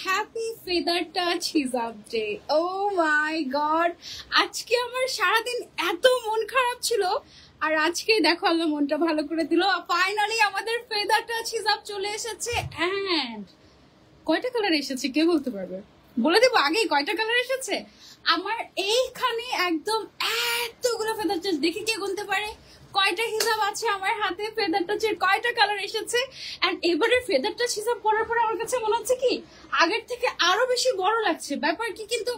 Happy feather touch হিজাব day. O my god, আজকে আমার সারাদিন এত মন খারাপ ছিল, আর আজকে দেখো আল্লাহ মনটা ভালো করে দিল। ফাইনালি আমাদের ফেদার টাচ হিজাব চলে এসেছে। এন্ড কয়টা কালার এসেছে কে বলতে পারবে? বলে দেবো আগেই কয়টা কালার এসেছে। আমার এইখানে একদম এতগুলো ফেদার টাচ, দেখি কে গুনতে পারে কয়টা হিসাব আছে আমার হাতে। ফেদার টাচের কয়টা কালার এসেছে। এন্ড এবারে ফেদার টাচ হিসাব করার পর আমার কাছে মনে হচ্ছে কি আগের থেকে আরো বেশি বড় লাগছে। ব্যাপার কি, কিন্তু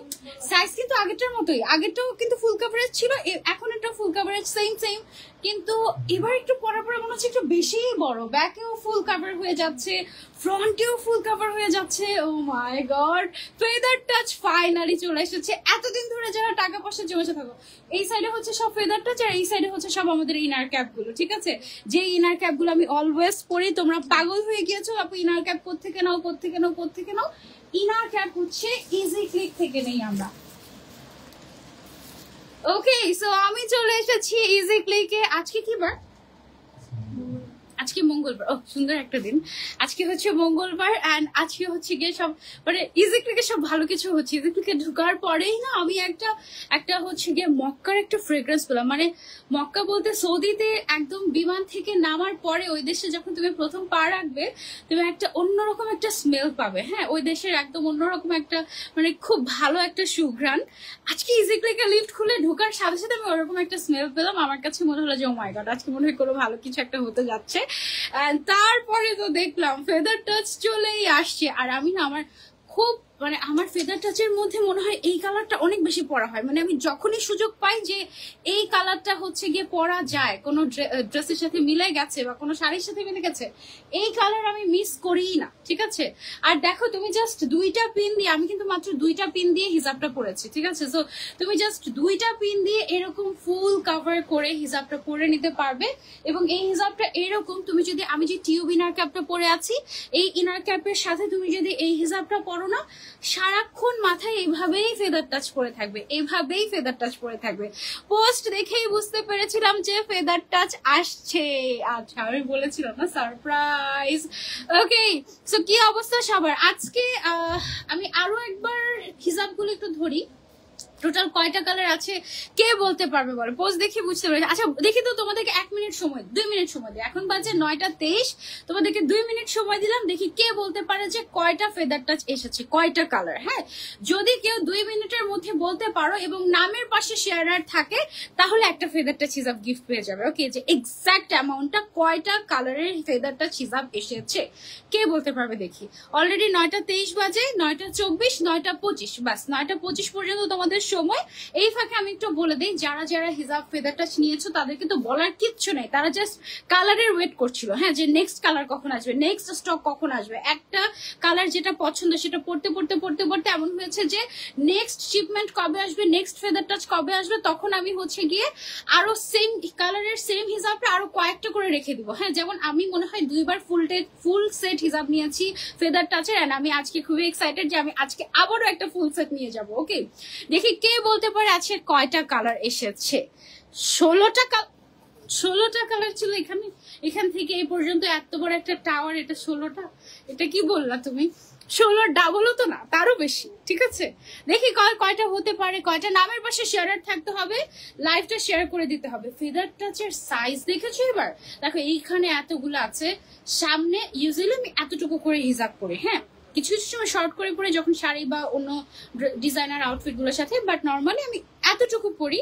সাইজ কিন্তু আগেরটার মতোই, আগেরটাও কিন্তু ফুল কভারেজ ছিল, এখন একটা ফুল কভারেজ সেম, কিন্তু এবার একটু পরে মনে হচ্ছে একটু বেশি বড়। ব্যাকেও ফুল কভার হয়ে যাচ্ছে, ফ্রন্টেও ফুল কভার হয়ে যাচ্ছে। ও my god, feather touch finally চলে এসেছে। এতদিন ধরে যারা টাকা পয়সা জমেছে থাকো, এই সাইডে হচ্ছে সব ফেদার টাচ আর এই সাইডে হচ্ছে সব আমাদের ইনার ক্যাপ গুলো। ঠিক আছে, যে ইনার ক্যাপ গুলো আমি অলওয়েজ পরি, তোমরা পাগল হয়ে গিয়েছো আপু ইনার ক্যাপ কোত্থেকে নাও। ইনার ক্যাপ হচ্ছে ইজি ক্লিক থেকে নেই আমরা। ওকে, সো আমি চলে এসেছি ইজি ক্লিকে। আজকে কি বার? আজকে মঙ্গলবার। ও সুন্দর একটা দিন, আজকে হচ্ছে মঙ্গলবার। এন্ড আজকে হচ্ছে গিয়ে সব মানে ইজি ক্লিকে সব ভালো কিছু হচ্ছে। ইজি ক্লিকে ঢুকার পরেই না আমি একটা হচ্ছে গিয়ে মক্কার একটা ফ্রেগ্রেন্স পেলাম। মানে মক্কা বলতে সৌদিতে একদম বিমান থেকে নামার পরে ওই দেশে যখন তুমি প্রথম পা রাখবে তুমি একটা অন্যরকম একটা স্মেল পাবে। হ্যাঁ, ওই দেশের একদম অন্যরকম একটা মানে খুব ভালো একটা সুঘ্রাণ। আজকে ইজি ক্লিকে লিফট খুলে ঢোকার সাথে সাথে আমি ওরকম একটা স্মেল পেলাম। আমার কাছে মনে হলো যে ও মাই গড, আজকে মনে হয় কোনো ভালো কিছু একটা হতে যাচ্ছে। তারপরে তো দেখলাম ফেদার টাচ চলেই আসছে। আর আমি না আমার খুব মানে আমার ফেদার টাচের মধ্যে মনে হয় এই কালারটা অনেক বেশি পরা হয়। মানে আমি যখনই সুযোগ পাই যে এই কালারটা হচ্ছে গিয়ে পরা যায়, কোনো ড্রেসের সাথে মিলে গেছে বা কোনো শাড়ির সাথে মিলে গেছে, এই কালার আমি মিস করিই না। ঠিক আছে, আর দেখো তুমি জাস্ট দুইটা পিন দিয়ে, আমি কিন্তু মাত্র দুইটা পিন দিয়ে হিজাবটা পরেছি। ঠিক আছে, সো তুমি জাস্ট দুইটা পিন দিয়ে এরকম ফুল কভার করে হিজাবটা পরে নিতে পারবে। এবং এই হিজাবটা এরকম তুমি যদি, আমি যে টিউব ইনার ক্যাপটা পরে আছি, এই ইনার ক্যাপের সাথে তুমি যদি এই হিজাবটা পরো না, সারাক্ষণ মাথায় এইভাবেই ফেদার টাচ পরে থাকবে, এইভাবেই ফেদার টাচ পরে থাকবে। পোস্ট দেখেই বুঝতে পেরেছিলাম যে ফেদার টাচ আসছে। আচ্ছা, আমি বলেছিলাম না সারপ্রাইজ। ওকে, সো কি অবস্থা সবার? আজকে আমি আরো একবার হিজাবগুলো একটু ধরি। টোটাল কয়টা কালার আছে কে বলতে পারবে বলো? পোস্ট দেখি বুঝতে পেরেছি। আচ্ছা দেখি তো, তোমাদেরকে 1 মিনিট সময়, 2 মিনিট সময় দিই। এখন বাজে 9:23, তোমাদেরকে 2 মিনিট সময় দিলাম। দেখি কে বলতে পারে যে কয়টা ফেদার টাচ এসেছে, কয়টা কালার। হ্যাঁ, যদি কেউ 2 মিনিটের মধ্যে বলতে পারো এবং নামের পাশে শেয়ারার থাকে, তাহলে একটা ফেদার টাচ হিসাব গিফট পেয়ে যাবে। ওকে, যে এক্সাক্ট অ্যামাউন্টটা কয়টা কালারের ফেদার টাচ হিসাব এসেছে কে বলতে পারবে দেখি। অলরেডি 9:23 বাজে, 9:24, 9:25, বাস 9:25 পর্যন্ত তোমাদের সময়। এই ফাঁকে আমি একটু বলে দিই, যারা যারা হিজাব ফেদার টাচ নিয়েছো তাদেরকে তো বলার কিচ্ছু নেই, তারা জাস্ট কালারের ওয়েট করছিল। হ্যাঁ, যে নেক্সট কালার কখন আসবে, নেক্সট স্টক কখন আসবে। একটা কালার যেটা পছন্দ সেটা পড়তে এমন হয়েছে যে নেক্সট শিপমেন্ট কবে আসবে, নেক্সট ফেদার টাচ কবে আসবে, তখন আমি হচ্ছে গিয়ে আরো সেম কালারের সেম হিজাবটা আরো কয়েকটা করে রেখে দিব। হ্যাঁ, যেমন আমি মনে হয় 2বার ফুল সেট হিজাব নিয়েছি ফেদার টাচের। এন্ড আমি আজকে খুবই এক্সাইটেড যে আমি আজকে আবারও একটা ফুল সেট নিয়ে যাব। ওকে, দেখি কে বলতে পারে আজকে কয়টা কালার এসেছে। 16টা কালার ছিল এখান থেকে এই পর্যন্ত। এত বড় একটা টাওয়ার, এটা 16টা, এটা কি বললা তুমি? 16 ডাবলও তো না, তারও বেশি। ঠিক আছে, দেখি কয়টা হতে পারে, কয়টা নামের পাশে শেয়ারার থাকতে হবে, লাইভটা শেয়ার করে দিতে হবে। ফেদার টাচের সাইজ দেখেছো এবার? দেখো এইখানে এতগুলো আছে, সামনে ইউজুয়ালি আমি এতটুকু করে হিজাব করি। হ্যাঁ, কিছু সময় শর্ট করে পরে যখন শাড়ি বা অন্য ডিজাইনার আউটফিট গুলোর সাথে, বাট নর্মালি আমি এতটুকু পরি।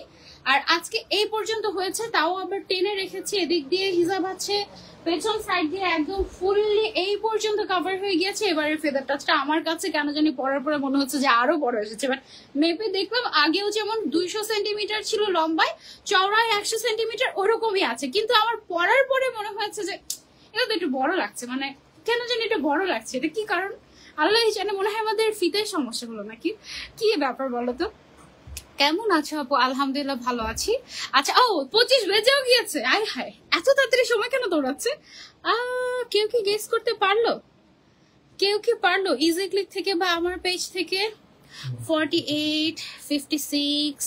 আর আজকে এই পর্যন্ত হয়েছে, তাও আবার টেনে রেখেছি। এদিক দিয়ে হিজাব আছে, পেছন সাইড দিয়ে একদম ফুললি এই পর্যন্ত কভার হয়ে গিয়েছে। এবারে ফেদার টাচটা আমার কাছে কেন জানি পরার পরে মনে হচ্ছে যে আরো বড় এসেছে। বাট মেপে দেখলাম আগেও যেমন 200 সেন্টিমিটার ছিল লম্বায়, চওড়ায় 100 সেন্টিমিটার, ওরকমই আছে। কিন্তু আমার পরার পরে মনে হয়েছে যে এটা তো একটু বড় লাগছে, মানে কেন জানি এটা বড় লাগছে। এটা কি কারণ আল্লাহ জানে, মনে হয় আমাদের ফিতের সমস্যা হলো নাকি, কি ব্যাপার বলো তো? কেমন আছো আপু? আলহামদুলিল্লাহ ভালো আছি। আচ্ছা, ও 25 বেজেও গিয়েছে। আয় হায়, এত তাড়াতাড়ি সময় কেন দৌড়াচ্ছে? কেউ কি গেস করতে পারলো? কেউ কি পারলো ইজি ক্লিক থেকে বা আমার পেজ থেকে? 48, 56,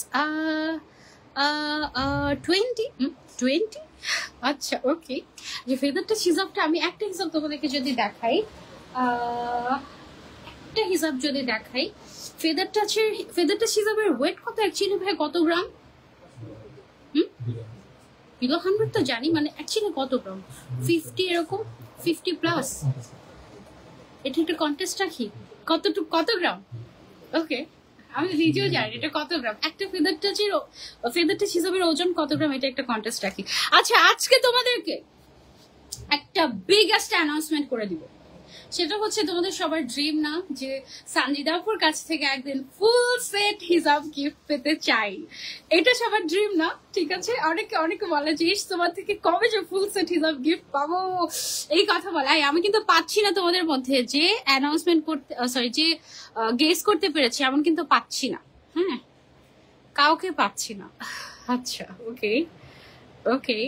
20। আচ্ছা ওকে, যে ফেদারটা হিসাবটা আমি একটা হিসাব তোমাদেরকে যদি দেখাই, একটা হিসাব যদি দেখাই, ফেদার টাচ হিসাবের ওয়েট কত অ্যাকচুয়ালি ভাই, কত গ্রাম? বিলো 100 তো জানি, মানে অ্যাকচুয়ালি কত গ্রাম? 50 এরকম, 50+। এটা একটা কন্টেস্ট রাখি, কত গ্রাম? ওকে, আমি নিজেও জানি এটা কত গ্রাম। একটা ফেদার টাচ হিসাবের ওজন কত গ্রাম, এটা একটা কন্টেস্ট রাখি। আচ্ছা, আজকে তোমাদেরকে একটা বিগেস্ট অ্যানাউন্সমেন্ট করে দিব। সেটা হচ্ছে তোমাদের সবার ড্রিম না যে সানজিদাপুর কাছ থেকে একদিন ফুল সেট হিজাব গিফট পেতে চাই, এটা সবার ড্রিম না? ঠিক আছে, অনেকে বলে যে তোমার থেকে কবে যে ফুল সেট হিজাব গিফট পাবো, এই কথা বলে। আমি কিন্তু পাচ্ছি না তোমাদের মধ্যে যে অ্যানাউন্সমেন্ট করতে, সরি, যে গেস করতে পেরেছি, এমন কিন্তু পাচ্ছি না। হ্যাঁ, কাউকে পাচ্ছি না। আচ্ছা, ওকে ওকে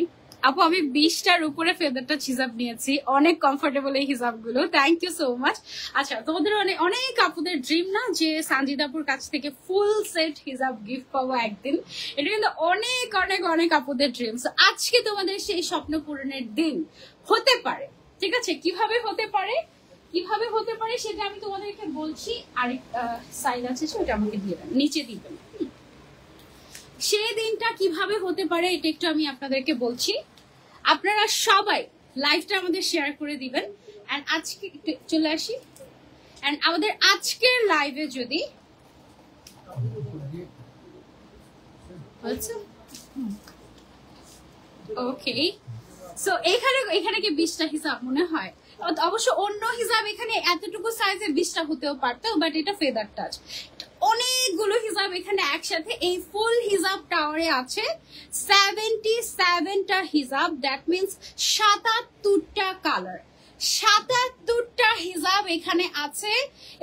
আপু, আমি 20টার উপরে ফেদার টাচ হিসাব নিয়েছি, অনেক কমফোর্টেবল এই হিসাবগুলো, থ্যাংক ইউ সো মাচ। আচ্ছা, তোমাদের অনেক আপুদের ড্রিম না যে সানজিদাপুর কাছ থেকে ফুল সেট হিসাব গিফট পাবো একদিন, এটা কিন্তু অনেক অনেক অনেক আপুদের ড্রিম। আজকে তোমাদের সেই স্বপ্ন পূরণের দিন হতে পারে। ঠিক আছে, কিভাবে হতে পারে সেটা আমি তোমাদেরকে বলছি। আরেক সাইড আছে, সেটা আমাকে দিয়ে দেন, নিচে দিবেন। সেই দিনটা কিভাবে হতে পারে এটা একটু আমি আপনাদেরকে বলছি। আপনারা সবাই লাইভটা আমাদের শেয়ার করে দিবেন। এন্ড আজকে চলে আসি, এন্ড আমাদের আজকের লাইভে যদি ওকে, সো এখানে কি 20টা হিসাব মনে হয়? অবশ্য অন্য হিসাব এখানে এতটুকু সাইজের 20টা হতেও পারতো, বাট এটা ফেদার টাচ, অনেকগুলো হিসাব এখানে একসাথে এই ফুল হিজাব টাওয়ারে আছে। 77টা হিজাব, দ্যাট মিনস 77টা কালার, 77টা হিজাব এখানে আছে।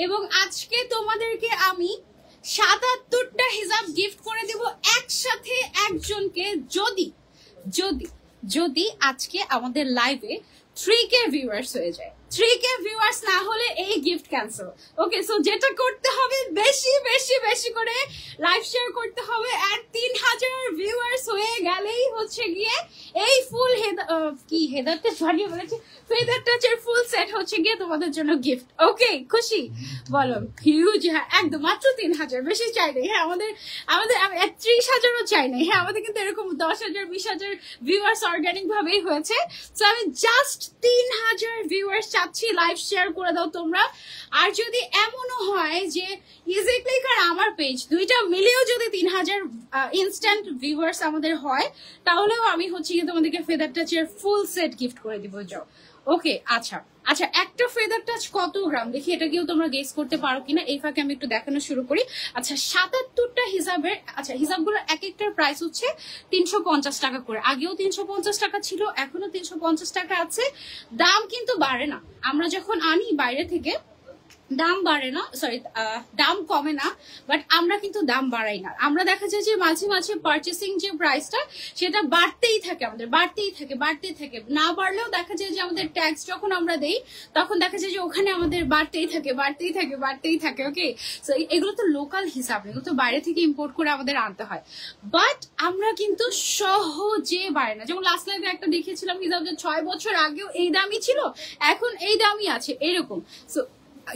এবং আজকে তোমাদেরকে আমি 77টা হিজাব গিফট করে দেব একসাথে একজনকে, যদি আজকে আমাদের লাইভে 3K ভিউয়ার্স হয়ে যায়। 3K ভিউয়ার্স না হলে এই গিফট ক্যান্সেল। ওকে, সো যেটা করতে হবে, বেশি বেশি বেশি করে লাইভ শেয়ার করতে হবে। আর 3000 ভিউয়ার্স হয়ে গেলেই হচ্ছে গিয়ে এই ফুল হেদার টাচ বানিয়ে বলেছি, ফেদার টাচের ফুল সেট হচ্ছে গিয়ে তোমাদের জন্য গিফট। ওকে, খুশি? বলো হিউজ। হ্যাঁ, একদম, মাত্র 3000, বেশি চাই নাই। হ্যাঁ, আমাদের 30,000ও চাই নাই। হ্যাঁ, আমাদের কিন্তু এরকম 10,000 20,000 ভিউয়ার্স অর্গানিক ভাবেই হয়েছে। তো আমি জাস্ট 3000 ভিউয়ার্স চাচ্ছি, লাইভ শেয়ার করে দাও তোমরা। আর যদি এমনও হয় যে ইজি ক্লিক আর আমার পেজ দুইটা মিলিয়েও যদি 3000 ইনস্ট্যান্ট ভিউয়ার্স আমাদের হয়, তাহলেও আমি হচ্ছে গিয়ে তোমাদেরকে ফেদার টাচের ফুল সেট গিফট করে দিব। যাও, ওকে। আচ্ছা, একটা ফেদার টাচ কত গ্রাম দেখি, এটা কেউ তোমরা গেস করতে পারো কিনা, এই ফাঁকে আমি একটু দেখানো শুরু করি। আচ্ছা, 77টা হিসাবের, আচ্ছা, হিসাবগুলো এক একটার প্রাইস হচ্ছে 350 টাকা করে। আগেও 350 টাকা ছিল, এখনো 350 টাকা আছে। দাম কিন্তু বাড়ে না, আমরা যখন আনি বাইরে থেকে দাম বাড়ে না, সরি, দাম কমে না, বাট আমরা কিন্তু দাম বাড়াই না। আমরা দেখা যায় যে মাঝে মাঝে পারচেসিং যে প্রাইসটা সেটা বাড়তেই থাকে, আমাদের বাড়তেই থাকে। না বাড়লেও দেখা যায় যে আমাদের ট্যাক্স যখন আমরা দেই তখন দেখা যায় যে ওখানে আমাদের বাড়তেই থাকে। ওকে, সো এগুলো তো লোকাল হিসাব, এগুলো তো বাইরে থেকে ইম্পোর্ট করে আমাদের আনতে হয়, বাট আমরা কিন্তু সহজে বাড়ে না। যেমন লাস্ট লাইভে একটা দেখিয়েছিলাম হিসাব, যে 6 বছর আগেও এই দামই ছিল, এখন এই দামই আছে, এরকম। সো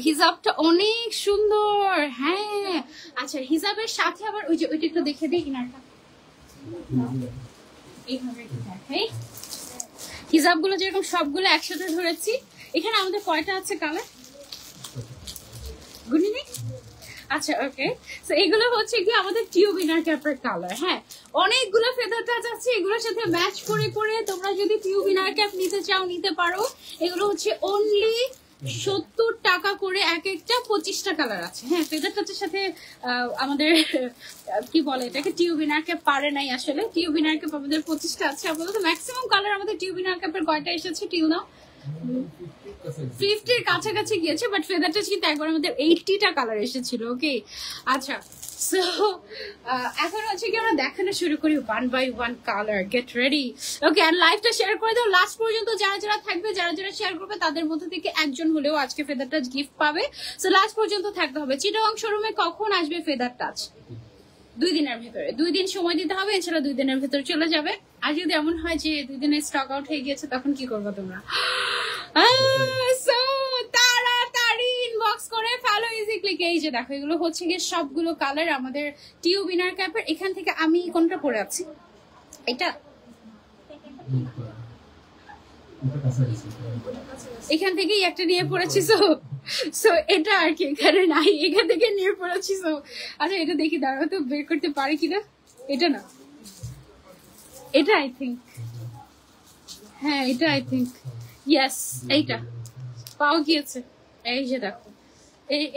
হিজাবটা অনেক সুন্দর। হ্যাঁ, আচ্ছা, হিজাবের সাথে আবার ওইটা একটু দেখে দিই, ইনারটা এইভাবে দেখাই। হিজাবগুলো যেরকম সবগুলো একসাথে ধরেছি। এখানে আমাদের কয়টা আছে কালার গুনিনি? আচ্ছা, ওকে, সো এগুলো হচ্ছে কি আমাদের টিউব ইনার ক্যাপের কালার। হ্যাঁ, অনেকগুলো ফেদার টাচ আছে, এগুলোর সাথে ম্যাচ করে তোমরা যদি টিউব ইনার ক্যাপ নিতে চাও নিতে পারো। এগুলো হচ্ছে অনলি 70 টাকা করে, এক একটা 25টা কালার আছে। হ্যাঁ, ফেদার টাচের সাথে আমাদের কি বলে এটাকে, টিউব ইনার ক্যাপ পারে নাই আসলে। টিউব ইনার ক্যাপ আমাদের 25টা আছে আপাতত। ম্যাক্সিমাম কালার আমাদের টিউব ইনার ক্যাপের কয়টা এসেছে টিউ নাও? 50-র কাছাকাছি গিয়েছে, বাট ফেদার টাচ কিন্তু একবার আমাদের 80টা কালার এসেছিল। ওকে, আচ্ছা, সো এখন হচ্ছে কি আমরা দেখানো শুরু করি 1 by 1 colour. Get ready. Okay, আর লাইভটা শেয়ার করে দাও লাস্ট পর্যন্ত। যারা থাকবে, যারা শেয়ার করবে, তাদের মধ্যে থেকে একজন হলেও আজকে ফেদার টাচ গিফট পাবে। সো লাস্ট পর্যন্ত থাকতে হবে। চিটাগং শোরুমে কখন আসবে ফেদার টাচ? 2 দিনের ভেতরে, 2 দিন সময় দিতে হবে, এছাড়া 2 দিনের ভেতরে চলে যাবে। আর যদি এমন হয় যে 2 দিনে স্টক আউট হয়ে গিয়েছে, তখন কি করবে তোমরা? সো তাড়াতাড়ি ইনবক্স করে ফেলো গিয়ে এই যে দেখো এগুলো হচ্ছে গিয়ে সবগুলো কালার আমাদের টিউব ইনার ক্যাপের। এখান থেকে আমি কোনটা পরে আছি, এটা এখান থেকেই একটা নিয়ে পড়েছি। সো সো এটা আর কি এখানে নাই, এখান থেকে নিয়ে পড়েছি। সো আচ্ছা এটা দেখি, দাঁড়াও তো বের করতে পারি কিনা। এটা না, এটা আই থিঙ্ক, হ্যাঁ এটা আই থিঙ্ক, ইয়েস এইটা পাওয়া গিয়েছে। এই যে দেখো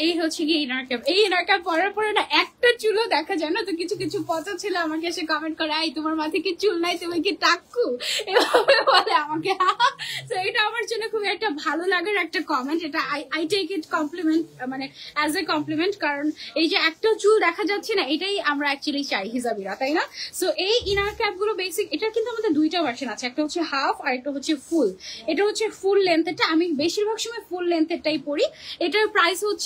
এই হচ্ছে কি ইনার ক্যাপ। এই ইনার ক্যাপ পরার পরে না একটা চুলও দেখা যায় না। তো কিছু কিছু পচা ছিল আমাকে এসে কমেন্ট করে, এই তোমার মাথায় কি চুল নাই, তুমি কি টাক্কু, এভাবে বলে আমাকে। তো এটা আমার জন্য খুব একটা ভালো লাগার একটা কমেন্ট। এটা আই টেক ইট কমপ্লিমেন্ট, মানে অ্যাজ এ কমপ্লিমেন্ট। কারণ এই যে একটা চুল দেখা যাচ্ছে না, এটাই আমরা অ্যাকচুয়ালি চাই হিজাবিরা, তাই না? সো এই ইনার ক্যাপ গুলো বেসিক, এটার কিন্তু আমাদের দুইটা ভার্সন আছে, একটা হচ্ছে হাফ আর একটা হচ্ছে ফুল। এটা হচ্ছে ফুল লেন্থেরটা, আমি বেশিরভাগ সময় ফুল লেন্থেরটাই পরি। এটার প্রাইস হচ্ছে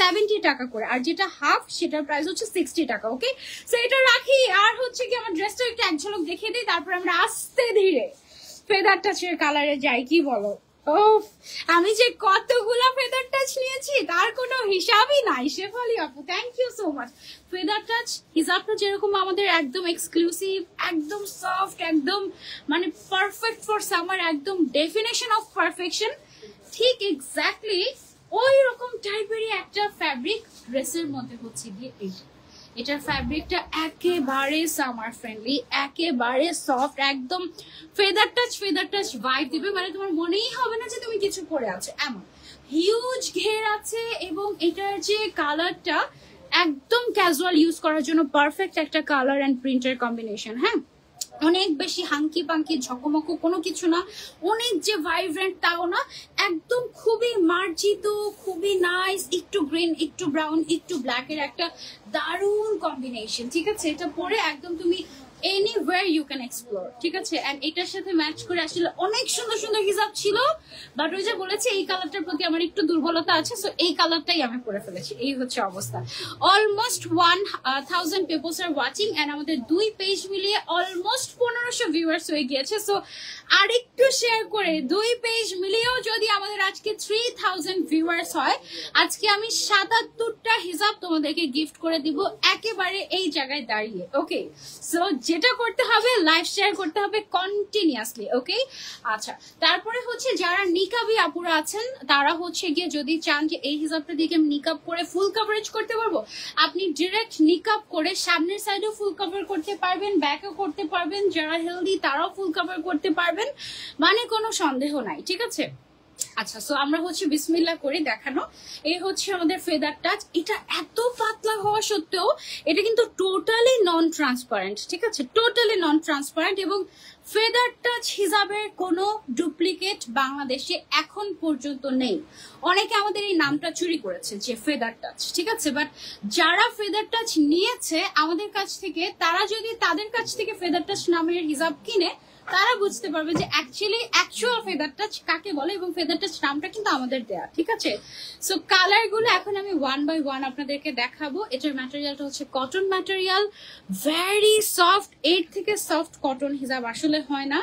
70 টাকা করে, আর যেটা হাফ সেটার প্রাইস হচ্ছে 60 টাকা। ওকে, সো এটা রাখি। আর হচ্ছে কি আমার ড্রেসটা একটু এক ঝলক দেখিয়ে দিই, তারপর আমরা আস্তে ধীরে ফেদার টাচের কালারে যাই। কি বলো? ও আমি যে কতগুলো ফেদার টাচ নিয়েছি তার কোনো হিসাবই নাই। শেফালি আপু thank you so much. Feather touch হিসাবটা যেরকম আমাদের একদম এক্সক্লুসিভ, একদম সফট, একদম মানে পারফেক্ট ফর সামার, একদম ডেফিনেশন অফ পারফেকশন, ঠিক এক্স্যাক্টলি ওই রকম টাইপেরই একটা ফ্যাব্রিক ড্রেসের মধ্যে হচ্ছে গিয়ে এইটা। এটার ফ্যাব্রিকটা একেবারে সামার ফ্রেন্ডলি, একেবারে সফট, একদম ফেদার টাচ ভাইব দিবে। মানে তোমার মনেই হবে না যে তুমি কিছু পরে আছো, এমন হিউজ ঘের আছে। এবং এটার যে কালারটা একদম ক্যাজুয়াল ইউজ করার জন্য পারফেক্ট একটা কালার অ্যান্ড প্রিন্টের কম্বিনেশন। হ্যাঁ, অনেক বেশি হাঙ্কি পাঙ্কি ঝকমকো কোনো কিছু না, অনেক যে ভাইব্রেন্ট তাও না, একদম খুবই মার্জিত, খুবই নাইস, একটু গ্রিন, একটু ব্রাউন, একটু ব্ল্যাক এর একটা দারুণ কম্বিনেশন। ঠিক আছে, এটা পরে একদম তুমি এনিওয়্যার ইউ ক্যান এক্সপ্লোর। ঠিক আছে, এন্ড এটার সাথে ম্যাচ করে আসলে অনেক সুন্দর সুন্দর হিজাব ছিল, বাট ওই যে বলেছি এই কালারটার প্রতি আমার একটু দুর্বলতা আছে। সো এই কালারটাই আমি পরে ফেলেছি। এই হচ্ছে অবস্থা। Almost 1000 peoples are watching, and আমাদের দুই পেজ মিলিয়ে অলমোস্ট 1500 ভিউয়ার্স হয়ে গিয়েছে। সো আরেকটু শেয়ার করে দুই পেজ মিলিয়েও যদি আমাদের আজকে 3000 ভিউয়ার্স হয়, আজকে আমি 77টা হিজাব তোমাদেরকে গিফট করে দিব একেবারে এই জায়গায় দাঁড়িয়ে। ওকে, সো যেটা করতে হবে লাইভ শেয়ার করতে হবে কন্টিনিউয়াসলি। ওকে, আচ্ছা তারপরে হচ্ছে যারা নিকাবি আপুরা আছেন তারা হচ্ছে গিয়ে যদি চান যে এই হিসাবটা দিকে আমি নিকাব করে ফুল কভারেজ করতে পারবো, আপনি ডিরেক্ট নিকাব করে সামনের সাইডেও ফুল কভার করতে পারবেন, ব্যাকও করতে পারবেন। যারা হেলদি তারাও ফুল কভার করতে পারবেন, মানে কোনো সন্দেহ নাই। ঠিক আছে, আচ্ছা সো আমরা হচ্ছে বিসমিল্লাহ করে দেখানো। এই হচ্ছে আমাদের ফেদার টাচ। এটা এত পাতলা হওয়া সত্ত্বেও এটা কিন্তু টোটালি নন ট্রান্সপারেন্ট। ঠিক আছে, টোটালি নন ট্রান্সপারেন্ট। এবং ফেদার টাচ হিসাবের কোনো ডুপ্লিকেট বাংলাদেশে এখন পর্যন্ত নেই। অনেকে আমাদের এই নামটা চুরি করেছে যে ফেদার টাচ। ঠিক আছে, বাট যারা ফেদার টাচ নিয়েছে আমাদের কাছ থেকে, তারা যদি তাদের কাছ থেকে ফেদার টাচ নামের হিসাব কিনে, তারা বুঝতে পারবে যে অ্যাকচুয়াল ফেদার টাচ কাকে বলে, এবং ফেদার টাচ নামটা কিন্তু আমাদের দেয়া। ঠিক আছে, সো কালার গুলো এখন আমি 1 বাই 1 আপনাদেরকে দেখাবো। এটার ম্যাটেরিয়ালটা হচ্ছে কটন ম্যাটেরিয়াল, ভেরি সফট। এর থেকে সফট কটন হিসাব আসলে হয় না।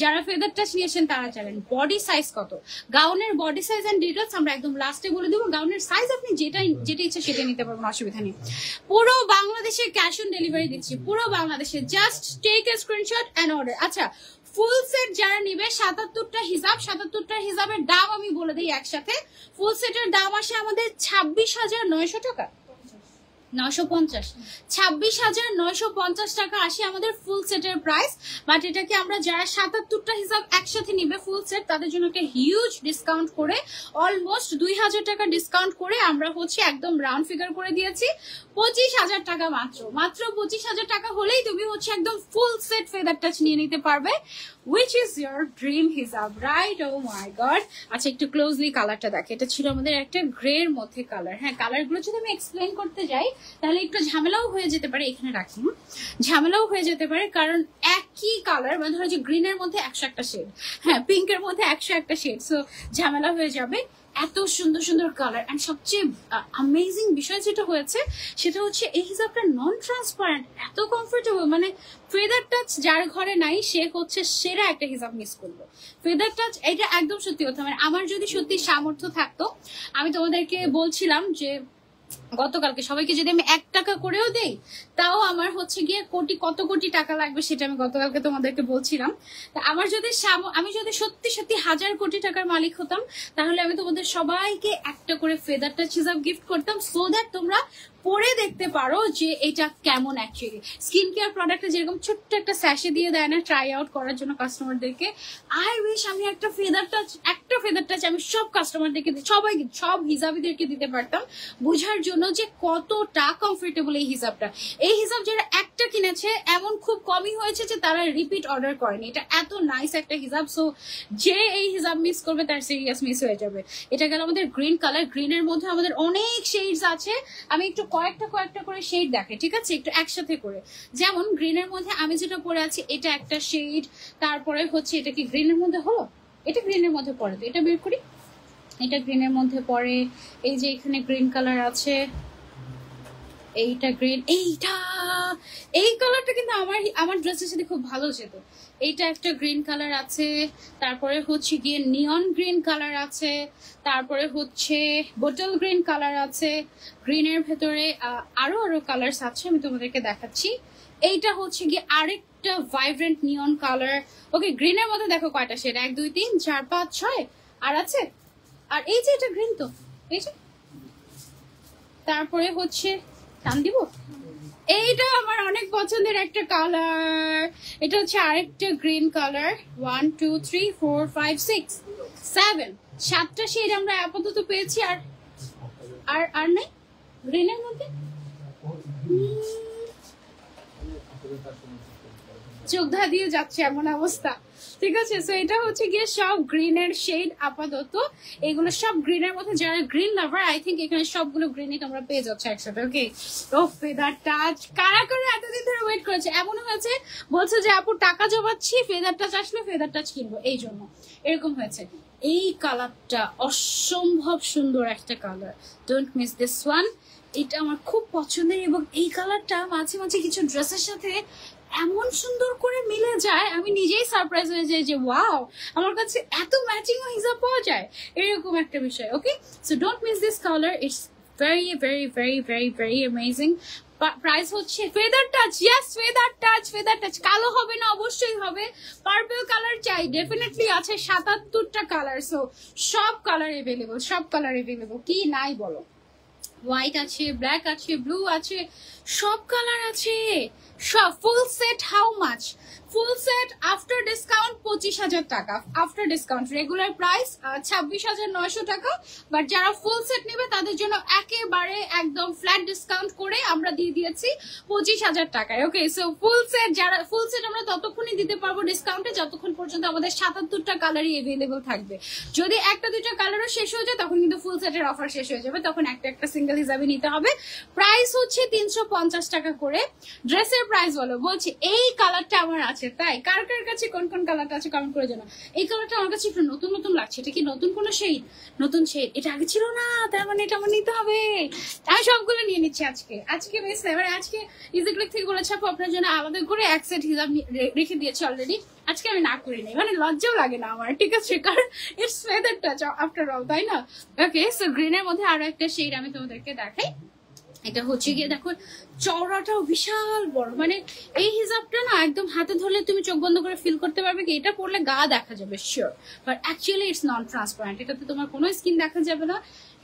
যারা ফেদার টাচ নিয়েছেন তারা জানেন। বডি সাইজ কত, গাউনের বডি সাইজ এন্ড ডিটেলস আমরা একদম লাস্টে বলে দেবো। গাউনের সাইজ আপনি যেটা ইচ্ছে সেটা নিতে পারবেন, অসুবিধা নেই। পুরো বাংলাদেশে ক্যাশ অন ডেলিভারি দিচ্ছি, পুরো বাংলাদেশে। Just take a screenshot and order. আচ্ছা, ফুল সেট যারা নিবে 77টা হিসাব, 77টার হিসাবের দাম আমি বলে দিই একসাথে। ফুল সেটের দাম আসে আমাদের 26,900 টাকা, 950, 26,950 টাকা আসে আমাদের ফুল সেটের প্রাইস। বাট এটাকে আমরা যারা 77টা হিসাব একসাথে নিবে ফুল সেট, তাদের জন্য একটা হিউজ ডিসকাউন্ট করে, অলমোস্ট 2000 টাকা ডিসকাউন্ট করে আমরা হচ্ছে একদম রাউন্ড ফিগার করে দিয়েছি 25,000 টাকা। মাত্র 25,000 টাকা হলেই তুমি হচ্ছে একদম ফুল সেট ফেদার টাচ নিয়ে নিতে পারবে, which is your dream হিসাব, রাইট? O my god. আচ্ছা একটু ক্লোজলি কালারটা দেখে। এটা ছিল আমাদের একটা গ্রে এর মধ্যে কালার। হ্যাঁ, কালারগুলো যদি আমি এক্সপ্লেন করতে যাই তাহলে একটু ঝামেলাও হয়ে যেতে পারে। এখানে রাখি, ঝামেলাও হয়ে যেতে পারে, কারণ একই কালার, মানে ধরো যে গ্রিনের মধ্যে 101টা শেড, হ্যাঁ পিঙ্কের মধ্যে 101টা শেড, সো ঝামেলা হয়ে যাবে। এত সুন্দর সুন্দর কালার, এন্ড সবচেয়ে অ্যামেজিং বিষয় যেটা হয়েছে সেটা হচ্ছে এই হিসাবটা নন ট্রান্সপারেন্ট, এত কমফোর্টেবল। মানে ফেদার টাচ যার ঘরে নাই সে হচ্ছে সেরা একটা হিসাব মিস করলো। ফেদার টাচ এটা একদম সত্যি কথা। মানে আমার যদি সত্যি সামর্থ্য থাকতো, আমি তোমাদেরকে বলছিলাম যে গতকালকে সবাইকে যদি আমি 1 টাকা করেও দেই তাও আমার হচ্ছে গিয়ে কত কোটি টাকা লাগবে, সেটা আমি গতকালকে তোমাদেরকে বলছিলাম। আমার যদি আমি যদি সত্যি সত্যি 1000 কোটি টাকার মালিক হতাম, তাহলে আমি তোমাদের সবাইকে একটা করে ফেদার টাচ হিসাব গিফট করতাম, সো দ্যাট তোমরা পরে দেখতে পারো যে এটা কেমন। অ্যাকচুয়ালি স্কিন কেয়ার প্রোডাক্টে যেরকম ছোট্ট একটা স্যাশে দিয়ে দেয় না ট্রাই আউট করার জন্য কাস্টমারদেরকে, আই উইশ আমি একটা ফেদার টাচ আমি সব কাস্টমারদেরকে সব হিসাবিদেরকে দিতে পারতাম, বোঝার জন্য যে কতটা কমফোর্টেবল এই হিসাবটা। এই হিসাব যারা একটা কিনেছে এমন খুব কমই হয়েছে যে তারা রিপিট অর্ডার করেনি। এটা এত নাইস একটা হিসাব, সো যে এই হিসাব মিস করবে তার সিরিয়াস মিস হয়ে যাবে। এটা গেল আমাদের গ্রিন কালার। গ্রিনের মধ্যে আমাদের অনেক শেডস আছে, আমি একটু কয়েকটা করে শেড দেখে, ঠিক আছে, একটু একসাথে করে। যেমন গ্রিনের মধ্যে আমি যেটা পরে আছি এটা একটা শেড, তারপরে হচ্ছে এটা কি গ্রিনের মধ্যে হলো, এটা গ্রিনের মধ্যে পড়ে, তো এটা বের করি, এটা গ্রিনের মধ্যে পড়ে। এই যে এখানে গ্রিন কালার আছে, এইটা গ্রিন, এই কালারটা কিন্তু আমার ড্রেসের সাথে খুব ভালো যেত। এইটা একটা গ্রিন কালার আছে, তারপরে হচ্ছে গিয়ে নিয়ন গ্রিন কালার আছে, তারপরে হচ্ছে বোটল গ্রিন কালার আছে। গ্রিনের ভেতরে আরো কালার্স আছে, আমি তোমাদেরকে দেখাচ্ছি। এইটা হচ্ছে গিয়ে আরেকটা ভাইব্রেন্ট নিয়ন কালার। ওকে, গ্রিনের মধ্যে দেখো কয়টা শেড, 1 2 3 4 5 6 আর আছে। আর এই যে এটা গ্রিন, তো এই যে, তারপরে হচ্ছে টান দিব, এইটা আমার অনেক পছন্দের একটা কালার, এটা হচ্ছে আরেকটা গ্রিন কালার। 1 2 3 4 5 6 7 7টা শেড আমরা আপাতত পেয়েছি। আর নাই গ্রিনের মধ্যে, চোখ ধা দিয়ে যাচ্ছে এমন অবস্থা, ঠিক আছে। সো এটা হচ্ছে গিয়ে সব গ্রিনের শেড আপাতত, এগুলো সব গ্রিনের মধ্যে। যারা গ্রিন লাভার আই থিঙ্ক এখানে সবগুলো গ্রিনই তোমরা পেয়ে যাচ্ছ একসাথে। ওকে, তো ফেদার টাচ কারা এতদিন ধরে ওয়েট করেছে, এমন হয়েছে বলছে যে আপু টাকা জমাচ্ছি, ফেদার টাচ আসলে ফেদার টাচ কিনবো, এই জন্য এরকম হয়েছে। এই কালারটা অসম্ভব সুন্দর একটা colour, don't miss this one. এটা আমার খুব পছন্দের, এবং এই কালারটা মাঝে মাঝে কিছু ড্রেসের সাথে এমন সুন্দর করে মিলে যায়, আমি নিজেই সারপ্রাইজ হয়ে যাই যে ওয়াও, আমার কাছে এত ম্যাচিং হিসাব পাওয়া যায়, এরকম একটা বিষয়। Okay, so don't miss this colour, it's very very very very very amazing. Price হচ্ছে feather touch, yes feather touch, কালো হবে না, অবশ্যই হবে। পার্পল কালার চাই, ডেফিনেটলি আছে 77টা কালার, সো সব কালার এভেলেবল, কি নাই বলো। হোয়াইট আছে, ব্ল্যাক আছে, ব্লু আছে, সব কালার আছে, সব। Full set how much? Full set after discount 25,000 টাকা, আফটার ডিসকাউন্ট রেগুলার প্রাইস 26,900 টাকা। বাট যারা ফুল সেট নেবে তাদের জন্য একেবারে একদম ফ্ল্যাট ডিসকাউন্ট করে আমরা দিয়ে দিয়েছি 25,000 টাকায়। ওকে, সো ফুল সেট আমরা ততক্ষণই দিতে পারবো ডিসকাউন্টে যতক্ষণ পর্যন্ত আমাদের 77টা কালারই এভেলেবল থাকবে। যদি 1-2টা কালারও শেষ হয়ে যায় তখন কিন্তু ফুল সেটের অফার শেষ হয়ে যাবে, তখন একটা সিঙ্গেল হিসাবে নিতে হবে। প্রাইস হচ্ছে 350 টাকা করে। ড্রেসের প্রাইস বলছি এই কালারটা আমার আছে, তাই কার কাছে কোন কালারটা আছে কমেন্ট করে জানাও। এই কালারটা আমার কাছে একটু নতুন লাগছে, এটা কি নতুন কোনো শেড? নতুন শেড, এটা আগে ছিল না, তার মানে এটা আমার নিতে হবে। আমি সবগুলো নিয়ে নিচ্ছি আজকে বেশ। এবার আজকে ইজিক্লিক থেকে বলেছে আপু আপনার জন্য আলাদা করে এক সেট হিসাব রেখে দিয়েছে অলরেডি, আজকে আমি না করি নাই, মানে লজ্জাও লাগে না আমার, ঠিক আছে, কারণ it's feather touch after all, তাই না। ওকে, সো গ্রিনের মধ্যে আরো একটা শেড আমি তোমাদেরকে দেখাই। এটা হচ্ছে গিয়ে দেখো চওড়াটাও বিশাল বড়, মানে এই হিসাবটা না একদম হাতে ধরলে তুমি চোখ বন্ধ করে ফিল করতে পারবে কি এটা পরলে গা দেখা যাবে sure, but actually it's non transparent, এটাতে তোমার কোনো স্কিন দেখা যাবে না,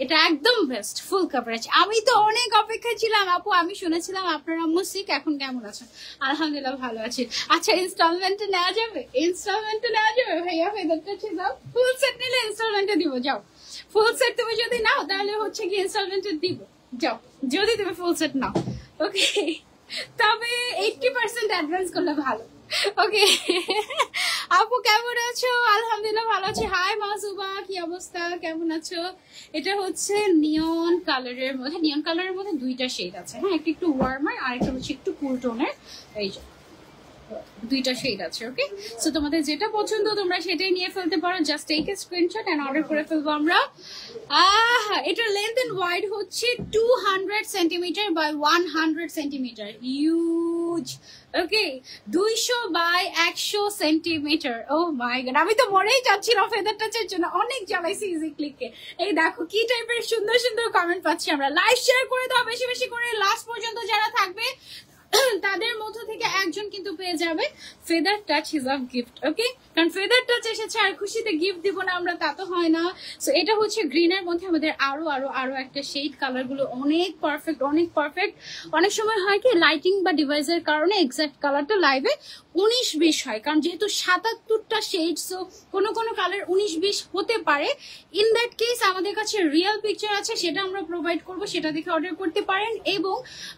এটা একদম বেস্ট ফুল কভারেজ। আমি তো অনেক অপেক্ষায় ছিলাম আপু, আমি শুনেছিলাম আপনার আম্মু সিক, এখন কেমন আছেন? আলহামদুলিল্লাহ ভালো আছি। আচ্ছা ইনস্টলমেন্টে নেওয়া যাবে? ভাইয়া ফেদারটা ছিল, ফুল সেট নিলে ইনস্টলমেন্টে দিব, যাও ফুল সেট তুমি যদি নাও তাহলে হচ্ছে কি ইনস্টলমেন্টে দিব, যাও যদি তুমি ফুল সেট নাও। ওকে, তবে 80% অ্যাডভান্স করলে ভালো। ওকে আপু কেমন আছো? আলহামদুলিল্লাহ ভালো আছি। হাই মাসুবা, কি অবস্থা, কেমন আছো? এটা হচ্ছে নিয়ন কালারের মধ্যে 2টা শেড আছে, হ্যাঁ, একটু ওয়ার্মার আর একটা হচ্ছে একটু কুল টোনের, এই যে 2টা শেড আছে। ওকে, সো তোমাদের যেটা পছন্দ তোমরা সেটাই নিয়ে ফেলতে পারো, just take a screenshot and order করে ফেলবো আমরা। এটার লেন্থ এন্ড ওয়াইড হচ্ছে 200 centimetre by 100 centimetre, huge. Okay, 200 by 100 centimetre. Oh my god, আমি তো মরেই যাচ্ছিলাম ফেদার টাচের জন্য, অনেক জ্বালাইছি ইজি ক্লিকে। এই দেখো কি টাইপের সুন্দর সুন্দর কমেন্ট পাচ্ছি আমরা। লাইক শেয়ার করে দাও বেশি বেশি করে, লাস্ট পর্যন্ত যারা থাকবে তাদের মধ্য থেকে একজন কিন্তু পেয়ে যাবে ফেদার টাচ হিজাব গিফট। ওকে, কারণ ফেদার টাচ এসেছে আর খুশিতে গিফট দিব না আমরা, তা তো হয় না। সো এটা হচ্ছে গ্রিনের মধ্যে আমাদের আরো আরো আরো একটা শেড, কালার গুলো অনেক পারফেক্ট, অনেক পারফেক্ট। অনেক সময় হয় কি লাইটিং বা ডিভাইসের কারণে এক্সাক্ট কালারটা লাইভে 19-20 হয়, কারণ যেহেতু 77টা শেড, সো কোনো কোনো কালার 19-20 হতে পারে। ইন দ্যাট কেস আমাদের কাছে রিয়েল পিকচার আছে, সেটা আমরা প্রোভাইড করব, সেটা দেখে অর্ডার করতে পারেন। এবং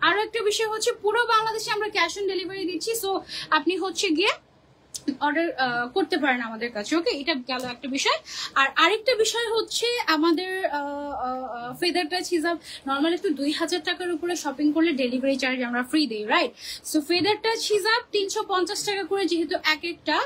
আরো একটা বিষয় হচ্ছে পুরো বাংলাদেশে আমরা ক্যাশ অন ডেলিভারি দিচ্ছি, সো আপনি হচ্ছে গিয়ে অর্ডার করতে পারেন আমাদের কাছে। ওকে, এটা গেল একটা বিষয়। আর আরেকটা বিষয় হচ্ছে আমাদের ফেদার টাচ হিসাব নর্মালি একটু 2000 টাকার উপরে শপিং করলে ডেলিভারি চার্জ আমরা ফ্রি দিই, রাইট? সো ফেদার টাচ হিসাব 350 টাকা করে, যেহেতু এক একটা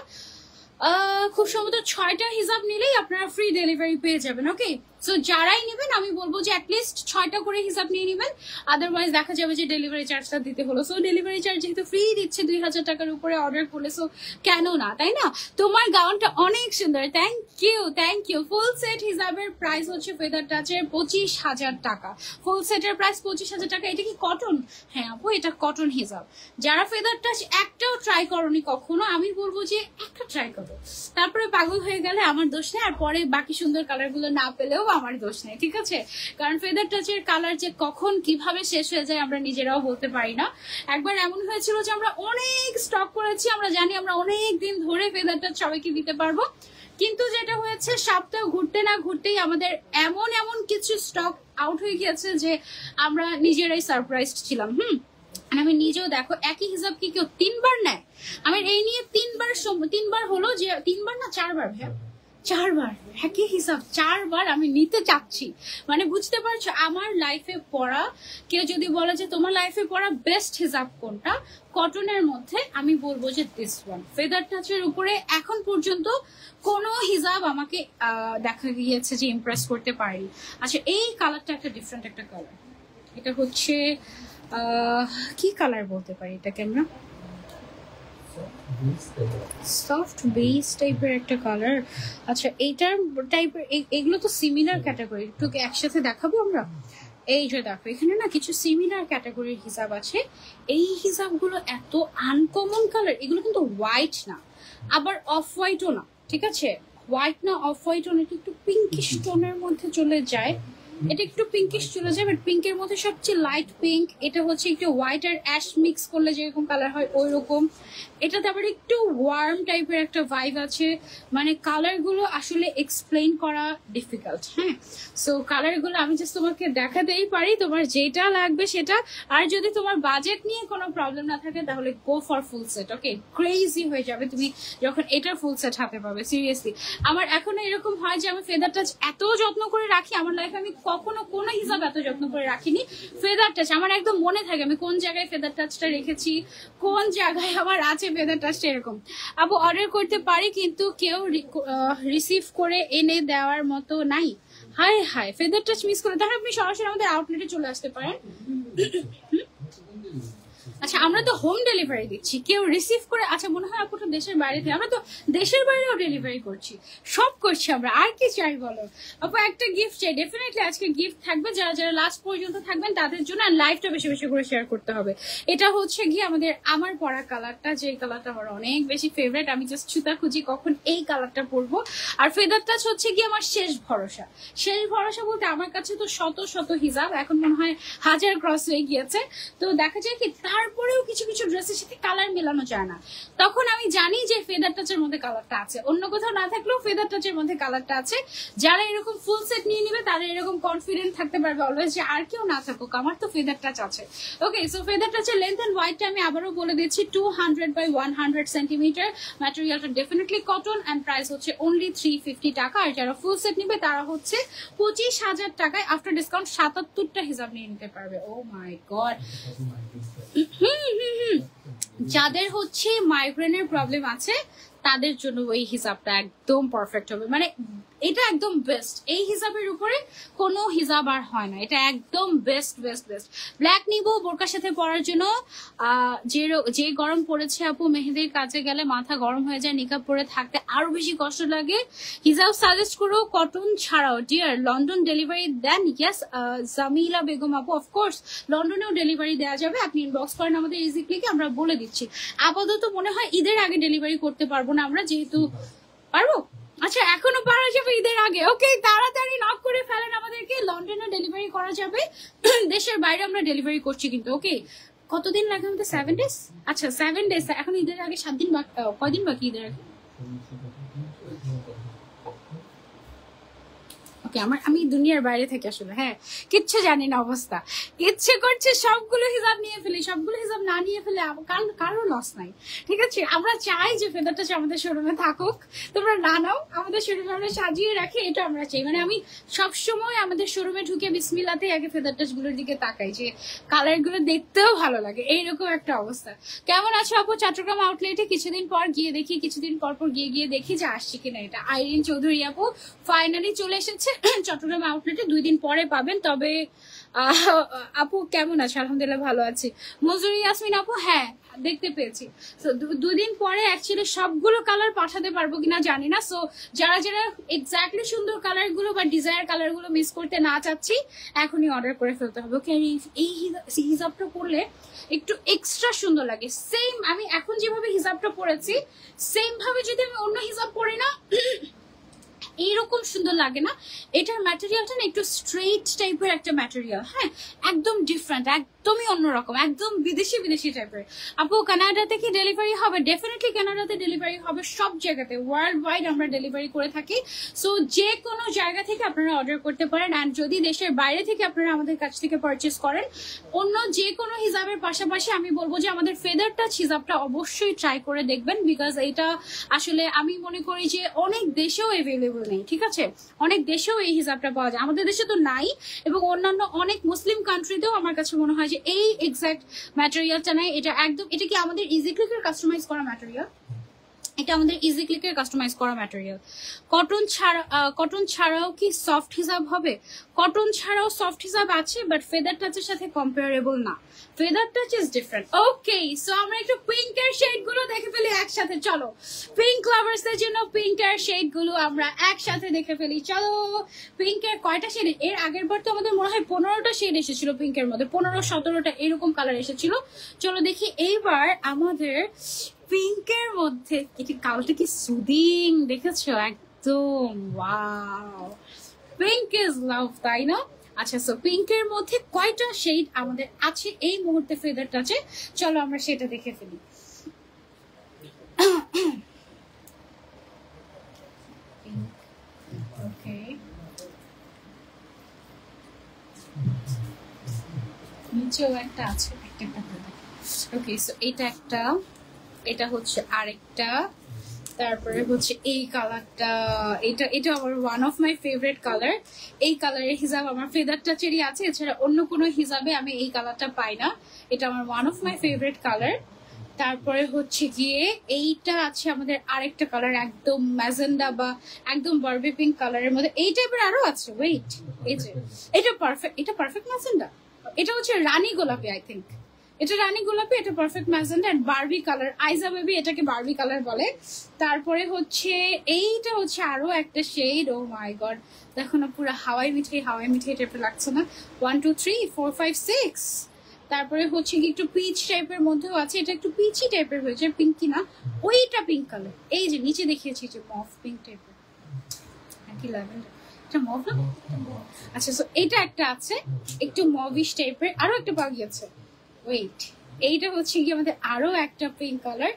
খুব সম্ভবত 6টা হিসাব নিলেই আপনারা ফ্রি ডেলিভারি পেয়ে যাবেন। ওকে, সো যারাই নেবেন আমি বলবো যে অ্যাটলিস্ট 6টা করে হিসাব নিয়ে নেবেন, আদারওয়াইজ দেখা যাবে যে ডেলিভারি চার্জটা দিতে হলো। সো ডেলিভারি চার্জ যেহেতু ফ্রি দিচ্ছে 2000 টাকার উপরে অর্ডার করলে, সো কেন না, তাই না? তোমার গাউনটা অনেক সুন্দর, thank you thank you. Full set হিসাবের প্রাইস হচ্ছে ফেদার টাচের 25,000 টাকা। ফুল সেটের প্রাইস 25,000 টাকা। এটা কি কটন? হ্যাঁ আপু, এটা কটন হিসাব। যারা ফেদার টাচ একটাও ট্রাই করনি কখনো, আমি বলবো যে একটা ট্রাই করো, তারপরে পাগল হয়ে গেলে আমার দোষ নেই, আর পরে বাকি সুন্দর কালার গুলো না পেলেও আমার দোষ নেই, ঠিক আছে? কারণ ফেদার টাচের কালার যে কখন কিভাবে শেষ হয়ে যায় আমরা নিজেরাও বলতে পারি না। একবার এমন হয়েছিল যে আমরা অনেক স্টক করেছি, আমরা জানি আমরা অনেক দিন ধরে ফেদার টাচ সবাইকে দিতে পারবো, কিন্তু যেটা হয়েছে সপ্তাহ ঘুরতে না ঘুরতেই আমাদের এমন এমন কিছু স্টক আউট হয়ে গিয়েছে যে আমরা নিজেরাই সারপ্রাইজড ছিলাম। আমি নিজেও দেখো একই হিসাব কি কেউ 3বার নেয়? আমার এই নিয়ে 3বার হলো, যে 3বার না 4বার, হ্যাঁ 4বার একই হিসাব 4বার আমি নিতে চাচ্ছি। মানে বুঝতে পারছো আমার লাইফে পড়া, কেউ যদি বলে যে তোমার লাইফে পড়া বেস্ট হিসাব কোনটা কটনের মধ্যে, আমি বলবো যে দিস ওয়ান। ফেদার টাচের উপরে এখন পর্যন্ত কোনো হিসাব আমাকে দেখা গিয়েছে যে ইমপ্রেস করতে পারি। আচ্ছা, এই কালারটা একটা ডিফারেন্ট একটা কালার, এটা হচ্ছে কি কালার বলতে পারি এটাকে আমরা, সফট বেস টাইপের একটা কালার। আচ্ছা, এইটার টাইপের এগুলো তো সিমিলার ক্যাটাগরি, একটু একসাথে দেখাবো আমরা। এই যে দেখো এখানে না কিছু সিমিলার ক্যাটাগরির হিসাব আছে। এই হিসাবগুলো এত আনকমন কালার, এগুলো কিন্তু হোয়াইট না আবার অফ হোয়াইটও না, ঠিক আছে? হোয়াইট না অফ হোয়াইটও না, একটু পিঙ্কিশ টোনের মধ্যে চলে যায়। এটা একটু পিঙ্কিশ চলে যায়, বাট পিঙ্কের মধ্যে সবচেয়ে লাইট পিঙ্ক। এটা হচ্ছে একটু হোয়াইট আর অ্যাশ মিক্স করলে যেরকম কালার হয় ওই রকম। এটাতে আবার একটু ওয়ার্ম টাইপের একটা ভাইব আছে। মানে কালারগুলো আসলে এক্সপ্লেইন করা ডিফিকাল্ট। হ্যাঁ, সো কালারগুলো আমি জাস্ট তোমাকে দেখাতেই পারি, তোমার যেটা লাগবে সেটা। আর যদি তোমার বাজেট নিয়ে কোনো প্রবলেম না থাকে তাহলে go for full set. Okay, crazy হয়ে যাবে তুমি যখন এটার ফুল সেট হাতে পাবে। সিরিয়াসলি আমার এখনো এরকম হয় যে আমি ফেদার টাচ এত যত্ন করে রাখি, আমার লাইফে আমি কখনো কোনো হিসাব এত যত্ন করে রাখিনি। ফেদার টাচ আমার একদম মনে থাকে আমি কোন জায়গায় ফেদার টাচটা রেখেছি, কোন জায়গায় আমার আছে ফেদার টাচটা। এরকম আপু অর্ডার করতে পারি কিন্তু কেউ রিসিভ করে এনে দেওয়ার মতো নাই। হায় হায়, ফেদার টাচ মিস করে, তাহলে আপনি সরাসরি আমাদের আউটলেটে চলে আসতে পারেন। আচ্ছা, আমরা তো হোম ডেলিভারি দিচ্ছি, কেউ রিসিভ করে, আচ্ছা মনে হয় আপুটা দেশের বাইরে থেকে, আমরা তো দেশের বাইরেও ডেলিভারি করছি, সব করছি আমরা, আর কি চাই বলো? আপু একটা গিফট চাই, ডেফিনেটলি আজকে গিফট থাকবে, যারা যারা লাস্ট পর্যন্ত থাকবেন তাদের জন্য। আর লাইভটা বেশি বেশি করে শেয়ার করতে হবে। এটা হচ্ছে গিয়ে আমাদের আমার পরা কালারটা, যে কালারটা আমার অনেক বেশি ফেভারিট। আমি জাস্ট ছুতা খুঁজি কখন এই কালারটা পরবো। আর ফেদার টাচ হচ্ছে গিয়ে আমার শেষ ভরসা। শেষ ভরসা বলতে আমার কাছে তো শত শত হিসাব, এখন মনে হয় 1000 ক্রস হয়ে গিয়েছে। তো দেখা যায় কি তারপরেও কিছু কিছু ড্রেসের সাথে কালার মেলানো যায় না, তখন আমি জানি যে ফেদার টাচের মধ্যে কালারটা আছে, অন্য কোথাও না থাকলেও ফেদার টাচের মধ্যে কালারটা আছে। যারা এরকম ফুল সেট নিয়ে নিবে তারা এরকম কনফিডেন্ট থাকতে পারবে অলওয়েজ যে আর কেউ না থাকুক, আমার তো ফেদার টাচ আছে। ওকে, সো ফেদার টাচের লেন্থ এন্ড ওয়াইডটা আমি আবারও বলে দিচ্ছি, 200 বাই 100 সেন্টিমিটার। ম্যাটেরিয়ালটা ডেফিনেটলি কটন এন্ড প্রাইস হচ্ছে অনলি 350 টাকা। আর যারা ফুল সেট নিবে তারা হচ্ছে 25,000 টাকায় আফটার ডিসকাউন্ট 77টা হিসাব নিয়ে নিতে পারবে। ও মাই গড, যাদের হচ্ছে মাইগ্রেনের প্রবলেম আছে তাদের জন্য ওই হিসাবটা একদম পারফেক্ট হবে। মানে এটা একদম বেস্ট, এই হিসাবের উপরে কোনো হিসাব আর হয় না, এটা একদম বেস্ট বেস্ট বেস্ট। ব্ল্যাক নিব বোরকার সাথে পরার জন্য। যে গরম পড়েছে আপু, মেহেদির কাজে গেলে মাথা গরম হয়ে যায়, নিকাব পরে থাকতে আরো বেশি কষ্ট লাগে। হিজাব সাজেস্ট করো কটন ছাড়াও। ডিয়ার, লন্ডন ডেলিভারি দেন? ইয়েস জামিলা বেগম আপু, অফকোর্স লন্ডনেও ডেলিভারি দেওয়া যাবে, আপনি ইনবক্স করেন আমাদের ইজি ক্লিকে, আমরা বলে দিচ্ছি। আপাতত মনে হয় ঈদের আগে ডেলিভারি করতে পারবো না আমরা, যেহেতু পারবো, আচ্ছা এখনো পারা যাবে ঈদের আগে। ওকে, তাড়াতাড়ি নক করে ফেলেন আমাদেরকে, লন্ডনে ডেলিভারি করা যাবে, দেশের বাইরে আমরা ডেলিভারি করছি কিন্তু। ওকে, কতদিন লাগে আমাদের? 7 days। আচ্ছা 7 days, এখন ঈদের আগে 7 দিন বাকি, কয়দিন বাকি ঈদের আগে? ওকে, আমি দুনিয়ার বাইরে থেকে আসলে হ্যাঁ কিচ্ছু জানি না অবস্থা, ইচ্ছে করছে সবগুলো হিসাব নিয়ে ফেলি, সবগুলো হিসাব না নিয়ে ফেলে কারো লস নাই, ঠিক আছে? আমরা চাই যে ফেদার টাচ আমাদের শোরুমে থাকুক, তোমরা না নাও, আমাদের শোরুমে আমরা সাজিয়ে রাখি, এটা আমরা চাই। মানে আমি সবসময় আমাদের শোরুমে ঢুকে বিসমিল্লাতে আগে ফেদার টাচ গুলোর দিকে তাকাই, যে কালার গুলো দেখতেও ভালো লাগে, এইরকম একটা অবস্থা। কেমন আছো আপু? চট্টগ্রাম আউটলেটে কিছুদিন পর গিয়ে দেখি, কিছুদিন পর পর গিয়ে দেখি যে আসছে কিনা। এটা আইরিন চৌধুরী আপু ফাইনালি চলে এসেছে চট্টগ্রাম আউটলেটে, 2 দিন পরে পাবেন। তবে আপু কেমন আছে? আলহামদুলিল্লাহ ভালো আছি। মজুরি ইয়াসমিন আপু, হ্যাঁ দেখতে পেয়েছি। সো 2 দিন পরে অ্যাকচুয়ালি সবগুলো কালার পাঠাতে পারবো কিনা জানি না। সো যারা যারা এক্স্যাক্টলি সুন্দর কালার গুলো বা ডিজায়ার কালার গুলো মিস করতে না চাচ্ছি, এখনই অর্ডার করে ফেলতে হবে। ওকে, এই হিসাবটা করলে একটু এক্সট্রা সুন্দর লাগে। সেম আমি এখন যেভাবে হিসাবটা পরেছি, সেম ভাবে যদি আমি অন্য হিসাব পরি না, এইরকম সুন্দর লাগে না। এটার ম্যাটেরিয়ালটা না একটু স্ট্রেট টাইপের একটা ম্যাটেরিয়াল, হ্যাঁ একদম ডিফারেন্ট, একদমই অন্যরকম, একদম বিদেশি বিদেশি টাইপের। আপু কানাডাতে কি ডেলিভারি হবে? ডেফিনেটলি কানাডাতে ডেলিভারি হবে, সব জায়গাতে ওয়ার্ল্ড ওয়াইড আমরা ডেলিভারি করে থাকি। সো যে কোনো জায়গা থেকে আপনারা অর্ডার করতে পারেন। অ্যান্ড যদি দেশের বাইরে থেকে আপনারা আমাদের কাছ থেকে পারচেস করেন, অন্য যে কোনো হিসাবের পাশাপাশি আমি বলবো যে আমাদের ফেদার টাচ হিসাবটা অবশ্যই ট্রাই করে দেখবেন, বিকজ এটা আসলে আমি মনে করি যে অনেক দেশেও অ্যাভেলেবল নেই, ঠিক আছে? অনেক দেশেও এই হিসাবটা পাওয়া যায়, আমাদের দেশে তো নাই, এবং অন্যান্য অনেক মুসলিম কান্ট্রিতেও আমার কাছে মনে হয় যে এই এক্সাক্ট ম্যাটেরিয়ালটা নাই। এটা একদম, এটা কি আমাদের ইজি ক্লিকের কাস্টমাইজ করা ম্যাটেরিয়াল? এটা আমাদের ইজি ক্লিকের কাস্টমাইজ করা ম্যাটেরিয়াল। কটন ছাড়াও কি সফট হিসাব হবে? কটন ছাড়াও সফট হিসাব আছে, বাট ফেদার টাচের সাথে কম্পারেবল না, feather touch is different. Okay, so আমরা একটু পিঙ্কের শেড গুলো দেখে ফেলি একসাথে, চলো। পিঙ্ক লাভার্স এর জন্য পিঙ্কের শেড গুলো আমরা একসাথে দেখে ফেলি, চলো। পিঙ্কের কয়টা শেড? এর আগের বার তো আমাদের মনে হয় 15টা শেড এসেছিল পিঙ্কের মধ্যে, 15-17টা এরকম কালার এসেছিল। চলো দেখি এইবার আমাদের পিঙ্কের মধ্যে এটি কালারটা কি সুদিং, দেখেছো? একদম ওয়াও, পিঙ্ক ইজ লাভ, তাই না? আচ্ছা, সো পিঙ্কের মধ্যে কয়টা শেড আমাদের আছে এই মুহূর্তে ফেদার টাচে, চলো আমরা সেটা দেখে ফেলি। ওকে, নিচেও একটা আছে, একটা। ওকে, সো এটা একটা, এটা হচ্ছে আরেকটা, তারপরে হচ্ছে এই কালারটা, এটা আমার one of my favourite colour. এই কালারের হিসাব আমার ফেদার টাচেরই আছে, এছাড়া অন্য কোনো হিসাবে আমি এই কালারটা পাই না, এটা আমার one of my favourite colour. তারপরে হচ্ছে গিয়ে এইটা আছে আমাদের আরেকটা কালার, একদম ম্যাজেন্ডা বা একদম বার্বি পিঙ্ক কালারের মধ্যে, এই টাইপের আরো আছে। ওয়েট, এই যে এটা পারফেক্ট, এটা পারফেক্ট ম্যাজেন্ডা, এটা হচ্ছে রানী গোলাপি, আই থিঙ্ক এটা রানী গোলাপি, এটা perfect magenta and Barbie colour, আইজা বেবি এটাকে বারবি কালার বলে। তারপরে হচ্ছে এইটা হচ্ছে আরো একটা শেড, ও মাই গড, দেখো না পুরো হাওয়াই মিঠাই টাইপের লাগছে না? 1 2 3 4 5 6। তারপরে হচ্ছে কি একটু পিচ টাইপের মধ্যেও আছে, এটা একটু পিচি টাইপের হয়েছে, পিঙ্কি না, ওইটা পিঙ্ক কালার, এই যে নিচে দেখিয়েছি যে মফ পিঙ্ক টাইপের, নাকি ল্যাভেন্ডার, এটা মফ না? আচ্ছা, সো এটা একটা আছে একটু মভিশ টাইপের, আরো একটা পাওয়া গিয়েছে। ওয়েট, এইটা হচ্ছে কি আমাদের আরো একটা পিঙ্ক কালার,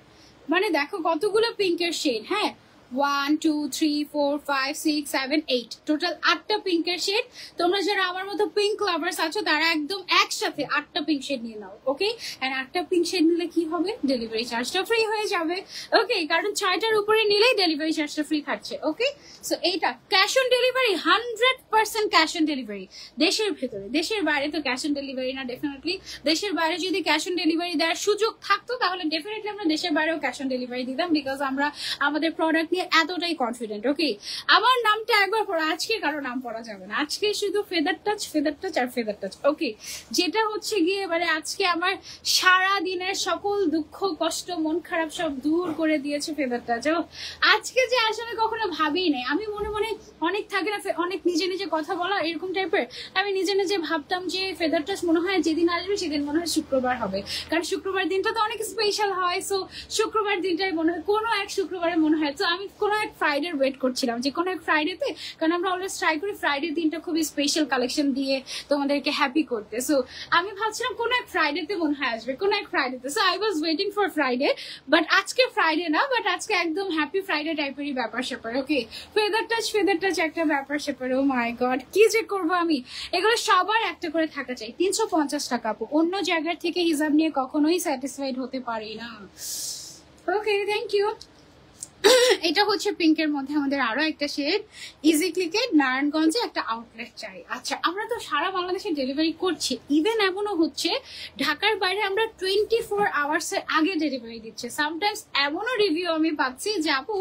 মানে দেখো কতগুলো পিঙ্কের শেড, হ্যাঁ 1 2 3 4 5 6 7 8, টোটাল 8টা পিঙ্কের শেড। তোমরা যারা আমার মতো পিঙ্ক লাভার্স আছো তারা একদম একসাথে 8টা পিঙ্ক শেড নিয়ে নাও, ওকে? এন্ড 8টা পিঙ্ক শেড নিলে কি হবে? ডেলিভারি চার্জটা ফ্রি হয়ে যাবে, ওকে? কারণ 6টার উপরে নিলেই ডেলিভারি চার্জটা ফ্রি থাকছে, ওকে? সো এইটা cash on delivery, 100% cash on delivery দেশের ভেতরে, দেশের বাইরে তো ক্যাশ অন ডেলিভারি না। ডেফিনেটলি দেশের বাইরে যদি ক্যাশ অন ডেলিভারি দেওয়ার সুযোগ থাকতো তাহলে ডেফিনেটলি আমরা দেশের বাইরেও ক্যাশ অন ডেলিভারি দিতাম, বিকজ আমরা আমাদের প্রোডাক্ট নিয়ে নিয়ে এতটাই কনফিডেন্ট। ওকে, আমার নামটা একবার পড়া, আজকে কারো নাম পড়া যাবে না, আজকে শুধু ফেদার টাচ ফেদার টাচ আর ফেদার টাচ। ওকে, যেটা হচ্ছে গিয়ে মানে আজকে আমার সারা দিনের সকল দুঃখ কষ্ট মন খারাপ সব দূর করে দিয়েছে ফেদার টাচ। আজকে যে আসলে কখনো ভাবিই নাই, আমি মনে মনে অনেক থাকে না, অনেক নিজে নিজে কথা বলা এরকম টাইপের, আমি নিজে নিজে ভাবতাম যে ফেদার টাচ মনে হয় যেদিন আসবে সেদিন মনে হয় শুক্রবার হবে, কারণ শুক্রবার দিনটা তো অনেক স্পেশাল হয়। সো শুক্রবার দিনটাই মনে হয়, কোনো এক শুক্রবারে মনে হয়। তো আমি কোনো এক ফ্রাইডে ওয়েট করছিলাম যে কোনো এক ফ্রাইডেতে, কারণ আমরা অলওয়েজ ট্রাই করি ফ্রাইডে দিনটা খুবই স্পেশাল কালেকশন দিয়ে তোমাদেরকে হ্যাপি করতে। সো আমি ভাবছিলাম কোনো এক ফ্রাইডেতে মনে হয় আসবে, কোনো এক ফ্রাইডেতে। So I was waiting for Friday, but আজকে ফ্রাইডে না, বাট আজকে একদম হ্যাপি ফ্রাইডে টাইপেরই ব্যাপার স্যাপার। ওকে, ফেদার টাচ একটা ব্যাপার স্যাপার। ও মাই গড, কি যে করবো আমি। এগুলো সবার একটা করে থাকা চাই। 350 টাকা আপু, অন্য জায়গার থেকে হিসাব নিয়ে কখনোই স্যাটিসফাইড হতে পারি না। ওকে, থ্যাংক ইউ। এটা হচ্ছে পিঙ্কের মধ্যে আমাদের আরো একটা শেড। ইজি ক্লিকে নারায়ণগঞ্জে একটা আউটলেট চাই। আচ্ছা, আমরা তো সারা বাংলাদেশে ডেলিভারি করছি, ইভেন এমনও হচ্ছে ঢাকার বাইরে আমরা 24 আওয়ার্স এর আগে ডেলিভারি দিচ্ছে। সামটাইমস এমনও রিভিউ আমি পাচ্ছি যে আপু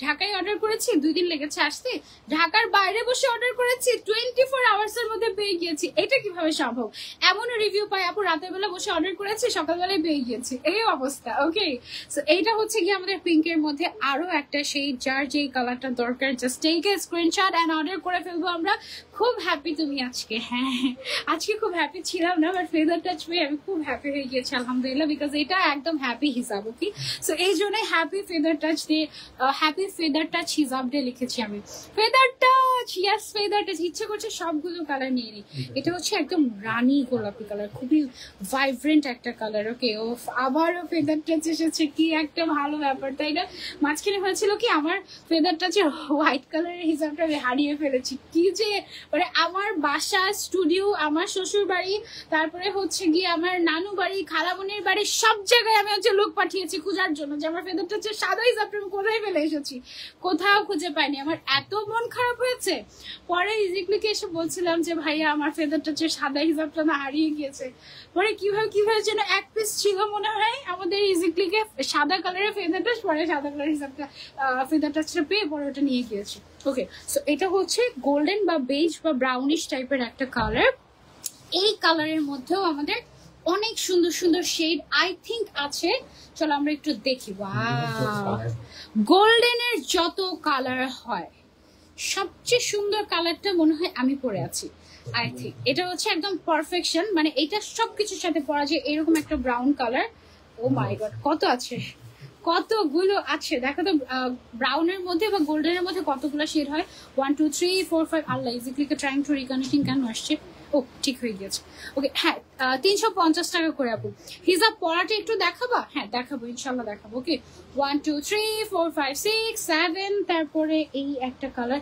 ঢাকায় অর্ডার করেছি 2 দিন লেগেছে আসতে, ঢাকার বাইরে বসে অর্ডার করেছি 24 আওয়ার্স এর মধ্যে পেয়ে গিয়েছি। এটা কিভাবে সম্ভব? এমনও রিভিউ পাই আপু রাতের বেলা বসে অর্ডার করেছি সকালবেলায় পেয়ে গিয়েছি, এই অবস্থা। ওকে, সো এইটা হচ্ছে কি আমাদের পিঙ্কের মধ্যে আরো একটা শেড, যার যেই কালারটা দরকার just take a screenshot and order করে ফেলবো আমরা। খুব হ্যাপি তুমি আজকে? হ্যাঁ, আজকে খুব হ্যাপি ছিলাম না, বাট ফেদার টাচ পেয়ে আমি খুব হ্যাপি হয়ে গিয়েছি আলহামদুলিল্লাহ, বিকজ এটা একদম হ্যাপি হিসাব। ওকে, সো এই জন্যই happy feather touch day, happy feather touch হিসাব ডে লিখেছি আমি। Feather touch, yes feather touch. ইচ্ছে করছে সবগুলো কালার নিয়ে নিই। এটা হচ্ছে একদম রানী গোলাপি কালার, খুবই ভাইব্রেন্ট একটা কালার। ওকে, ও আবারও ফেদার টাচ এসেছে, কি একটা ভালো ব্যাপার তাই না? মাঝখানে হয়েছিল কি আমার ফেদার টাচের হোয়াইট কালারের হিসাবটা আমি হারিয়ে ফেলেছি। কি যে মানে আমার বাসা, স্টুডিও, আমার শ্বশুর বাড়ি, তারপরে হচ্ছে গিয়ে আমার নানু বাড়ি, খালামনির বাড়ি, সব জায়গায় আমি হচ্ছে লোক পাঠিয়েছি খোঁজার জন্য যে আমার ফেদার টাচের সাদা হিসাবটা আমি কোথায় ফেলে এসেছি, কোথাও খুঁজে পাইনি। আমার এত মন খারাপ হয়েছে। পরে ইজিক্লিকে এসে বলছিলাম যে ভাইয়া আমার ফেদার টাচের সাদা হিসাবটা না হারিয়ে গিয়েছে। পরে কিভাবে যেন এক পিস ছিল মনে হয় আমাদের ইজিক্লিকে সাদা কালারের ফেদার টাচ, পরে সাদা কালারের হিসাবটা ফেদার টাচটা পেয়ে পরে ওটা নিয়ে গিয়েছি। ওকে, সো এটা হচ্ছে গোল্ডেন বা বেজ বা ব্রাউনিশ টাইপের একটা কালার। এই কালারের মধ্যেও আমাদের অনেক সুন্দর সুন্দর শেড আই থিঙ্ক আছে, চলো আমরা একটু দেখি। ওয়াও, গোল্ডেনের যত কালার হয় সবচেয়ে সুন্দর কালারটা মনে হয় আমি পরে আছি। আই থিঙ্ক এটা হচ্ছে একদম পারফেকশন, মানে এটা সবকিছুর সাথে পরা যায় এরকম একটা brown colour. O my god, কত আছে, কতগুলো আছে দেখো তো। ব্রাউনের মধ্যে বা গোল্ডেনের মধ্যে কতগুলো শেড হয়? 1 2 3 4 5। আল্লাহ, ইজিক্লিকে ট্রাইং টু রিকানেক্টিং কেন আসছে? ও ঠিক হয়ে গেছে। ওকে, হ্যাঁ 350 টাকা করে আপু। হিজাব পরাটা একটু দেখাবা? হ্যাঁ দেখাবো, ইনশাল্লাহ দেখাবো। ওকে, 1 2 3 4 5 6 7। তারপরে এই একটা কালার,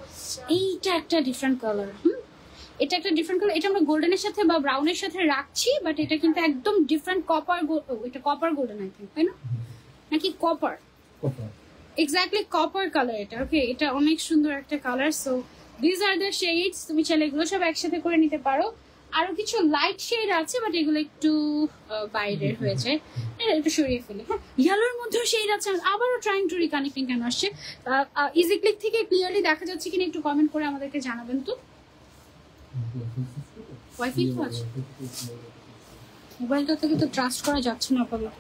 এইটা একটা ডিফারেন্ট কালার। এটা একটা ডিফারেন্ট কালার, এটা আমরা গোল্ডেনের সাথে বা ব্রাউনের সাথে রাখছি, বাট এটা কিন্তু একদম ডিফারেন্ট কপার। এটা কপার গোল্ডেন আই থিঙ্ক, তাই না? নাকি কপার? এক্স্যাক্টলি কপার কালার এটা। ওকে, এটা অনেক সুন্দর একটা colour. So this are the shades, তুমি চাইলে এগুলো সব একসাথে করে নিতে পারো। আরো কিছু লাইট শেড আছে, বাট এগুলো একটু বাইরের হয়ে যায়, একটু সরিয়ে ফেলে। হ্যাঁ, ইয়েলোর মধ্যেও শেড আছে। আবারও ট্রাইং টু রিকানেক্টিং কেন আসছে? ইজি ক্লিক থেকে ক্লিয়ারলি দেখা যাচ্ছে কিনা একটু কমেন্ট করে আমাদেরকে জানাবেন তো। ওয়াইফাই তো আছে, মোবাইলটা থেকে তো ট্রাস্ট করা যাচ্ছে না আপাতত।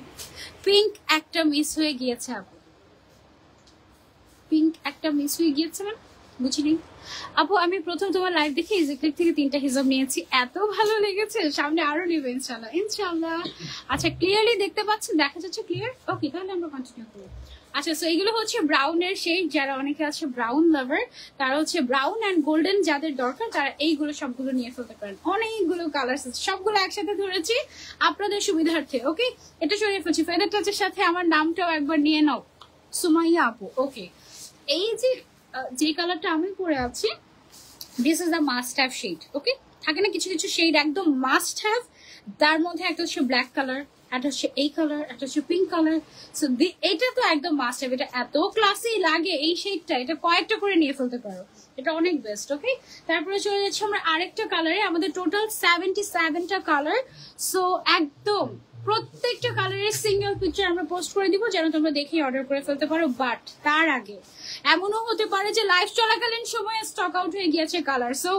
পিঙ্ক একটা মিস হয়ে গিয়েছে আপু, পিঙ্ক একটা মিস হয়ে গিয়েছে মানে বুঝিনি আপু। আমি প্রথম তোমার লাইভ দেখে ইজি ক্লিক থেকে 3টা হিজাব নিয়েছি, এত ভালো লেগেছে, সামনে আরো নেবো ইনশাল্লাহ ইনশাল্লাহ। আচ্ছা, ক্লিয়ারলি দেখতে পাচ্ছেন, দেখা যাচ্ছে ক্লিয়ার? ওকে, তাহলে আমরা কন্টিনিউ করবো। আচ্ছা, সো এইগুলো হচ্ছে ব্রাউনের শেড। যারা অনেকে আছে ব্রাউন লাভার, তারা হচ্ছে ব্রাউন অ্যান্ড গোল্ডেন যাদের দরকার তারা এইগুলো সবগুলো নিয়ে ফেলতে পারেন। অনেকগুলো কালার আছে, সবগুলো একসাথে ধরেছি আপনাদের সুবিধার্থে। ওকে, এটা সরিয়ে ফেলছি। ফেদার টাচের সাথে আমার নামটাও একবার নিয়ে নাও, সুমাইয়া আপু। ওকে, এই যে কালারটা আমি পরে আছি, this is the must have shade. Okay, থাকে না কিছু কিছু শেড একদম মাস্ট হ্যাভ, তার মধ্যে একটা হচ্ছে ব্ল্যাক কালার, একটা হচ্ছে এই কালার, একটা হচ্ছে পিঙ্ক কালার। সো এটা তো একদম মাস্ট হ্যাভ, এটা এত ক্লাসি লাগে এই শেডটা, এটা কয়েকটা করে নিয়ে ফেলতে পারো, এটা অনেক বেস্ট। ওকে, তারপরে চলে যাচ্ছি আমরা আরেকটা কালারে। আমাদের টোটাল 77টা কালার। সো একদম প্রত্যেকটা কালারের সিঙ্গেল পিকচার আমরা পোস্ট করে দিব যেন তোমরা দেখে অর্ডার করে ফেলতে পারো। বাট তার আগে এমনও হতে পারে যে লাইভ চলাকালীন সময়ে স্টক আউট হয়ে গিয়েছে কালার, সো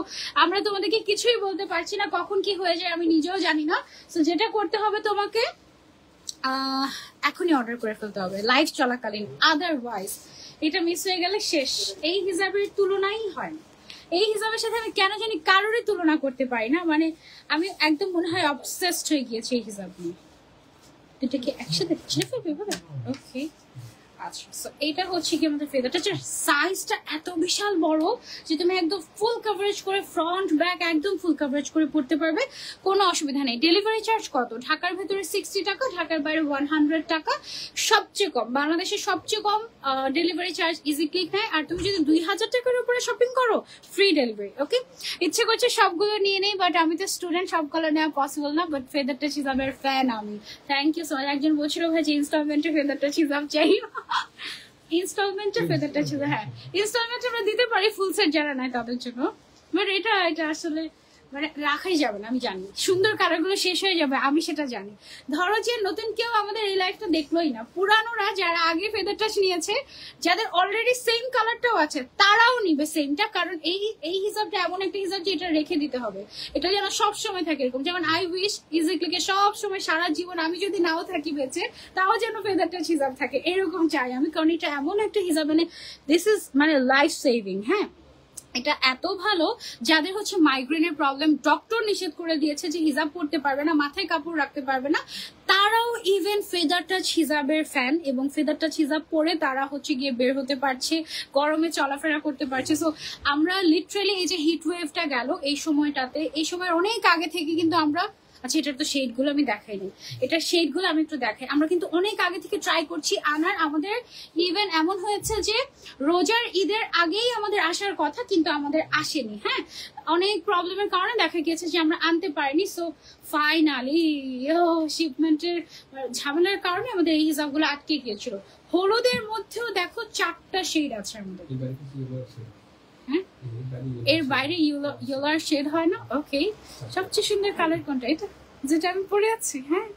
আমরা তোমাদেরকে কিছুই বলতে পারছি না, কখন কি হয়ে যায় আমি নিজেও জানি না। সো যেটা করতে হবে তোমাকে এখনই অর্ডার করে ফেলতে হবে লাইভ চলাকালীন, আদারওয়াইজ এটা মিস হয়ে গেলে শেষ। এই হিসাবের তুলনাই হয় না, এই হিসাবের সাথে আমি কেন জানি কারোরই তুলনা করতে পারি না, মানে আমি একদম মনে হয় অবসেসড হয়ে গিয়েছি এই হিসাব নিয়ে। দুটো কি একসাথে ছিঁড়ে ফেলবে এভাবে? ওকে আচ্ছা, সো এইটা হচ্ছে কি আমাদের ফেদার টাচের সাইজটা এত বিশাল বড় যে তুমি একদম ফুল কভারেজ করে ফ্রন্ট ব্যাক একদম ফুল কভারেজ করে পড়তে পারবে, কোনো অসুবিধা নেই। ডেলিভারি চার্জ কত? ঢাকার ভেতরে 60 টাকা, ঢাকার বাইরে 100 টাকা, সবচেয়ে কম বাংলাদেশের সবচেয়ে কম ডেলিভারি চার্জ ইজি ক্লিক নেয়। আর তুমি যদি 2000 টাকার উপরে শপিং করো ফ্রি ডেলিভারি। ওকে, ইচ্ছে করছে সবগুলো নিয়ে নেই, বাট আমি তো স্টুডেন্ট, সব কালার নেওয়া পসিবল না, বাট ফেদার টাচ হিসাবের ফ্যান আমি। Thank you so much. একজন বলছিল ভাই যে ইনস্টলমেন্টে ফেদার টাচ হিসাব চাই, ইনস্টলমেন্টে ফেদারটা ছিল, হ্যাঁ ইনস্টলমেন্টে আমরা দিতে পারি ফুল সেট যারা নেয় তাদের জন্য, বাট এটা আসলে মানে রাখাই যাবে না। আমি জানি সুন্দর কালারগুলো শেষ হয়ে যাবে, আমি সেটা জানি। ধরো যে নতুন কেউ আমাদের এই লাইফটা দেখলোই না, পুরানোরা যারা আগে ফেদার টাচ নিয়েছে, যাদের অলরেডি সেম কালারটাও আছে তারাও নিবে সেমটা, কারণ এই হিসাবটা এমন একটা হিসাব যে এটা রেখে দিতে হবে, এটা যেন সব সময় থাকে এরকম। যেমন আই উইশ ইজিক্লিকে সব সময় সারা জীবন আমি যদি নাও থাকি বেঁচে, তাও যেন ফেদার টাচ হিসাব থাকে, এরকম চাই আমি, কারণ এটা এমন একটা হিসাব, মানে দিস ইজ মানে লাইফ সেভিং। হ্যাঁ, এটা এত ভালো যাদের হচ্ছে মাইগ্রেনের প্রবলেম, ডক্টর নিষেধ করে দিয়েছে যে হিজাব পড়তে পারবে না, মাথায় কাপড় রাখতে পারবে না, তারাও ইভেন ফেদার টাচ হিজাবের ফ্যান, এবং ফেদার টাচ হিজাব পরে তারা হচ্ছে গিয়ে বের হতে পারছে, গরমে চলাফেরা করতে পারছে। সো আমরা লিটারালি এই যে হিট ওয়েভটা গেল এই সময়টাতে, এই সময় অনেক আগে থেকে কিন্তু আমরা, আচ্ছা এটার তো শেড গুলো আমি দেখাইনি, এটার শেড গুলো আমি একটু দেখাই। আমরা কিন্তু অনেক আগে থেকে ট্রাই করছি আনার, আমাদের ইভেন এমন হয়েছে যে রোজার ঈদের আগেই আমাদের আসার কথা কিন্তু আমাদের আসেনি। হ্যাঁ, অনেক প্রবলেমের কারণে দেখা গিয়েছে যে আমরা আনতে পারিনি। সো ফাইনালি শিপমেন্টের ঝামেলার কারণে আমাদের এই হিসাবগুলো আটকে গিয়েছিল। হলুদের মধ্যেও দেখো 4টা শেড আছে আমাদের, হ্যাঁ এর বাইরে ইয়েলোর শেড হয় না। ওকে, সবচেয়ে সুন্দর কালার কোনটা? এটা যেটা আমি পরে আছি, হ্যাঁ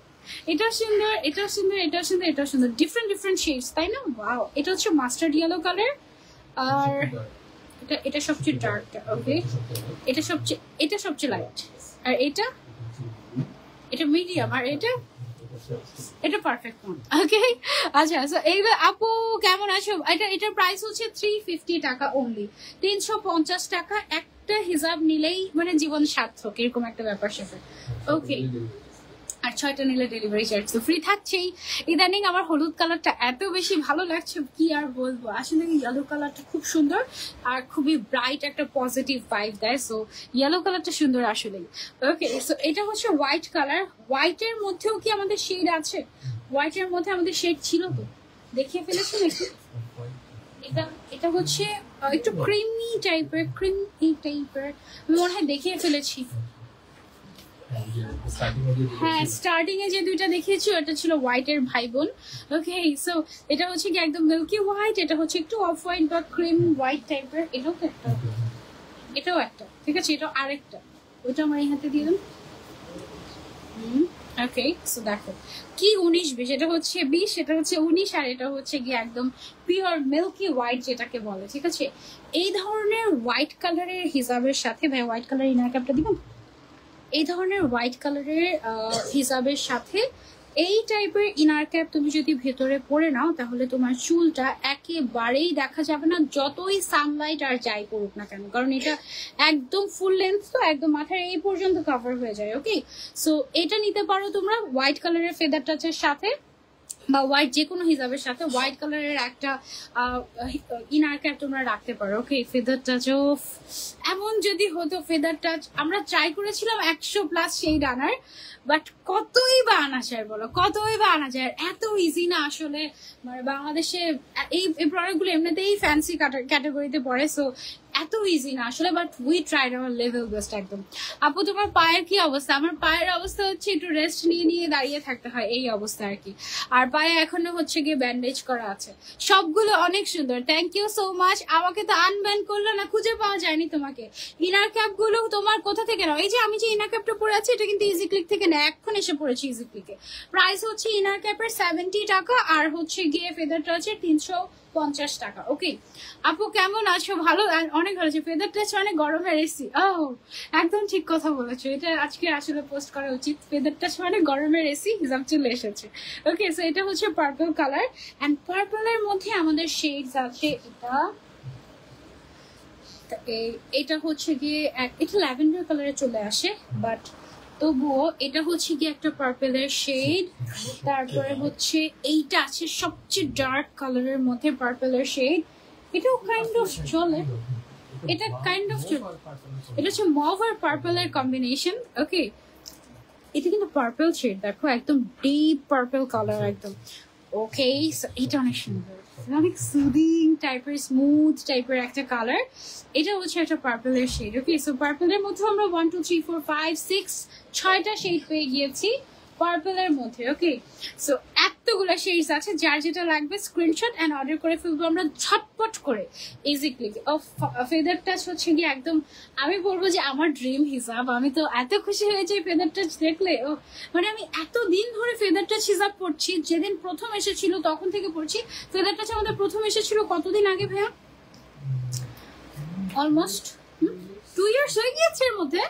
এটা সুন্দর, এটা সুন্দর, এটা সুন্দর, এটা সুন্দর, ডিফারেন্ট ডিফারেন্ট শেডস, তাই না? ওয়াও, এটা হচ্ছে মাস্টার্ড ইয়েলো কালার, আর এটা সবচেয়ে ডার্কটা। ওকে, এটা সবচেয়ে লাইট, আর এটা মিডিয়াম, আর এটা পারফেক্ট কোন। ওকে আচ্ছা, সো এইবার আপু কেমন আছো? এটার প্রাইস হচ্ছে 350 টাকা অনলি, 350 টাকা একটা হিজাব নিলেই মানে জীবন সার্থক, এরকম একটা ব্যাপার স্যাপার। ওকে, আর 6টা নিলে ডেলিভারি চার্জ তো ফ্রি থাকছেই। ইদানিং আমার হলুদ কালারটা এত বেশি ভালো লাগছে কি আর বলবো, আসলে ইয়েলো কালারটা খুব সুন্দর আর খুবই ব্রাইট একটা পজিটিভ ভাইব দেয়, সো ইয়েলো কালারটা সুন্দর আসলেই। ওকে, সো এটা হচ্ছে হোয়াইট কালার, হোয়াইটের মধ্যেও কি আমাদের শেড আছে? হোয়াইটের মধ্যে আমাদের শেড ছিল তো, দেখিয়ে ফেলেছি নাকি? এটা হচ্ছে একটু ক্রিমি টাইপের, মনে হয় দেখিয়ে ফেলেছি। হ্যাঁ, স্টার্টিং এ যে দুইটা দেখিয়েছি ওটা ছিল হোয়াইট এর ভাই বোন। ওকে, সো এটা হচ্ছে কি একদম মিল্কি হোয়াইট, এটা হচ্ছে একটু অফ হোয়াইট বা ক্রিম হোয়াইট টাইপের। এটাও একটা, ঠিক আছে, এটাও আরেকটা, ওইটা আমার এই হাতে দিয়ে দিন। ওকে, সো দেখো কি 19-20, এটা হচ্ছে 20, এটা হচ্ছে 19, আর এটা হচ্ছে গিয়ে একদম পিওর মিল্কি হোয়াইট যেটাকে বলে। ঠিক আছে, এই ধরনের হোয়াইট কালারের হিসাবের সাথে, ভাই হোয়াইট কালার ইনার ক্যাপটা দিবেন, এই ধরনের হোয়াইট কালারের হিসাবের সাথে এই টাইপের ইনার ক্যাপ তুমি যদি ভেতরে পরে নাও তাহলে তোমার চুলটা একেবারেই দেখা যাবে না, যতই সানলাইট আর যাই করুক না কেন, কারণ এটা একদম ফুল লেন্থ, তো একদম মাথার এই পর্যন্ত কভার হয়ে যায়। ওকে, সো এটা নিতে পারো তোমরা হোয়াইট কালারের ফেদার টাচের সাথে, বা হোয়াইট যে কোনো হিসাবের সাথে হোয়াইট কালারের একটা ইনার ক্যাপ তোমরা রাখতে পারো। ওকে, ফেদার টাচও এমন যদি হতো, ফেদার টাচ আমরা ট্রাই করেছিলাম 100+ শেড আনার, বাট কতই বা আনা যায় বলো, কতই বা আনা যায়, এত ইজি না আসলে। মানে বাংলাদেশে এই প্রোডাক্টগুলো এমনিতেই ফ্যান্সি ক্যাটাগরিতে পড়ে, সো এত ইজি না আসলে, but we tried hour level best একদম। আপু তোমার পায়ের কি অবস্থা? আমার পায়ের অবস্থা হচ্ছে একটু রেস্ট নিয়ে নিয়ে দাঁড়িয়ে থাকতে হয়, এই অবস্থা আর কি। আর পায়ে এখনো হচ্ছে গিয়ে ব্যান্ডেজ করা আছে। সবগুলো অনেক সুন্দর, থ্যাংক ইউ সো মাচ। আমাকে তো আনব্যান্ড করলো না, খুঁজে পাওয়া যায়নি তোমাকে। ইনার ক্যাপ গুলো তোমার কোথা থেকে নাও? এই যে আমি যে ইনার ক্যাপটা পরে আছি এটা কিন্তু ইজি ক্লিক থেকে না, এখন এসে পড়েছি ইজি ক্লিকে। প্রাইস হচ্ছে ইনার ক্যাপের 70 টাকা, আর হচ্ছে গিয়ে ফেদার টাচের 350 টাকা। ওকে আপু কেমন আছো? ভালো, অনেক ভালো আছি। ফেদার টাচ মানে গরমের এসি। ও একদম ঠিক কথা বলেছো, এটা আজকে আসলে পোস্ট করা উচিত। ফেদার টাচ মানে গরমের এসি, হিসাব চলে এসেছে। ওকে সো এটা হচ্ছে পার্পল কালার, এন্ড পার্পলের মধ্যে আমাদের শেডস আছে। এটা হচ্ছে গিয়ে এটা ল্যাভেন্ডার কালারে চলে আসে, বাট তবুও এটা হচ্ছে গিয়ে একটা পার্পলের শেড। তারপরে হচ্ছে এইটা আছে সবচেয়ে ডার্ক কালারের মধ্যে পার্পলের শেড, এটাও কাইন্ড অফ চলে, এটা কাইন্ড অফ এটা হচ্ছে মভ আর পার্পলের কম্বিনেশন। ওকে এটা কিন্তু পার্পল শেড, দেখো একদম ডিপ পার্পল কালার একদম। ওকে এটা অনেক সুন্দর, অনেক সুদিং টাইপের, স্মুথ টাইপের একটা কালার। এটা হচ্ছে একটা পার্পলের শেড। ওকে সো পার্পলের মধ্যে আমরা 1 2 3 4 5 6 6টা শেড পেয়ে গিয়েছি পার্পলের মধ্যে। ওকে সো এতগুলো শেডস আছে, যার যেটা লাগবে স্ক্রিনশট এন্ড অর্ডার করে ফেলবো আমরা ঝটপট করে ইজি ক্লিকে। ফেদার টাচ হচ্ছে গিয়ে একদম আমি বলবো যে আমার ড্রিম হিসাব। আমি তো এত খুশি হয়ে যাই ফেদার টাচ দেখলে। ও মানে আমি এতদিন ধরে ফেদার টাচ হিসাব পড়ছি, যেদিন প্রথম এসেছিল তখন থেকে পড়ছি। ফেদার টাচ আমাদের প্রথম এসেছিল কতদিন আগে ভাইয়া? অলমোস্ট 2 ইয়ার্স হয়ে গিয়েছে এর মধ্যে।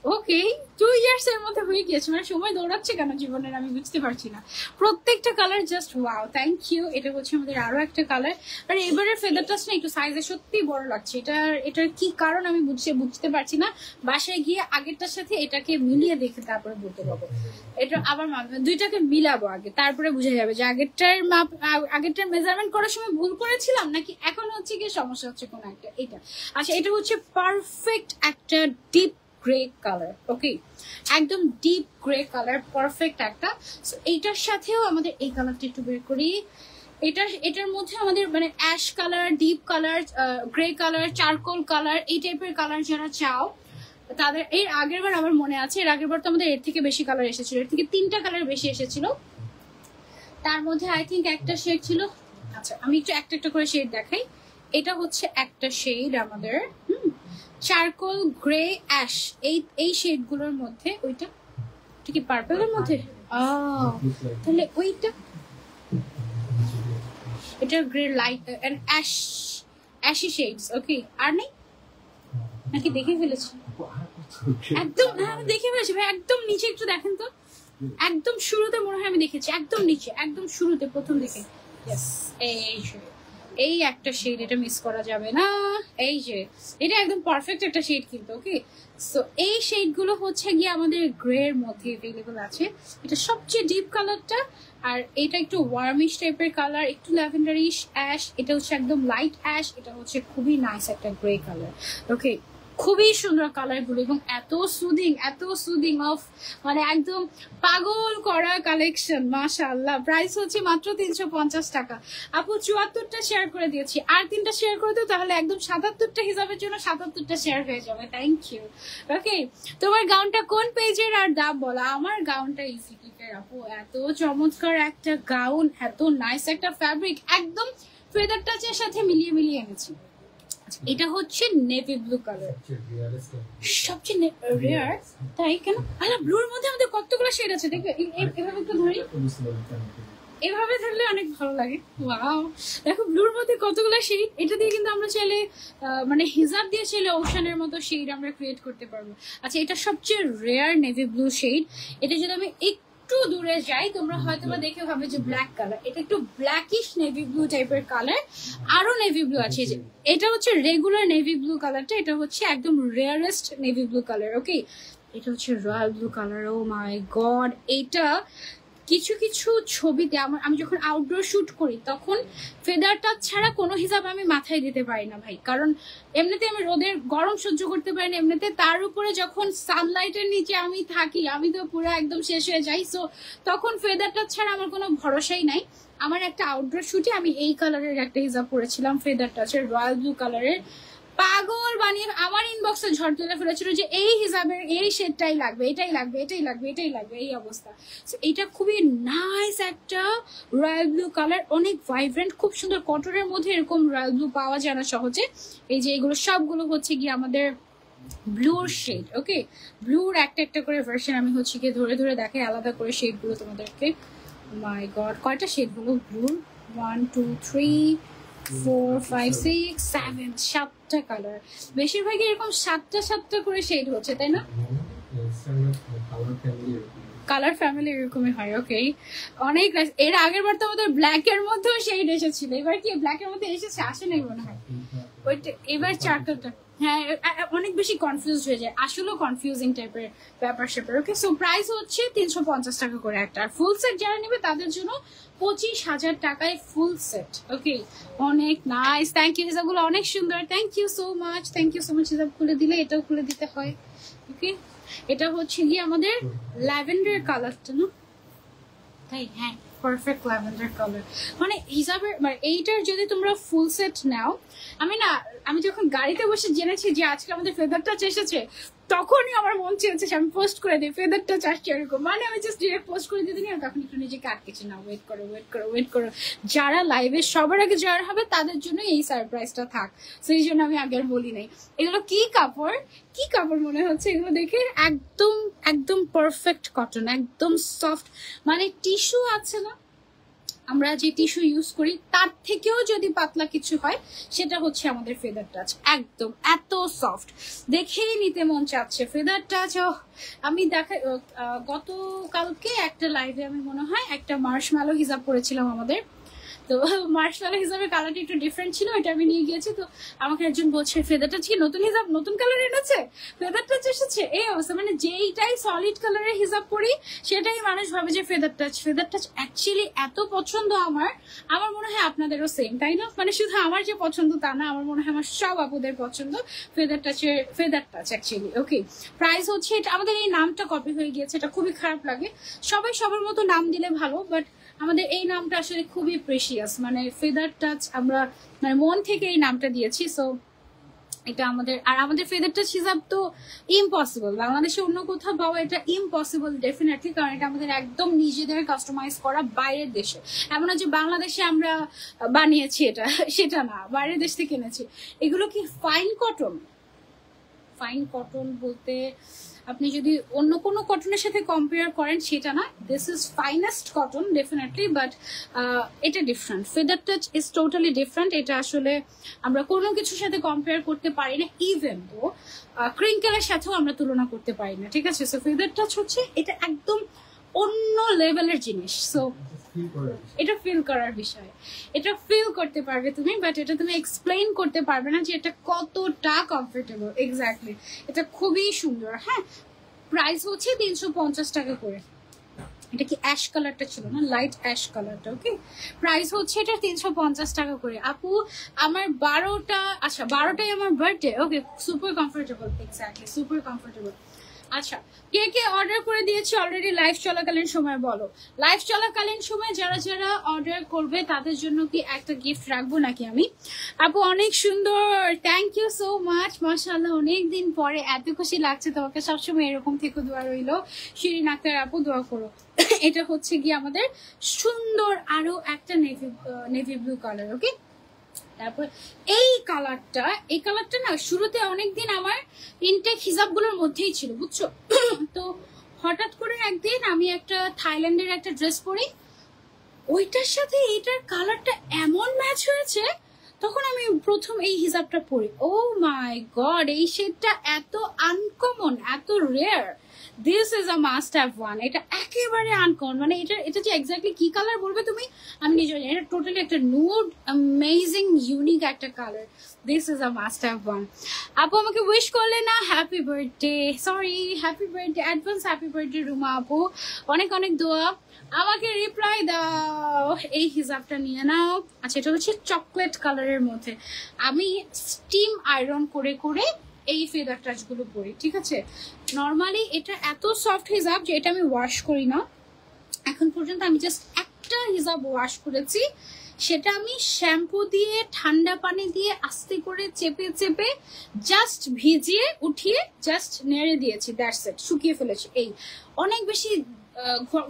ওকে 2 ইয়ার্স এর মধ্যে হয়ে গিয়েছে, মানে সময় দৌড়াচ্ছে কেন জীবনের আমি বুঝতে পারছি না। প্রত্যেকটা colour just wow, thank you. এটা হচ্ছে আমাদের আরো একটা কালার। আর এবারে ফেদার টাচ না একটু সাইজে সত্যি বড় লাগছে, এটার কি কারণ আমি বুঝতে পারছি না। বাসায় গিয়ে আগেরটার সাথে এটাকে মিলিয়ে দেখে তারপরে বলতে পারবো। এটা আবার দুইটাকে মিলাবো আগে, তারপরে বুঝে যাবে যে আগেরটার মেজারমেন্ট করার সময় ভুল করেছিলাম নাকি এখন হচ্ছে কি সমস্যা হচ্ছে কোন একটা। এটা আচ্ছা এটা হচ্ছে পারফেক্ট একটা ডিপ গ্রে কালার। ওকে একদম ডিপ গ্রে কালার, পারফেক্ট একটা। সো এইটার সাথেও আমাদের এই কালারটা একটু বের করি। এটার মধ্যে আমাদের মানে ash colour, deep colour, grey colour, charcoal colour, এই টাইপের কালার যারা চাও তাদের, এর আগের বার আমার মনে আছে, এর আগের বার তো আমাদের এর থেকে বেশি কালার এসেছিল, এর থেকে 3টা কালার বেশি এসেছিল। তার মধ্যে আই থিঙ্ক একটা শেড ছিল। আচ্ছা আমি একটু একটা একটা করে শেড দেখাই। এটা হচ্ছে একটা শেড আমাদের চারকোল, গ্রে, অ্যাশ, এই শেড গুলোর মধ্যে। ওইটা কি পার্পলের মধ্যে? তাহলে ওইটা এটা grey light and ashy shades. Okay আর নেই নাকি দেখে ফেলেছি? একদম আমি দেখে ফেলেছি ভাই, একদম নিচে একটু দেখেন তো, একদম শুরুতে মনে হয় আমি দেখেছি, একদম নিচে একদম শুরুতে প্রথম দিকে। এই একটা শেড, এটা মিস করা যাবে না। এই যে এটা একদম পারফেক্ট একটা শেড কিন্তু। ওকে সো এই শেড গুলো হচ্ছে গিয়ে আমাদের গ্রে এর মধ্যে अवेलेबल আছে। এটা সবচেয়ে ডিপ কালারটা, আর এটা একটু ওয়ার্মিশ টাইপের কালার, একটু ল্যাভেন্ডারিশ অ্যাশ। এটা হচ্ছে একদম লাইট অ্যাশ, এটা হচ্ছে খুবই নাইস একটা গ্রে কালার। ওকে খুবই সুন্দর কালার গুলো এবং এত সুদিং অফ মানে একদম পাগল করা কালেকশন মাশাআল্লাহ। প্রাইস হচ্ছে মাত্র 350 টাকা। আপু 74টা শেয়ার করে দিয়েছি, আর 3টা শেয়ার করে দাও তাহলে একদম 77টা হিসাবের জন্য 77টা শেয়ার হয়ে যাবে। Thank you. ওকে তোমার গাউনটা কোন পেজের আর দাম বলা? আমার গাউনটা ইজি ক্লিকের আপু, এত চমৎকার একটা গাউন, এত নাইস একটা ফ্যাব্রিক, একদম ফেদার টাচের সাথে মিলিয়ে এনেছি। এটা হচ্ছে নেভি ব্লু কালার, সবচেয়ে রেয়ার। তাই কেন? আলা ব্লুর মধ্যে আমাদের কতগুলো শেড আছে দেখবে, এভাবে একটু ধরি, এভাবে ধরলে অনেক ভালো লাগে। ওয়াও দেখো ব্লুর মধ্যে কতগুলো শেড। এটা দিয়ে কিন্তু আমরা চাইলে মানে হিজাব দিয়ে চাইলে ওশানের মতো শেড আমরা ক্রিয়েট করতে পারবো। আচ্ছা এটা সবচেয়ে রেয়ার নেভি ব্লু শেড। এটা যদি আমি একটু দূরে যাই তোমরা হয়তো বা দেখে ভাবে যে ব্ল্যাক কালার, এটা একটু ব্ল্যাকিশ নেভি ব্লু টাইপের কালার। আরো নেভি ব্লু আছে, যে এটা হচ্ছে রেগুলার নেভি ব্লু কালারটা, এটা হচ্ছে একদম রেয়ারেস্ট নেভি ব্লু কালার। ওকে এটা হচ্ছে royal blue colour. O my god, এটা কিছু কিছু ছবিতে আমি যখন আউটডোর শুট করি তখন ফেদার টাচ ছাড়া কোনো হিসাব আমি মাথায় দিতে পারি না ভাই, কারণ এমনিতে আমি রোদের গরম সহ্য করতে পারি না এমনিতে, তার উপরে যখন সানলাইটের নিচে আমি থাকি আমি তো পুরো একদম শেষ হয়ে যাই। সো তখন ফেদার টাচ ছাড়া আমার কোনো ভরসাই নাই। আমার একটা আউটডোর শুটে আমি এই কালারের একটা হিজাব পরেছিলাম ফেদার টাচের, রয়্যাল ব্লু কালারের। পাগল বানিয়ে আমার ইনবক্সে ঝড় তুলে ফেলেছিল যে এই হিসাবের এই শেডটাই লাগবে, এটাই লাগবে, এটাই লাগবে, এটাই লাগবে, এই অবস্থা। এটা খুবই নাইস একটা রয়্যাল ব্লু কালার, অনেক ভাইব্রেন্ট, খুব সুন্দর। কটনের মধ্যে এরকম রয়্যাল ব্লু পাওয়া যায় না সহজে। এই যে এগুলো সবগুলো হচ্ছে গিয়ে আমাদের ব্লুর শেড। ওকে, ব্লুর একটা একটা করে ভার্সন আমি হচ্ছে গিয়ে ধরে ধরে দেখাই আলাদা করে শেডগুলো তোমাদেরকে। মাই গড, কয়টা শেড হলো ব্লুর? 1 2 3 4 5 6 7, 7টা কালার। বেশিরভাগই এরকম 7টা করে শেড হচ্ছে, তাই না? কালার ফ্যামিলি এরকমই হয়। ওকে, অনেক এর আগের বার তো আমাদের ব্ল্যাক এর মধ্যেও শেড এসেছিল, এবার কি ব্ল্যাক এর মধ্যে এসেছে? আসে নাই মনে হয়। ওইটা এবার চারটা। হ্যাঁ, অনেক বেশি কনফিউজ হয়ে যায়, আসলেও কনফিউজিং টাইপের ব্যাপার স্যাপার। ওকে, সো প্রাইস হচ্ছে 350 টাকা করে একটা। আর ফুল সেট যারা নেবে তাদের জন্য 25,000 টাকায় ফুল সেট। ওকে, অনেক নাইস। থ্যাংক ইউ, হিসাবগুলো অনেক সুন্দর। Thank you so much, thank you so much. হিসাব খুলে দিলে এটাও খুলে দিতে হয়। ওকে, এটা হচ্ছে গিয়ে আমাদের ল্যাভেন্ডার কালারটা না? তাই, হ্যাঁ, পারফেক্ট ল্যাভেন্ডার কালার। মানে হিসাবের মানে এইটার যদি তোমরা ফুল সেট নাও, আমি যখন গাড়িতে বসে জেনেছি যে আজকে আমাদের ফেদার টাচ এসেছে, তখনই আমার মন চেয়েছে আমি পোস্ট করে দিই ফেদার টাচ আসছে এরকম। মানে আমি জাস্ট ডিরেক্ট পোস্ট করে দিতে নিয়ে তখন একটু নিজেকে আটকেছি, না ওয়েট করো ওয়েট করো ওয়েট করো, যারা লাইভে সবার আগে জয়েন হবে তাদের জন্য এই সারপ্রাইজটা থাক। সেই জন্য আমি আগে আর বলি নাই। এগুলো কি কাপড়, কি কাপড় মনে হচ্ছে এগুলো দেখে? একদম একদম পারফেক্ট কটন, একদম সফট। মানে টিস্যু আছে না, আমরা যে টিস্যু ইউজ করি তার থেকেও যদি পাতলা কিছু হয় সেটা হচ্ছে আমাদের ফেদার টাচ। একদম এত সফট, দেখেই নিতে মন চাচ্ছে ফেদার টাচ। আমি গতকালকে একটা লাইভে আমি মনে হয় একটা মার্শম্যালো হিসাব করেছিলাম আমাদের, তো মার্শম্যালো হিসাবের কালারটা একটু ডিফারেন্ট ছিল, এটা আমি নিয়ে গিয়েছি। তো আমাকে একজন বলছে ফেদার টাচ কি নতুন হিসাব, নতুন কালার এনেছে, ফেদার টাচ এসেছে, এই অবস্থা। মানে যেইটাই সলিড কালারের হিসাব করি সেটাই মানুষ ভাবে যে feather touch. Feather touch actually এত পছন্দ আমার মনে হয় আপনাদেরও সেম, তাই না? মানে শুধু আমার যে পছন্দ তা না, আমার মনে হয় আমার সব আপুদের পছন্দ ফেদার টাচ অ্যাকচুয়ালি। ওকে, প্রাইস হচ্ছে, এটা আমাদের এই নামটা কপি হয়ে গিয়েছে, এটা খুবই খারাপ লাগে। সবাই সবার মতো নাম দিলে ভালো, বাট আমাদের এই নামটা আসলে খুবই প্রেশিয়াস। মানে ফেদার টাচ আমরা মানে মন থেকে এই নামটা দিয়েছি। সো এটা আমাদের ফেদার টাচ হিসাব তো ইম্পসিবল, বাংলাদেশে অন্য কোথাও পাওয়া এটা ইম্পসিবল ডেফিনেটলি, কারণ এটা আমাদের একদম নিজেদের কাস্টমাইজ করা, বাইরের দেশে। এমন না যে বাংলাদেশে আমরা বানিয়েছি এটা, সেটা না, বাইরের দেশ থেকে এনেছি। এগুলো কি ফাইন কটন? ফাইন কটন বলতে আপনি যদি অন্য কোনো কটনের সাথে কম্পেয়ার করেন সেটা না, this is finest cotton definitely, but এটা different. Feather touch is totally different. এটা আসলে আমরা কোনো কিছুর সাথে কম্পেয়ার করতে পারি না, ইভেন তো ক্রিঙ্কেলের সাথেও আমরা তুলনা করতে পারি না, ঠিক আছে? সো ফেদার টাচ হচ্ছে এটা একদম অন্য লেভেলের জিনিস। সো এটা ফিল করার বিষয়, এটা ফিল করতে পারবে তুমি, বাট এটা তুমি এক্সপ্লেইন করতে পারবে না যে এটা কতটা কমফোর্টেবল। এক্স্যাক্টলি, এটা খুবই সুন্দর। হ্যাঁ, প্রাইস হচ্ছে 350 টাকা করে। এটা কি অ্যাশ কালারটা ছিল না, লাইট অ্যাশ কালারটা। ওকে, প্রাইস হচ্ছে এটা 350 টাকা করে। আপু আমার 12টাই আমার birthday. Okay, super comfortable, exactly super comfortable. আচ্ছা, কে কে অর্ডার করে দিয়েছে অলরেডি লাইভ চলাকালীন সময় বলো। লাইভ চলাকালীন সময় যারা যারা অর্ডার করবে তাদের জন্য কি একটা গিফট রাখবো নাকি আমি? আপু অনেক সুন্দর, থ্যাংক ইউ সো মাচ। মাশাআল্লাহ, অনেকদিন পরে, এত খুশি লাগছে। তোমাকে সবসময় এরকম থেকে দোয়া রইলো। শিরিন আক্তার আপু দোয়া করো। এটা হচ্ছে গিয়ে আমাদের সুন্দর আরো একটা নেভি ব্লু কালার। ওকে, তারপর এই কালারটা না শুরুতে অনেকদিন আমার ইনটেক হিসাবগুলোর মধ্যেই ছিল, বুঝছো? তো হঠাৎ করে একদিন আমি একটা থাইল্যান্ডের একটা ড্রেস পরি, ওইটার সাথে এইটার কালারটা এমন ম্যাচ হয়েছে, তখন আমি প্রথম এই হিসাবটা পরি। ও মাই গড, এই শেডটা এত আনকমন, এত rare. This is a must have one. এটা একেবারে আনকমন। মানে এটা যে এক্স্যাক্টলি কি কালার বলবে তুমি, আমি নিজে জানি। এটা টোটালি একটা নুড অ্যামেজিং ইউনিক একটা colour. This is a must have one. আপু আমাকে উইশ করলে না, happy birthday. Sorry, happy birthday advance, happy birthday Ruma আপু, অনেক অনেক দোয়া। আমাকে রিপ্লাই দাও, এই হিসাবটা নিয়ে নাও। আচ্ছা, এটা হচ্ছে চকলেট কালারের মধ্যে। আমি স্টিম আয়রন করে করে এই ফেদার টাচ গুলো পরি, ঠিক আছে? নর্মালি এটা এত সফট হিসাব যে এটা আমি ওয়াশ করি না। এখন পর্যন্ত আমি জাস্ট একটা হিসাব ওয়াশ করেছি, সেটা আমি শ্যাম্পু দিয়ে ঠান্ডা পানি দিয়ে আস্তে করে চেপে চেপে জাস্ট ভিজিয়ে উঠিয়ে জাস্ট নেড়ে দিয়েছি, দ্যাটস ইট, শুকিয়ে ফেলেছি। এই অনেক বেশি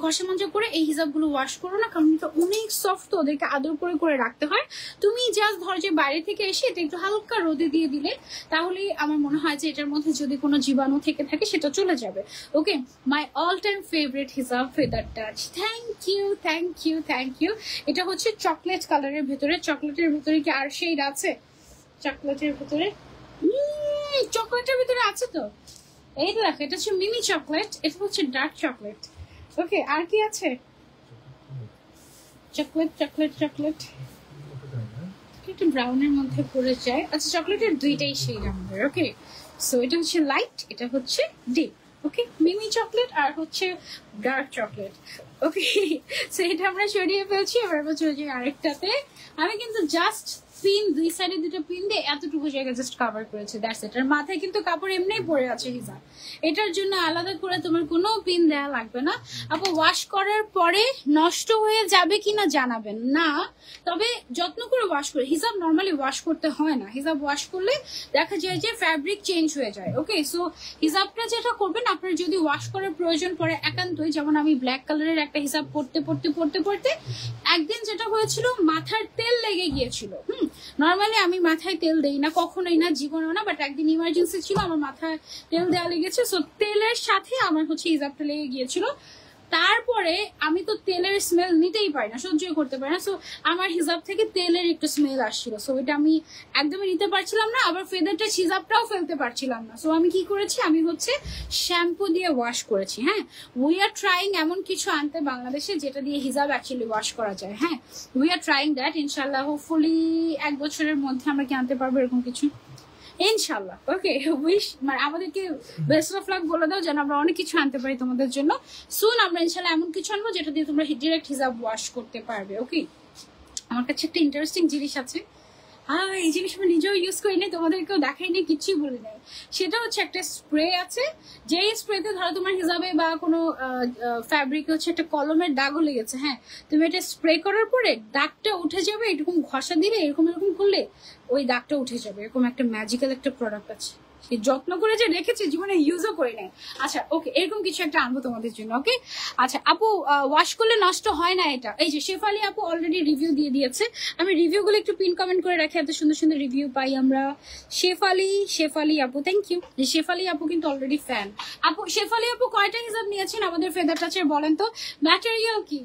ঘষা মাজা করে এই হিজাবগুলো ওয়াশ করো না, কারণ এটা অনেক সফট, তো ওদেরকে আদর করে করে রাখতে হয়। তুমি জাস্ট ধরো যে বাইরে থেকে এসে এটা একটু হালকা রোদে দিয়ে দিলে তাহলেই আমার মনে হয় যে এটার মধ্যে যদি কোনো জীবাণু থেকে থাকে সেটা চলে যাবে। Okay, my all time favourite hijab feather touch. Thank you thank you thank you. এটা হচ্ছে চকলেট কালারের ভেতরে। চকলেটের ভেতরে কি আর শেড আছে? চকলেটের ভেতরে চকলেটের ভিতরে আছে তো, এই দেখো, এটা হচ্ছে মিনি চকলেট, এটা হচ্ছে ডার্ক চকলেট। ওকে, আর কি আছে? চকলেট চকলেট চকলেট, একটু ব্রাউনের মধ্যে পড়ে যায়। আচ্ছা, চকলেটের দুইটাই শেড আমাদের। ওকে, সো এটা হচ্ছে লাইট, এটা হচ্ছে ডিপ। ওকে, মিনি চকলেট আর হচ্ছে ডার্ক চকলেট। ওকে, সো এটা আমরা সরিয়ে ফেলছি। এবার চলে যাই আরেকটাতে। আমি কিন্তু জাস্ট পিন, দুই সাইডে দুটো পিন দিয়ে এতটুকু জায়গা জাস্ট কভার করেছে, দ্যাটস ইট। আর মাথায় কিন্তু কাপড় এমনিই পড়ে আছে হিজাব, এটার জন্য আলাদা করে তোমার কোনো পিন দেওয়া লাগবে না। আপু ওয়াশ করার পরে নষ্ট হয়ে যাবে কিনা জানাবেন না, তবে যত্ন করে ওয়াশ করে। হিজাব নর্মালি ওয়াশ করতে হয় না, হিজাব ওয়াশ করলে দেখা যায় যে ফ্যাব্রিক চেঞ্জ হয়ে যায়। ওকে, সো হিজাবটা যেটা করবেন, আপনার যদি ওয়াশ করার প্রয়োজন পড়ে একান্তই, যেমন আমি ব্ল্যাক কালারের একটা হিজাব পড়তে পড়তে পড়তে পড়তে একদিন যেটা হয়েছিল, মাথার তেল লেগে গিয়েছিল। নর্মালি আমি মাথায় তেল দেই না, কখনোই না, জীবনেও না, বাট একদিন ইমার্জেন্সি ছিল, আমার মাথায় তেল দেওয়া লেগেছে। সো তেলের সাথে আমার হচ্ছে হিজাবটা লেগে গিয়েছিল। তারপরে আমি তো তেলের স্মেল নিতেই পারি না, সহ্য করতে পারি না। সো আমার হিজাব থেকে তেলের একটু স্মেল আসছিল, সো এটা আমি একদমই নিতে পারছিলাম না। আবার ফেদারটা হিজাবটাও ফেলতে পারছিলাম না। সো আমি কি করেছি, আমি হচ্ছে শ্যাম্পু দিয়ে ওয়াশ করেছি। হ্যাঁ, উই আর ট্রাইং এমন কিছু আনতে বাংলাদেশে যেটা দিয়ে হিজাব অ্যাকচুয়ালি ওয়াশ করা যায়। হ্যাঁ, উই আর ট্রাইং দ্যাট। ইনশাল্লাহ হোপফুলি 1 বছরের মধ্যে আমরা কি আনতে পারবো এরকম কিছু, ইনশাল্লাহ। ওকে, উইশ, মানে আমাদেরকে বেস্ট অফ লাক বলে দাও যেন আমরা অনেক কিছু আনতে পারি তোমাদের জন্য। সুন আমরা ইনশাল্লাহ এমন কিছু আনবো যেটা দিয়ে তোমরা ডিরেক্ট হিজাব ওয়াশ করতে পারবে। ওকে, আমার কাছে একটা ইন্টারেস্টিং জিনিস আছে, এই জিনিস আমি নিজেও ইউজ করি নাই, তোমাদেরকেও দেখাই নাই, কিছুই বলে নাই। সেটা হচ্ছে একটা স্প্রে আছে, যেই স্প্রেতে ধরো তোমার হিসাবে বা কোনো ফ্যাব্রিকে হচ্ছে একটা কলমের দাগও লেগেছে। হ্যাঁ, তুমি এটা স্প্রে করার পরে দাগটা উঠে যাবে, এরকম ঘষা দিলে এরকম এরকম করলে ওই দাগটা উঠে যাবে। এরকম একটা ম্যাজিক্যাল একটা প্রোডাক্ট আছে, সেই যত্ন করে যে রেখেছি, জীবনে ইউজও করি নাই। আচ্ছা ওকে, এরকম কিছু একটা আনবো তোমাদের জন্য। ওকে, আচ্ছা আপু ওয়াশ করলে নষ্ট হয় না এটা? এই যে শেফালি আপু অলরেডি রিভিউ দিয়ে দিয়েছে, আমি রিভিউগুলো একটু পিন কমেন্ট করে রাখি, এত সুন্দর সুন্দর রিভিউ পাই আমরা। শেফালি আপু, থ্যাংক ইউ। শেফালি আপু কিন্তু অলরেডি ফ্যান। আপু শেফালি আপু কয়টা হিসাব নিয়েছেন আমাদের ফেদার টাচের বলেন তো? ম্যাটেরিয়াল কি,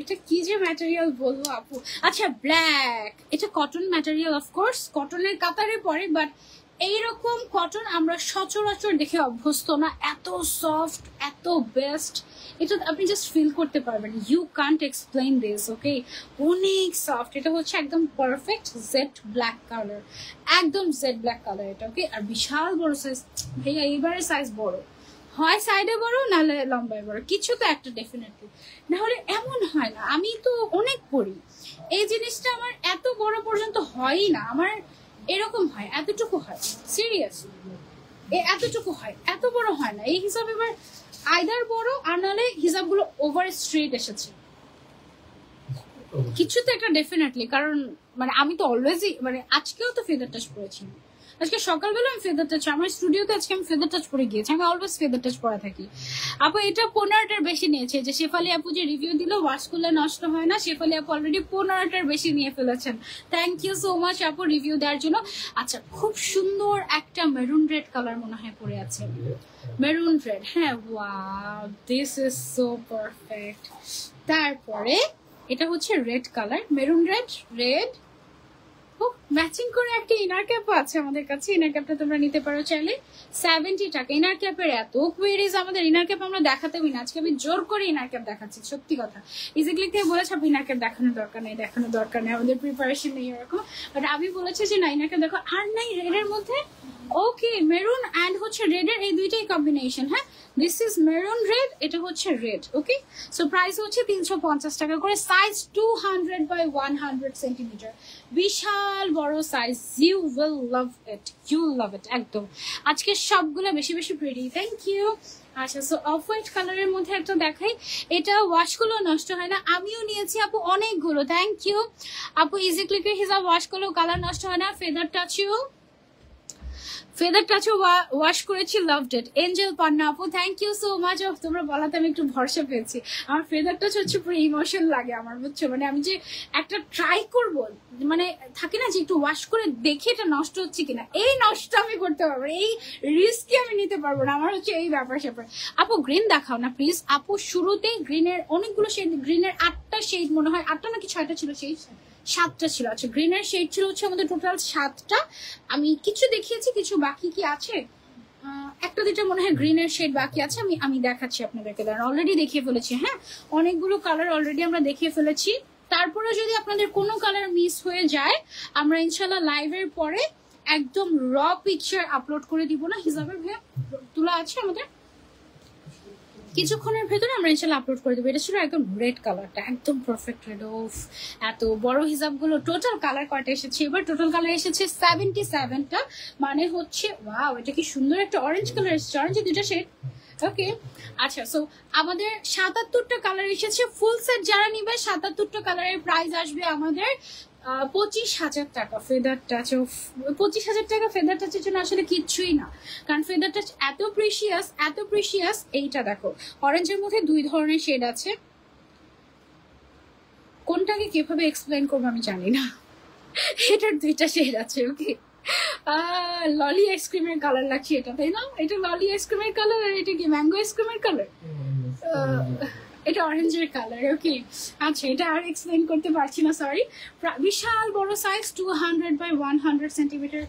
এটা কি যে ম্যাটেরিয়াল বলবো আপু? আচ্ছা ব্ল্যাক, এটা কটন ম্যাটেরিয়াল, অফকোর্স কটনের কাতারে পড়ে, বাট এইরকম কটন আমরা সচরাচর দেখে অভ্যস্ত না, এত সফট, এত বেস্ট, এটা আপনি জাস্ট ফিল করতে পারবেন, ইউ কান্ট এক্সপ্লেইন দিস। ওকে, অনেক সফট, এটা হচ্ছে একদম পারফেক্ট জেড ব্ল্যাক কালার, একদম জেড ব্ল্যাক কালার এটা। ওকে, আর বিশাল বড় সাইজ ভাইয়া, এইবারের সাইজ বড় হয়, সাইডে বড় নাহলে লম্বায় বড়, কিছু তো একটা ডেফিনেটলি, নাহলে এমন হয় না। আমি তো অনেক পড়ি, এই জিনিসটা আমার এত বড় পর্যন্ত হয়ই না, আমার এরকম হয়, এতটুকু হয়, সিরিয়াস এতটুকু হয়, এত বড় হয় না। এই হিসাবে এবার আইদার বড় আর নাহলে হিসাবগুলো ওভার স্ট্রেট এসেছে, কিছু তো একটা ডেফিনেটলি। কারণ মানে আমি তো অলওয়েজই, মানে আজকেও তো ফেদার টাচ পরেছি, আজকে সকালবেলা আমি ফেদার টাচ, আমার স্টুডিওতে আজকে আমি ফেদার টাচ পরে গিয়েছি, আমি অলওয়েজ ফেদার টাচ পরে থাকি। আপু এটা 15টার বেশি নিয়েছে, যে শেফালি আপু যে রিভিউ দিল ওয়াশ করলে নষ্ট হয় না, শেফালি আপু অলরেডি 15টার বেশি নিয়ে ফেলেছেন। থ্যাংক ইউ সো মাচ আপু রিভিউ দেওয়ার জন্য। আচ্ছা, খুব সুন্দর একটা মেরুন রেড কালার মনে হয় পরে আছে, মেরুন রেড, হ্যাঁ, wow this is so perfect. তারপরে এটা হচ্ছে red colour, maroon red, red, matching করে একটা ইনার ক্যাপও আছে আমাদের কাছে। ইনার ক্যাপটা তোমরা নিতে পারো চাইলে, 70 টাকা। ইনার ক্যাপের এত কোয়েরিজ আমাদের, ইনার ক্যাপ আমরা দেখাতেই না, আজকে আমি জোর করে ইনার ক্যাপ দেখাচ্ছি, সত্যি কথা। ইজিক্লিক থেকে বলেছে আপনি ইনার ক্যাপ দেখানোর দরকার নেই, দেখানোর দরকার নেই, আমাদের প্রিপারেশন নেই এরকম, বাট আমি বলেছি যে না ইনার ক্যাপ দেখো। আর নাই রেডের মধ্যে, ওকে মেরুন অ্যান্ড হচ্ছে রেডের এই দুইটাই কম্বিনেশন। হ্যাঁ, দিস ইজ মেরুন রেড, এটা হচ্ছে রেড। ওকে, সো প্রাইস হচ্ছে 350 টাকা করে, সাইজ 200 বাই 100 সেন্টিমিটার, বিশাল বড় size. You will love it, you love it একদম। আজকে সবগুলো বেশি বেশি প্রিটি, থ্যাংক ইউ। আচ্ছা, সো অফ হোয়াইট কালারের মধ্যে একটা দেখাই, এটা ওয়াশগুলো নষ্ট হয় না, আমিও নিয়েছি আপু অনেকগুলো, থ্যাংক ইউ আপু। ইজি ক্লিকের হিসাব ওয়াশ করলেও কালার নষ্ট হয় না। ফেদার টাচও ওয়াশ করেছি, লাভড ইট। এঞ্জেল পান্না আপু থ্যাংক ইউ সো মাচ। তোমরা বলাতে আমি একটু ভরসা পেয়েছি। আমার ফেদার টাচ হচ্ছে পুরো ইমোশন লাগে আমার, বুঝছো, মানে আমি যে একটা ট্রাই করব, মানে থাকে না যে একটু ওয়াশ করে দেখি এটা নষ্ট হচ্ছে কিনা, এই নষ্ট আমি করতে পারবো, এই রিস্ক আমি নিতে পারবো না, আমার হচ্ছে এই ব্যাপার স্যাপার। আপু গ্রিন দেখাও না প্লিজ আপু। শুরুতেই গ্রিনের অনেকগুলো শেড, গ্রিনের 8টা শেড মনে হয়, 8টা নাকি 6টা ছিল, সেই 7টা ছিল। আচ্ছা, গ্রিনের শেড ছিল হচ্ছে আমাদের টোটাল 7টা। আমি কিছু দেখিয়েছি, কিছু বাকি কি আছে, একটা দুটো মনে হয় গ্রিনের শেড বাকি আছে, আমি দেখাচ্ছি আপনাদেরকে, অলরেডি দেখিয়ে ফেলেছি। হ্যাঁ, অনেকগুলো কালার অলরেডি আমরা দেখিয়ে ফেলেছি। তারপরে যদি আপনাদের কোনো কালার মিস হয়ে যায়, আমরা ইনশাল্লাহ লাইভের পরে একদম র পিকচার আপলোড করে দিব না। হিসাবের ভাইয়া তোলা আছে আমাদের, কিছুক্ষণের ভেতরে আমরা ইনশাল্লাহ আপলোড করে দেবো। এটা ছিল একদম রেড কালারটা, একদম পারফেক্ট রেড। ওফ, এত বড় হিসাবগুলো। টোটাল কালার কয়টা এসেছে এবার? টোটাল কালার এসেছে 77টা, মানে হচ্ছে ওয়াও, এটা কি সুন্দর একটা অরেঞ্জ কালার এসেছে, অরেঞ্জে 2টা শেড। ওকে, আচ্ছা, সো আমাদের 77টা কালার এসেছে। ফুল সেট যারা নিবে 77টা কালারের প্রাইস আসবে আমাদের 25,000 টাকা। ফেদার টাচ, 25,000 টাকা ফেদার টাচের জন্য আসলে কিচ্ছুই না, কারণ ফেদার টাচ এত প্রিশিয়াস, এত প্রিশিয়াস। এইটা দেখো, অরেঞ্জের মধ্যে 2 ধরনের শেড আছে, কোনটাকে কিভাবে এক্সপ্লেন করবো আমি জানি না, এটার 2টা শেড আছে। ওকে, ললি আইসক্রিমের কালার লাগছে এটা, তাই না? এটা ললি আইসক্রিমের কালার, আর এটা কি ম্যাঙ্গো আইসক্রিমের কালার, এটা অরেঞ্জের কালার। ওকে, আচ্ছা, এটা আর এক্সপ্লেন করতে পারছি না, সরি। বিশাল বড় সাইজ, 200 বাই 100 সেন্টিমিটার।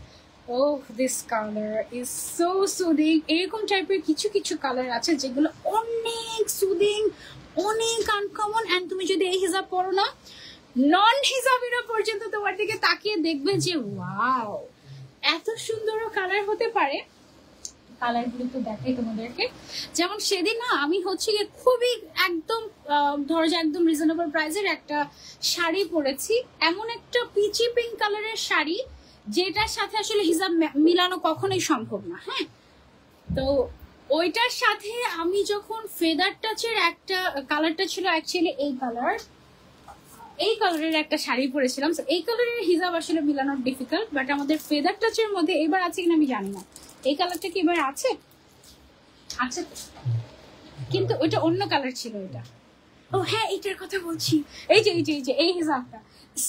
Oh, this colour is so soothing. এরকম টাইপের কিছু কিছু কালার আছে যেগুলো অনেক সুদিং, অনেক আনকমন। অ্যান্ড তুমি যদি এই হিসাব পড়ো না, নন হিসাবিরা পর্যন্ত তোমার দিকে তাকিয়ে দেখবে যে ওয়াও, এত সুন্দর কালার হতে পারে। কালারগুলো তো দেখাই তোমাদেরকে। যেমন সেদিন না আমি হচ্ছে খুবই একদম ধরো যে একদম রিজনেবল প্রাইসের একটা শাড়ি পরেছি, এমন একটা পিচি পিঙ্ক কালারের শাড়ি যেটার সাথে আসলে হিজাব মিলানো কখনোই সম্ভব না। হ্যাঁ, তো ওইটার সাথে আমি যখন ফেদার টাচের একটা কালারটা ছিল অ্যাকচুয়ালি এই কালার, এই কালারের একটা শাড়ি পরেছিলাম। এই কালারের হিজাব আসলে মিলানো ডিফিকাল্ট, বাট আমাদের ফেদার টাচের মধ্যে এবার আছে কিনা আমি জানি না। এই কালারটা কি এবার আছে? আছে, কিন্তু ওইটা অন্য কালার ছিল। এটা, ও হ্যাঁ, এটার কথা বলছি। এই যে এই হিসাবটা,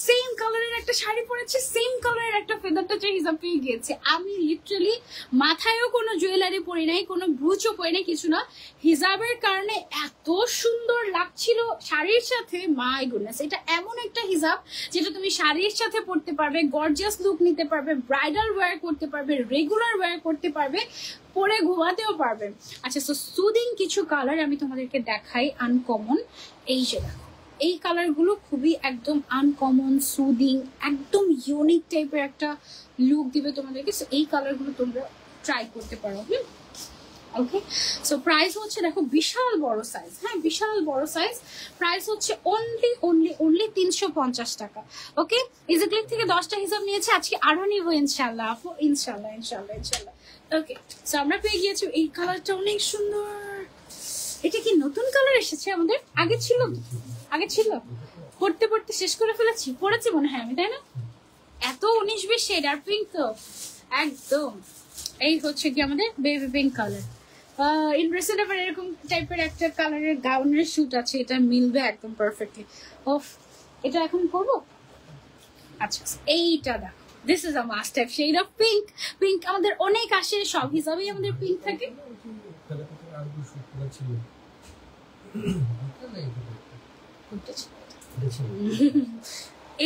সেম কালারের একটা শাড়ি পরেছে, সেম কালারের একটা ফেদার টাচের হিসাব পেয়ে গিয়েছে। আমি লিটারালি মাথায়ও কোনো জুয়েলারি পরি নাই, কোনো ব্রুচও পরি নাই, কিছু না। হিজাবের কারণে এত সুন্দর লাগছিল শাড়ির সাথে, মাই গুডনেস। এটা এমন একটা হিজাব যেটা তুমি শাড়ির সাথে পরতে পারবে, গর্জিয়াস লুক নিতে পারবে, ব্রাইডাল ওয়্যার করতে পারবে, রেগুলার ওয়্যার করতে পারবে, পরে ঘুমাতেও পারবে। আচ্ছা, সো সুদিং কিছু কালার আমি তোমাদেরকে দেখাই, আনকমন। এই যে দেখো, এই কালারগুলো খুবই একদম আনকমন, সুদিং, একদম ইউনিক টাইপের একটা লুক দিবে তোমাদেরকে। সো এই কালারগুলো তোমরা ট্রাই করতে পারো। ওকে, সো প্রাইস হচ্ছে দেখো বিশাল বড় সাইজ। হ্যাঁ, বিশাল বড় সাইজ। প্রাইস হচ্ছে অনলি 350 টাকা। ওকে, ইজিক্লিক থেকে 10টা হিসাব নিয়েছে, আজকে আরো নিব ইনশাল্লাহ আপু, ইনশাল্লাহ ইনশাল্লাহ ইনশাল্লাহ। ওকে, সো আমরা পেয়ে গিয়েছি এই কালারটা, অনেক সুন্দর। এটা কি নতুন কালার এসেছে আমাদের? আগে ছিল, পড়তে পড়তে শেষ করে ফেলেছি, পড়েছি মনে হয় আমি, তাই না? এত 19-20 শেড আর পিঙ্ক তো একদম। এই হচ্ছে কি আমাদের বেবি পিঙ্ক কালার। ইন্টারেস্টেড আবার এরকম টাইপের একটা কালারের গাউনের শুট আছে, এটা মিলবে একদম পারফেক্টলি। ওফ, এটা এখন করবো। আচ্ছা, এইটা দেখো, this is a must have shade of pink. Pink আমাদের অনেক আসে, সব হিসাবেই আমাদের পিঙ্ক থাকে।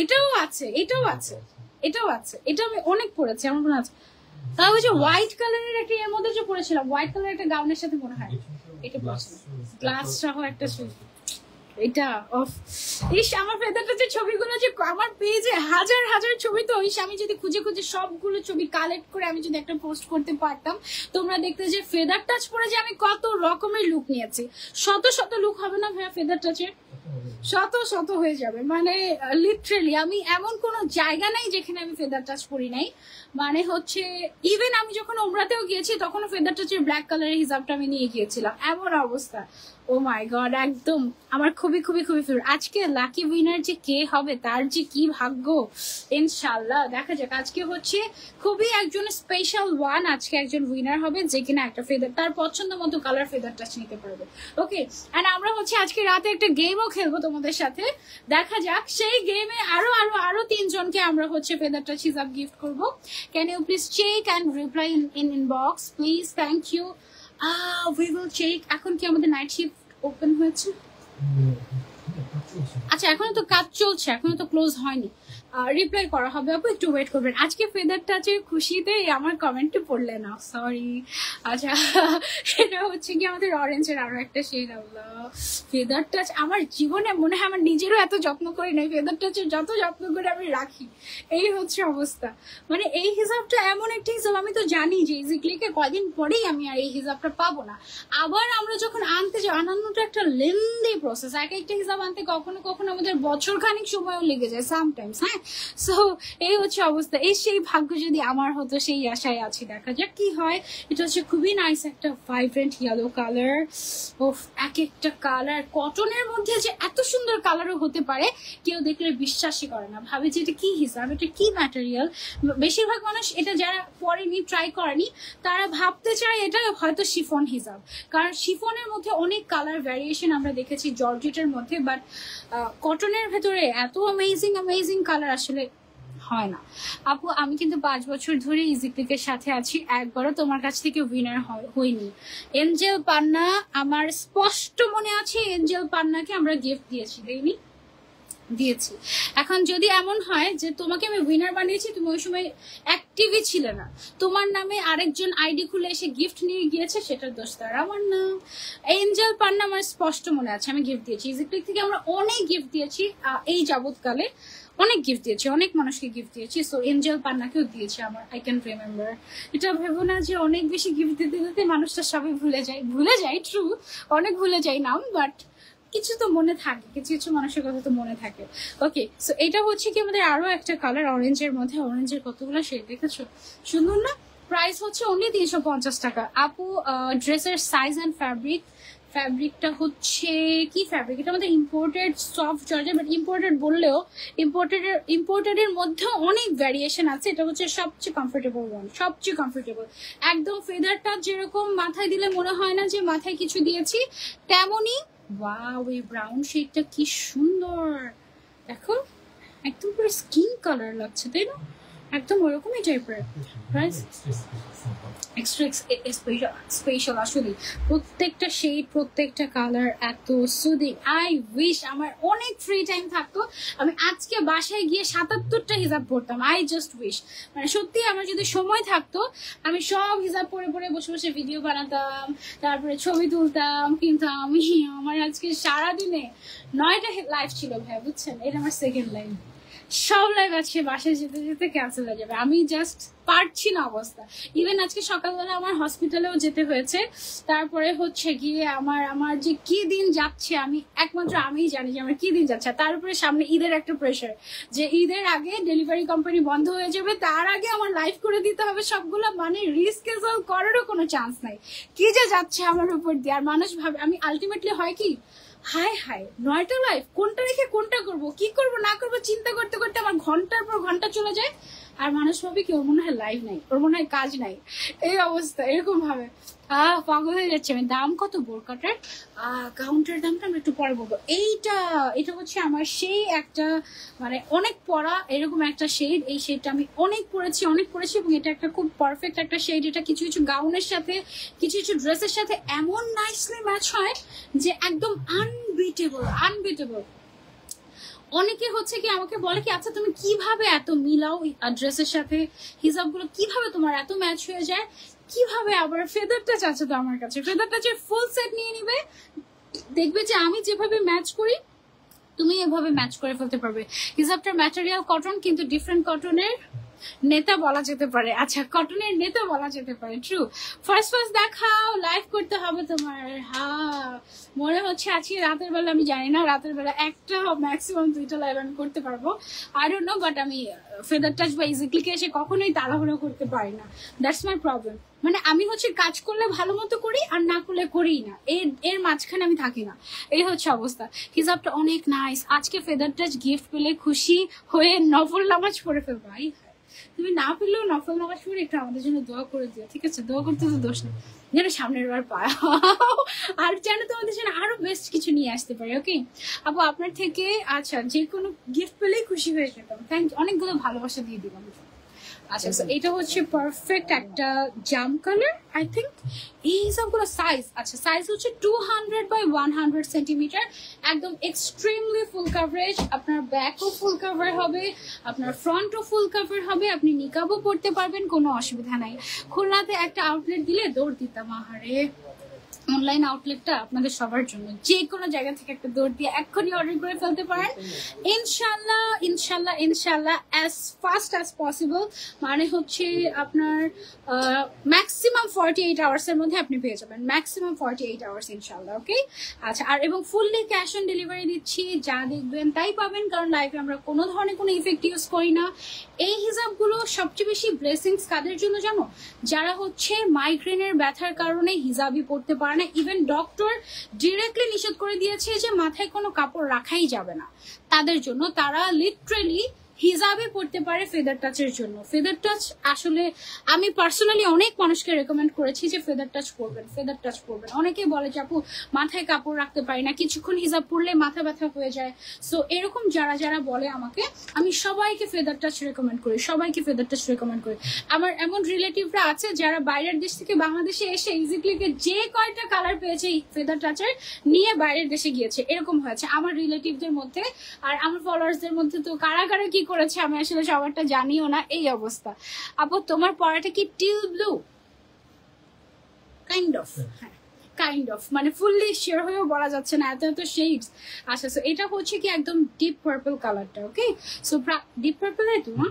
এটাও আছে, এটা আমি অনেক পরেছি, আমার মনে আছে। তাও ওই যে হোয়াইট কালারের একটা এর মধ্যে যে পরেছিলাম, হোয়াইট কালারের একটা গাউনের সাথে মনে হয় এটা পরেছিলাম, গ্লাস সহ একটা এটা অফ ইস, আমার ফেদারটা যে ছবিগুলো যে আমার পেজে হাজার হাজার ছবি, তো ইস আমি যদি খুঁজে খুঁজে সবগুলো ছবি কালেক্ট করে আমি যদি একটা পোস্ট করতে পারতাম, তোমরা দেখতে যে ফেদার টাচ পরে যে আমি কত রকমের লুক নিয়েছি। শত শত লুক হবে না ভাইয়া ফেদার টাচের? শত শত হয়ে যাবে, মানে লিটারেলি আমি এমন কোনো জায়গা নাই যেখানে আমি ফেদার টাচ করি নাই। মানে হচ্ছে ইভেন আমি যখন ওমরাতেও গিয়েছি তখনও ফেদার টাচের ব্ল্যাক কালারের হিসাবটা আমি নিয়ে গিয়েছিলাম, এমন অবস্থা। ও মাই গড, একদম আমার খুবই খুবই খুবই ফেভারিট। আজকে লাকি উইনার যে কে হবে তার যে কি ভাগ্য, ইনশাল্লাহ দেখা যাক। আজকে হচ্ছে খুবই একজন স্পেশাল ওয়ান, আজকে একজন উইনার হবে যে কিনা একটা ফেদার তার পছন্দ মতো কালার ফেদার টাচ নিতে পারবে। ওকে, এন্ড আমরা হচ্ছে আজকে রাতে একটা গেমও খেলবো তোমাদের সাথে, দেখা যাক সেই গেমে আরো আরো আরো 3 জনকে আমরা হচ্ছে ফেদার টাচ হিসাব গিফট করবো। Can you please check and reply in inbox please, thank you. We will check. এখন কি আমাদের নাইট শিফট ওপেন হয়েছে? আচ্ছা, এখনো তো কাজ চলছে, এখনো তো ক্লোজ হয়নি। রিপ্লাই করা হবে, আপু একটু ওয়েট করবেন। আজকে ফেদার টাচের খুশিতে আমার কমেন্টে পড়লে না, সরি। আচ্ছা, এটা হচ্ছে কি আমাদের অরেঞ্জের আরো একটা শেড। আল্লাহ, ফেদার টাচ আমার জীবনে মনে হয় আমার নিজেরও এত যত্ন করি নাই, ফেদার টাচের যত যত্ন করে আমি রাখি, এই হচ্ছে অবস্থা। মানে এই হিসাবটা এমন একটা হিসাব, আমি তো জানি যে ইজিক্লিকে কয়দিন পরেই আমি আর এই হিসাবটা পাবো না। আবার আমরা যখন আনতে যাই, আনানোটা একটা লেন্দি প্রসেস, এক একটা হিসাব আনতে কখনো কখনো আমাদের বছর খানিক সময়ও লেগে যায় সামটাইমস। হ্যাঁ, সো এই হচ্ছে অবস্থা। এই সেই ভাগ্য যদি আমার হতো, সেই আশায় আছি, দেখা যাক কি হয়। এটা হচ্ছে খুবই নাইস একটা ভাইব্রেন্ট ইয়েলো কালার। ওফ, এক একটা কালার কটনের মধ্যে যে এত সুন্দর কালারও হতে পারে কেউ দেখলে বিশ্বাসই করে না, ভাবে যে এটা কি হিসাব, এটা কি ম্যাটেরিয়াল। বেশিরভাগ মানুষ এটা যারা পরেনি, ট্রাই করেনি, তারা ভাবতে চায় এটা হয়তো শিফন হিসাব, কারণ শিফনের মধ্যে অনেক কালার ভ্যারিয়েশন আমরা দেখেছি জর্জেটের মধ্যে, বাট কটনের ভেতরে এত অ্যামেজিং অ্যামেজিং কালার আসলে হয় না। আপু, আমি কিন্তু 5 বছর ধরে ইজিক্লিকের সাথে আছি, একবারও তোমার কাছ থেকে উইনার হইনি। এঞ্জেল পান্না, আমার স্পষ্ট মনে আছে এঞ্জেল পান্নাকে আমরা গিফট দিয়েছি, দিয়েছি। এখন যদি এমন হয় যে তোমাকে আমি উইনার বানিয়েছি, তুমি ওই সময় অ্যাক্টিভই ছিলে না, তোমার নামে আরেকজন আইডি খুলে এসে গিফট নিয়ে গিয়েছে, সেটার দোষ তার, আমার না। এঞ্জেল পান্না আমার স্পষ্ট মনে আছে আমি গিফট দিয়েছি। ইজিক্লিক থেকে আমরা অনেক গিফট দিয়েছি এই যাবৎকালে, অনেক গিফট দিয়েছি, অনেক মানুষকে গিফট দিয়েছি। সো এঞ্জেল পান্নাকেও দিয়েছি আমার, আই ক্যান রিমেম্বার। এটা ভেবো না যে অনেক বেশি গিফট দিতে দিতে মানুষটা সবই ভুলে যায়, ট্রু, অনেক ভুলে যাই নাম, বাট কিছু তো মনে থাকে, কিছু কিছু মানুষের কথা তো মনে থাকে। ওকে, সো এটা হচ্ছে কি আমাদের আরো একটা কালার অরেঞ্জের মধ্যে, অরেঞ্জের কতগুলো শেড দেখেছো, সুন্দর না? প্রাইস হচ্ছে অনলি 350 টাকা। আপু, ড্রেসের সাইজ অ্যান্ড ফ্যাব্রিকটা হচ্ছে কি ফ্যাব্রিক? এটা আমাদের imported soft georgette, but imported বললেও ইম্পোর্টেডের মধ্যেও অনেক ভ্যারিয়েশন আছে। এটা হচ্ছে সবচেয়ে কমফোর্টেবল ওয়ান, সবচেয়ে কমফোর্টেবল। একদম ফেদারটা যেরকম মাথায় দিলে মনে হয় না যে মাথায় কিছু দিয়েছি, তেমনই। ওয়াও, এই ব্রাউন শেডটা কি সুন্দর, দেখো একদম পুরো স্কিন কালার লাগছে, তাই না? একদম ওরকমই টাইপের। এক্সট্রা স্পেশাল আসলে প্রত্যেকটা শেড, প্রত্যেকটা কালার এত সুদিং। আই উইশ আমার অনেক ফ্রি টাইম থাকতো, আমি আজকে বাসায় গিয়ে 77টা হিসাব পড়তাম। আই জাস্ট উইশ, মানে সত্যি আমার যদি সময় থাকতো আমি সব হিসাব পড়ে পড়ে বসে বসে ভিডিও বানাতাম, তারপরে ছবি তুলতাম। কিন্তু আমার আজকে সারাদিনে 9টা লাইভ ছিল ভাই, বুঝছেন? এটা আমার সেকেন্ড লাইভ, সব লাইভ আজকে বাসায় যেতে যেতে ক্যান্সেল হয়ে যাবে, আমি জাস্ট পারছি না অবস্থা। ইভেন আজকে সকালবেলা আমার হসপিটালেও যেতে হয়েছে, তারপরে হচ্ছে গিয়ে আমার যে কি দিন যাচ্ছে আমি একমাত্র আমিই জানি যে আমার কি দিন যাচ্ছে। তার উপরে সামনে ঈদের একটা প্রেশার, যে ঈদের আগে ডেলিভারি কোম্পানি বন্ধ হয়ে যাবে, তার আগে আমার লাইভ করে দিতে হবে সবগুলো, মানে রিস্কেজল করারও কোনো চান্স নাই। কি যে যাচ্ছে আমার উপর দিয়ে, আর মানুষ ভাবে আমি আলটিমেটলি হয় কি, হাই 9টা লাইফ, কোনটা রেখে কোনটা করবো, কি করবো না করবো চিন্তা করতে করতে আমার ঘন্টার পর ঘন্টা চলে যায়। আর মানুষ ভাবে কি ওর মনে হয় লাইভ নাই, ওর মনে হয় কাজ নাই, এই অবস্থা, এরকম ভাবে। পাগল হয়ে যাচ্ছে আমি। দাম কত বোরকাটার? কাউন্টার দামটা আমরা একটু পরে বলবো। এটা হচ্ছে আমার সেই একটা মানে অনেক পরা এরকম একটা শেড। এই শেডটা আমি অনেক পরেছি এবং এটা একটা খুব পারফেক্ট একটা শেড। এটা কিছু কিছু গাউনের সাথে, কিছু কিছু ড্রেসের সাথে এমন নাইসলি ম্যাচ হয় যে একদম আনবিটেবল। অনেকে হচ্ছে কি আমাকে বলে কি, আচ্ছা তুমি কিভাবে এত মিলাও ড্রেসের সাথে, হিজাবগুলো কিভাবে তোমার এত ম্যাচ হয়ে যায়, কিভাবে? আবার ফেদার টাচ আছে তো আমার কাছে, ফেদার টাচের ফুল সেট নিয়ে নিবে, দেখবে যে আমি যেভাবে ম্যাচ করি তুমি এভাবে ম্যাচ করে ফেলতে পারবে। হিজাবটার ম্যাটেরিয়াল কটন, কিন্তু ডিফারেন্ট কটনের নেতা বলা যেতে পারে। আচ্ছা, কটনের নেতা বলা যেতে পারে, ট্রু। ফার্স্ট দেখাও, লাইভ করতে হবে তোমার। হ্যাঁ, মনে হচ্ছে আজকে রাতের বেলা, আমি জানি না, রাতের বেলা একটা ম্যাক্সিমাম 2টা লাইভ আমি করতে পারবো, আই ডোন্ট নো, বাট আমি ফেদার টাচ বা ইজিক্লিকে এসে কখনোই তাড়াহুড়ো করতে পারি না, দ্যাটস মাই প্রবলেম। মানে আমি হচ্ছে কাজ করলে ভালো মতো করি, আর না করলে করিই না, এর মাঝখানে আমি থাকি না, এই হচ্ছে অবস্থা। হিজাবটা অনেক নাইস। আজকে ফেদার টাচ গিফট পেলে খুশি হয়ে নফল নামাজ পড়ে ফেলবো। তুমি না পেলেও নফল নামাজ পড়ে একটু আমাদের জন্য দোয়া করে দিও, ঠিক আছে? দোয়া করতে তো দোষ নেই, যেন সামনের বার পায়, আর যেন তোমাদের জন্য আরো বেস্ট কিছু নিয়ে আসতে পারে। ওকে আপু, আপনার থেকে আচ্ছা যে কোনো গিফট পেলেই খুশি হয়ে যেতাম। থ্যাংক, অনেকগুলো ভালোবাসা দিয়ে দিলাম। আচ্ছা, এটা হচ্ছে পারফেক্ট একটা জাম কালার, আই থিঙ্ক। এই সবগুলো সাইজ, আচ্ছা সাইজ হচ্ছে 200 বাই 100 সেন্টিমিটার, একদম এক্সট্রিমলি ফুল কাভারেজ। আপনার ব্যাকও ফুল কাভার হবে, আপনার ফ্রন্টও ফুল কাভার হবে, আপনি নিকাবও পড়তে পারবেন, কোনো অসুবিধা নাই। খুলনাতে একটা আউটলেট দিলে দৌড় দিতাম। আহারে, অনলাইন আউটলেটটা আপনাদের সবার জন্য, যে কোনো জায়গা থেকে একটা দৌড় দিয়ে এক্ষুনি অর্ডার করে ফেলতে পারেন ইনশাল্লাহ, ইনশাল্লাহ, ইনশাল্লাহ, অ্যাজ ফাস্ট অ্যাজ পসিবল। মানে হচ্ছে আপনার ম্যাক্সিমাম 48 আওয়ার্সের মধ্যে আপনি পেয়ে যাবেন, ম্যাক্সিমাম 48 আওয়ার্স ইনশাল্লাহ। ওকে আচ্ছা, আর এবং ফুললি ক্যাশ অন ডেলিভারি দিচ্ছি, যা দেখবেন তাই পাবেন, কারণ লাইফে আমরা কোনো ধরনের কোনো ইফেক্ট ইউজ করি না। এই হিজাবগুলো সবচেয়ে বেশি ব্লেসিংস কাদের জন্য জানো? যারা হচ্ছে মাইগ্রেনের ব্যথার কারণে হিজাবই পড়তে পারে না, ইভেন ডক্টর ডিরেক্টলি নিষেধ করে দিয়েছে যে মাথায় কোনো কাপড় রাখাই যাবে না, তাদের জন্য। তারা লিটারেলি হিজাবে পড়তে পারে ফেদার টাচের জন্য। ফেদার টাচ আসলে আমি পার্সোনালি অনেক মানুষকে রেকমেন্ড করেছি যে ফেদার টাচ করবেন, ফেদার টাচ করবেন। অনেকে বলে যে আপু মাথায় কাপড় রাখতে পারি না, কিছুক্ষণ হিজাব পড়লে মাথা ব্যথা হয়ে যায়। সো এরকম যারা যারা বলে আমাকে, আমি সবাইকে ফেদার টাচ রেকমেন্ড করি, সবাইকে ফেদার টাচ রেকমেন্ড করি। আমার এমন রিলেটিভরা আছে যারা বাইরের দেশ থেকে বাংলাদেশে এসে ইজিক্লিকে যে কয়টা কালার পেয়েছে ফেদার টাচের নিয়ে বাইরের দেশে গিয়েছে, এরকম হয়েছে আমার রিলেটিভদের মধ্যে। আর আমার ফলোয়ার্সদের মধ্যে তো কারা কারা কি করেছে আমি আসলে সবারটা জানিও না, এই অবস্থা। আপু তোমার পড়াটা কি টিল ব্লু? কাইন্ড অফ, হ্যাঁ কাইন্ড অফ, মানে ফুললি শিওর হয়েও বলা যাচ্ছে না, এত এত শেডস। আচ্ছা, সো এটা হচ্ছে কি একদম ডিপ পার্পল কালারটা। ওকে, সো ডিপ পার্পল তো না,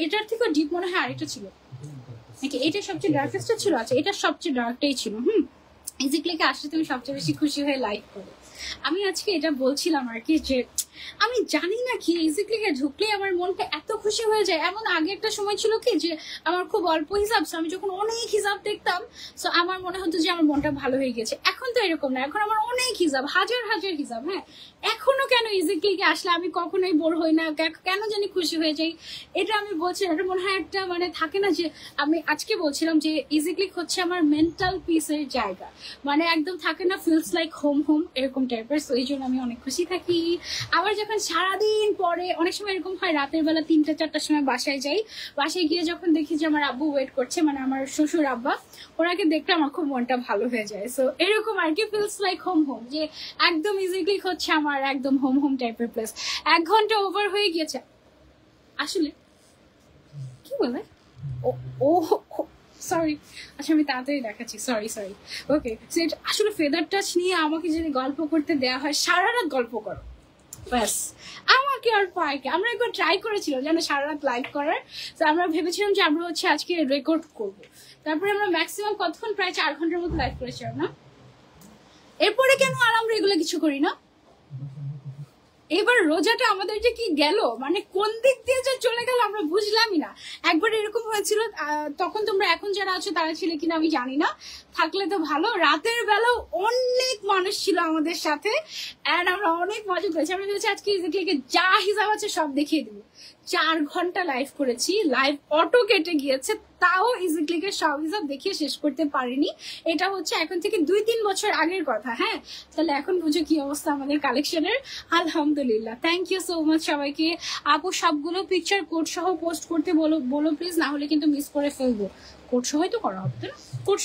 এটার থেকে ডিপ মনে হয় আরেকটা ছিল নাকি? এটা সবচেয়ে ডার্কেস্টটা ছিল? আচ্ছা, এটা সবচেয়ে ডার্কটাই ছিল। ইজিক্লিকে আসলে তুমি সবচেয়ে বেশি খুশি হয়ে লাইক করো। আমি আজকে এটা বলছিলাম আর কি, যে আমি জানি না কি ইজিক্লিকে ঢুকলে আমার মনটা এত খুশি হয়ে যায়। এমন আগে একটা সময় ছিল কি যে আমার খুব অল্প হিসাব, আমি যখন অনেক হিসাব দেখতাম সো আমার মনে হতো যে আমার মনটা ভালো হয়ে গেছে। এখন তো এরকম না, এখন আমার অনেক হিসাব, হাজার হাজার হিসাব। হ্যাঁ, এখনো কেন ইজিক্লিকে আসলে আমি কখনোই বোর হই না, কেন জানি খুশি হয়ে যাই। এটা আমি বলছি, এটা মনে হয় একটা মানে থাকে না, যে আমি আজকে বলছিলাম যে ইজিক্লিক হচ্ছে আমার মেন্টাল পিসের জায়গা, মানে একদম থাকে না, ফিলস লাইক হোম হোম, এরকম টাইপের। সো এই জন্য আমি অনেক খুশি থাকি। আবার যখন সারাদিন পরে অনেক সময় এরকম হয়, রাতের বেলা 3টা-4টার সময় বাসায় যাই, বাসায় গিয়ে যখন দেখি যে আমার আব্বু ওয়েট করছে, মানে আমার শ্বশুর আব্বা, ওনাকে দেখলে আমার খুব মনটা ভালো হয়ে যায়। সো এরকম আর কি, ফিলস লাইক হোম হোম, যে একদম ইজিক্লিক হচ্ছে আমার একদম হোম হোম টাইপের প্লেস। 1 ঘন্টা ওভার হয়ে গিয়েছে আসলে, কি বলে ও সরি। আচ্ছা, আমি তাড়াতাড়ি দেখাচ্ছি, সরি। ওকে, আসলে ফেদার টাচ নিয়ে আমাকে যদি গল্প করতে দেওয়া হয়, সারা রাত গল্প করো ব্যাস, আমাকে আর পাইকে। আমরা একবার ট্রাই করেছিলাম যেন সারা রাত লাইভ করার, তো আমরা ভেবেছিলাম যে আমরা হচ্ছে আজকে রেকর্ড করব। তারপরে আমরা ম্যাক্সিমাম কতক্ষণ, প্রায় 4 ঘন্টার মতো লাইভ করেছিলাম না? এরপরে কেন আর আমরা এগুলো কিছু করি না? এবার রোজাটা আমাদের যে কি গেল, মানে কোন দিক দিয়ে যে চলে গেল আমরা বুঝলামই না। একবার এরকম হয়েছিল, তখন তোমরা এখন যারা আছো তারা ছিলে কিনা আমি জানি না, থাকলে তো ভালো। রাতের বেলাও অনেক মানুষ ছিল আমাদের সাথে, এন্ড আমরা অনেক মজা করেছি। আমরা ভেবেছি আজকে ইজিক্লিকে যা হিসাব আছে সব দেখিয়ে দেবো। 4 ঘন্টা লাইভ করেছি, লাইভ অটো কেটে গিয়েছে, তাও ইজিক্লিকে সব হিসাব দেখিয়ে শেষ করতে পারিনি। এটা হচ্ছে এখন থেকে 2-3 বছর আগের কথা। হ্যাঁ, তাহলে এখন বুঝো কি অবস্থা আমাদের কালেকশনের। আলহামদুলিল্লাহ, থ্যাংক ইউ সো মাচ সবাইকে। আপু সবগুলো পিকচার কোড সহ পোস্ট করতে বলো প্লিজ, না হলে কিন্তু মিস করে ফেলবো। কোড সহই তো করা হবে, না কোড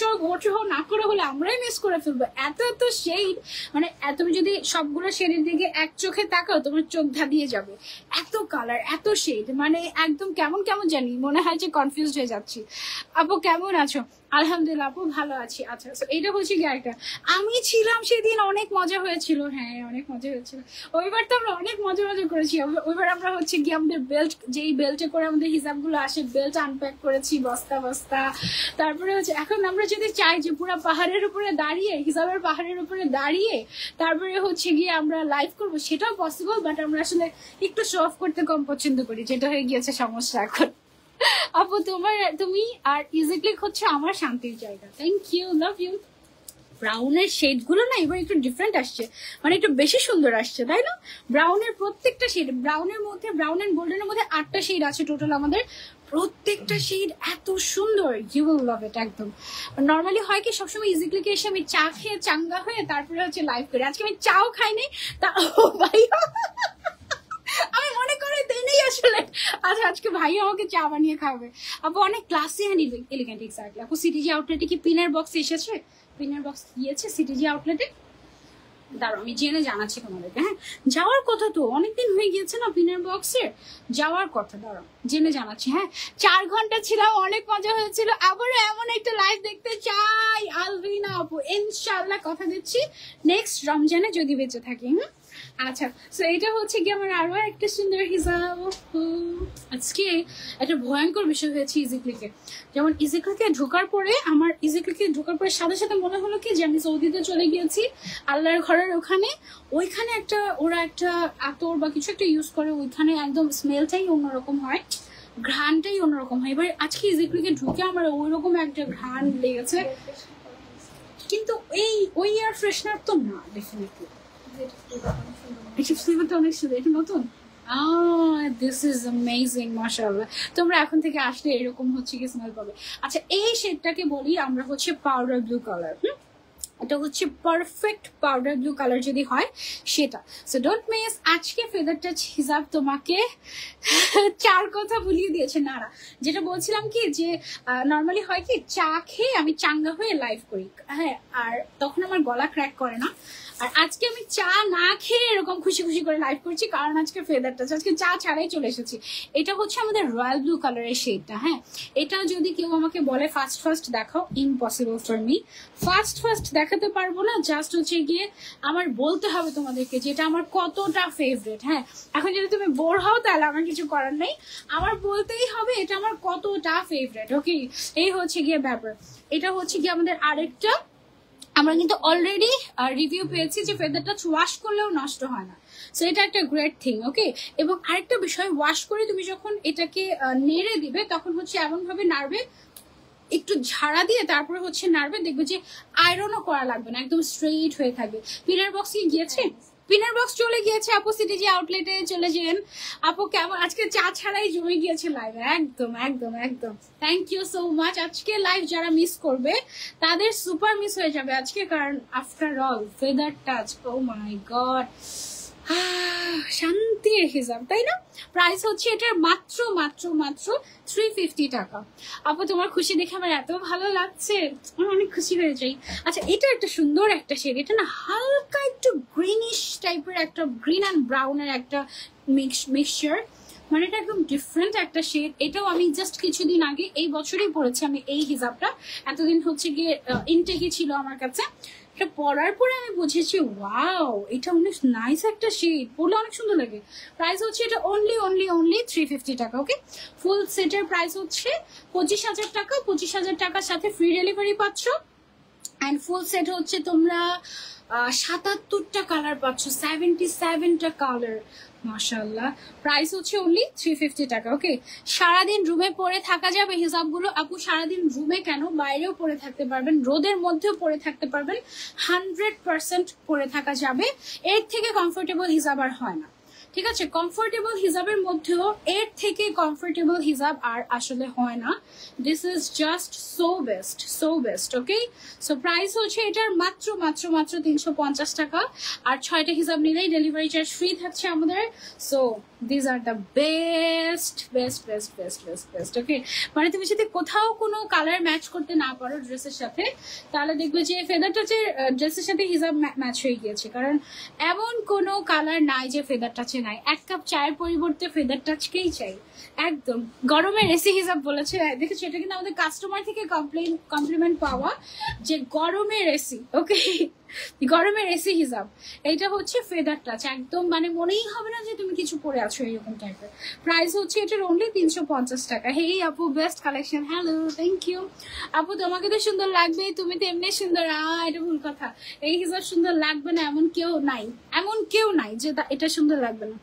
সহ না করে হলে আমরাই মিস করে ফেলবো। এত এত শেড, মানে তুমি যদি সবগুলো শেডের দিকে এক চোখে তাকাও তোমার চোখ ধাঁধিয়ে যাবে। এত কালার, এত শেড, মানে একদম কেমন কেমন জানি মনে হয় যে কনফিউজড হয়ে যাচ্ছি। আপু কেমন আছো? আলহামদুলিল্লাহ আপু ভালো আছি। আচ্ছা এটা হচ্ছে কি একটা, আমি ছিলাম সেদিন, অনেক মজা হয়েছিল। হ্যাঁ অনেক মজা হয়েছিল ওইবার, তো আমরা অনেক মজা করেছি। ওইবার আমরা হচ্ছে কি আমাদের বেল্ট, যেই বেল্টে করে আমাদের হিসাব গুলো আসে, বেল্ট আনপ্যাক করেছি বস্তা বস্তা। তারপরে হচ্ছে এখন আমরা যদি চাই যে পুরো পাহাড়ের উপরে দাঁড়িয়ে, হিসাবের পাহাড়ের উপরে দাঁড়িয়ে তারপরে হচ্ছে গিয়ে আমরা লাইভ করবো, সেটাও পসিবল, বাট আমরা আসলে একটু শো অফ করতে কম পছন্দ করি, যেটা হয়ে গিয়েছে সমস্যা এখন। আপু তুমি আর ইজি ক্লিক হচ্ছে আমার শান্তির জায়গা। Thank you, love you. ব্রাউনের শেড গুলো না এবার একটু ডিফারেন্ট আসছে, মানে একটু বেশি সুন্দর আসছে, তাই না? ব্রাউনের প্রত্যেকটা শেড, ব্রাউনের মধ্যে, ব্রাউন এন্ড গোল্ডেনের মধ্যে 8টা শেড আছে টোটাল আমাদের। প্রত্যেকটা শেড এত সুন্দর, ইউ উইল লাভ ইট একদম। নর্মালি হয় কি সবসময় ইজি ক্লিকে এসে আমি চা খেয়ে চাঙ্গা হয়ে তারপরে হচ্ছে লাইভ করি। আজকে আমি চাও খাইনি, তা ভাই আমি মনে করে দেই আসলে। আচ্ছা আজকে ভাই আমাকে চা বানিয়ে খাবে। আপু অনেক ক্লাসি অ্যান্ড এলিগেন্ট, এক্স্যাক্টলি। আপু সিটিজি আউটলেটে কি পিনের বক্স এসেছে? পিনের বক্স দিয়েছে সিটিজি আউটলেটে? দাঁড়াও আমি জেনে জানাচ্ছি তোমাদেরকে। হ্যাঁ যাওয়ার কথা তো, অনেকদিন হয়ে গিয়েছে না পিনের বক্সের, যাওয়ার কথা। দাঁড়াও জেনে জানাচ্ছি। হ্যাঁ 4 ঘন্টা ছিলাম, অনেক মজা হয়েছিল। আবারও এমন একটা লাইভ দেখতে চাই আলভিনা আপু, ইনশাআল্লাহ কথা দিচ্ছি নেক্সট রমজানে যদি বেঁচে থাকি। আচ্ছা তো এটা হচ্ছে কি আমার আরো একটা সুন্দর হিসাব। আজকে একটা ভয়ঙ্কর বিষয় হয়েছে ইজি ক্লিকে। যেমন ইজি ক্লিকে ঢোকার পরে, আমার ইজি ক্লিকে ঢোকার পরে সাথে সাথে মনে হলো কি যে আমি সৌদিতে চলে গিয়েছি, আল্লাহর ঘরের ওখানে। ওইখানে একটা ওরা একটা আতর বা কিছু একটা ইউজ করে, ওইখানে একদম স্মেলটাই অন্যরকম হয়, ঘ্রাণটাই অন্যরকম হয়। এবার আজকে ইজি ক্লিকে ঢুকে আমার ওইরকম একটা ঘ্রাণ লেগেছে, কিন্তু ওই এয়ার ফ্রেশনার তো না, ডেফিনেটলি এটা ফ্লেভারটা অনেক সুন্দর। এটা নতুন, দিস ইজ অ্যামেজিং মাশাআল্লাহ। তোমরা এখন থেকে আসলে এরকম হচ্ছে কি স্মেল পাবে। আচ্ছা এই শেডটাকে বলি আমরা হচ্ছে পাউডার ব্লু কালার। এটা হচ্ছে পারফেক্ট পাউডার ব্লু কালার যদি হয় সেটা। So don't miss. আজকে ফেদার টাচ হিসাব তোমাকে 4 কথা ভুলিয়ে দিয়েছে। না যেটা বলছিলাম কি যে নর্মালি হয় কি চা খেয়ে আমি চাঙ্গা হয়ে লাইভ করি, হ্যাঁ, আর তখন আমার গলা ক্র্যাক করে না। আর আজকে আমি চা না খেয়ে এরকম খুশি খুশি করে লাইভ করছি, কারণ আজকে ফেদার টাচ, আজকে চা ছাড়াই চলে এসেছি। এটা হচ্ছে আমাদের রয়্যাল ব্লু কালারের শেডটা। হ্যাঁ এটা যদি কেউ আমাকে বলে ফার্স্ট দেখাও, ইম্পসিবল ফর মি। ফার্স্ট দেখাতে পারবো না, জাস্ট হচ্ছে গিয়ে আমার বলতে হবে তোমাদেরকে যে এটা আমার কতটা ফেভারিট। হ্যাঁ এখন যদি তুমি বোর হও তাহলে আমার কিছু করার নেই, আমার বলতেই হবে এটা আমার কতটা ফেভারিট। ওকে এই হচ্ছে গিয়ে ব্যাপার। এটা হচ্ছে গিয়ে আমাদের আরেকটা, আমরা কিন্তু অলরেডি রিভিউ পেয়েছি যে ফেদার টাচ ওয়াশ করলেও নষ্ট হয় না, সো এটা একটা গ্রেট থিং। ওকে এবং আরেকটা বিষয়, ওয়াশ করে তুমি যখন এটাকে নেড়ে দিবে তখন হচ্ছে এমন ভাবে নাড়বে, একটু ঝাড়া দিয়ে তারপরে হচ্ছে নাড়বে, দেখবে যে আয়রনও করা লাগবে না, একদম স্ট্রেইট হয়ে থাকবে। পিনার বক্স কি গিয়েছে? পিনার বক্স চলে গিয়েছে আপু, সিটিজি আউটলেটে চলে যেন। আপু কেমন আজকে চা ছাড়াই জমে গিয়েছে লাইভ, একদম একদম একদম। Thank you so much. আজকে লাইভ যারা মিস করবে তাদের সুপার মিস হয়ে যাবে আজকে, কারণ after all feather touch, oh my God, শান্তির হিসাব, তাই না? প্রাইস হচ্ছে এটার মাত্র মাত্র মাত্র 350 টাকা। আপু তোমার খুশি দেখে আমার এত ভালো লাগছে, আমি অনেক খুশি হয়ে যাই। আচ্ছা এটা একটা সুন্দর একটা শেড, এটা না হালকা একটু গ্রিনিশ টাইপের, একটা গ্রিন অ্যান্ড ব্রাউনের একটা মিক্সচার, মানে এটা একদম ডিফারেন্ট একটা শেড। এটাও আমি জাস্ট কিছুদিন আগে এই বছরই পড়েছি আমি এই হিসাবটা, এতদিন হচ্ছে গিয়ে ইনটেকই ছিল আমার কাছে। এটা পরার পরে আমি বুঝেছি ওয়াও এটা অনেক নাইস একটা শেড, পরলে অনেক সুন্দর লাগে। প্রাইস হচ্ছে এটা অনলি 350 টাকা। ওকে ফুল সেটের প্রাইস হচ্ছে 25,000 টাকা, 25,000 টাকার সাথে ফ্রি ডেলিভারি পাচ্ছ। অ্যান্ড ফুল সেট হচ্ছে তোমরা 77টা কালার পাচ্ছ, 77টা কালার, মাশাআল্লাহ। প্রাইস হচ্ছে অনলি 350 টাকা। ওকে সারাদিন রুমে পরে থাকা যাবে হিসাবগুলো। আপু সারাদিন রুমে কেন, বাইরেও পরে থাকতে পারবেন, রোদের মধ্যেও পরে থাকতে পারবেন, 100% পরে থাকা যাবে। এর থেকে কমফোর্টেবল হিসাব আর হয় না, ঠিক আছে? কমফোর্টেবল হিসাবের মধ্যেও এর থেকে কমফোর্টেবল হিসাব আর আসলে হয় না। This is just so best. Okay so price হচ্ছে এটার মাত্র মাত্র মাত্র 350 টাকা, আর 6টা হিসাব নিলেই ডেলিভারি চার্জ ফ্রি থাকছে আমাদের। So this are the best. Okay মানে তুমি যদি কোথাও কোনো কালার ম্যাচ করতে না পারো ড্রেসের সাথে, তাহলে দেখবে যে ফেদার টাচের ড্রেসের সাথে হিসাব ম্যাচ হয়ে গিয়েছে, কারণ এমন কোনো কালার নাই যে ফেদার টাচে নাই, 1 কাপ চায়ের পরিবর্তে ফেদার টাচকেই চাই একদম। গরমের এসি হিসাব বলেছে, দেখেছো এটা কিন্তু আমাদের কাস্টমার থেকে কমপ্লিমেন্ট পাওয়া যে গরমের এসি। ওকে, গরমের এসি হিসাব। এইটা হচ্ছে ফেদার টাচ, একদম মানে মনেই হবে না যে তুমি কিছু পরে আছো এরকম টাইপের। প্রাইস হচ্ছে এটার অনলি 350 টাকা। হেই আপু, best collection. Hello, thank you আপু। তোমাকে তো সুন্দর লাগবে, তুমি তো এমনি সুন্দর। এটা ভুল কথা, এই হিসাব সুন্দর লাগবে না এমন কেউ নাই, এমন কেউ নাই যে এটা সুন্দর লাগবে না।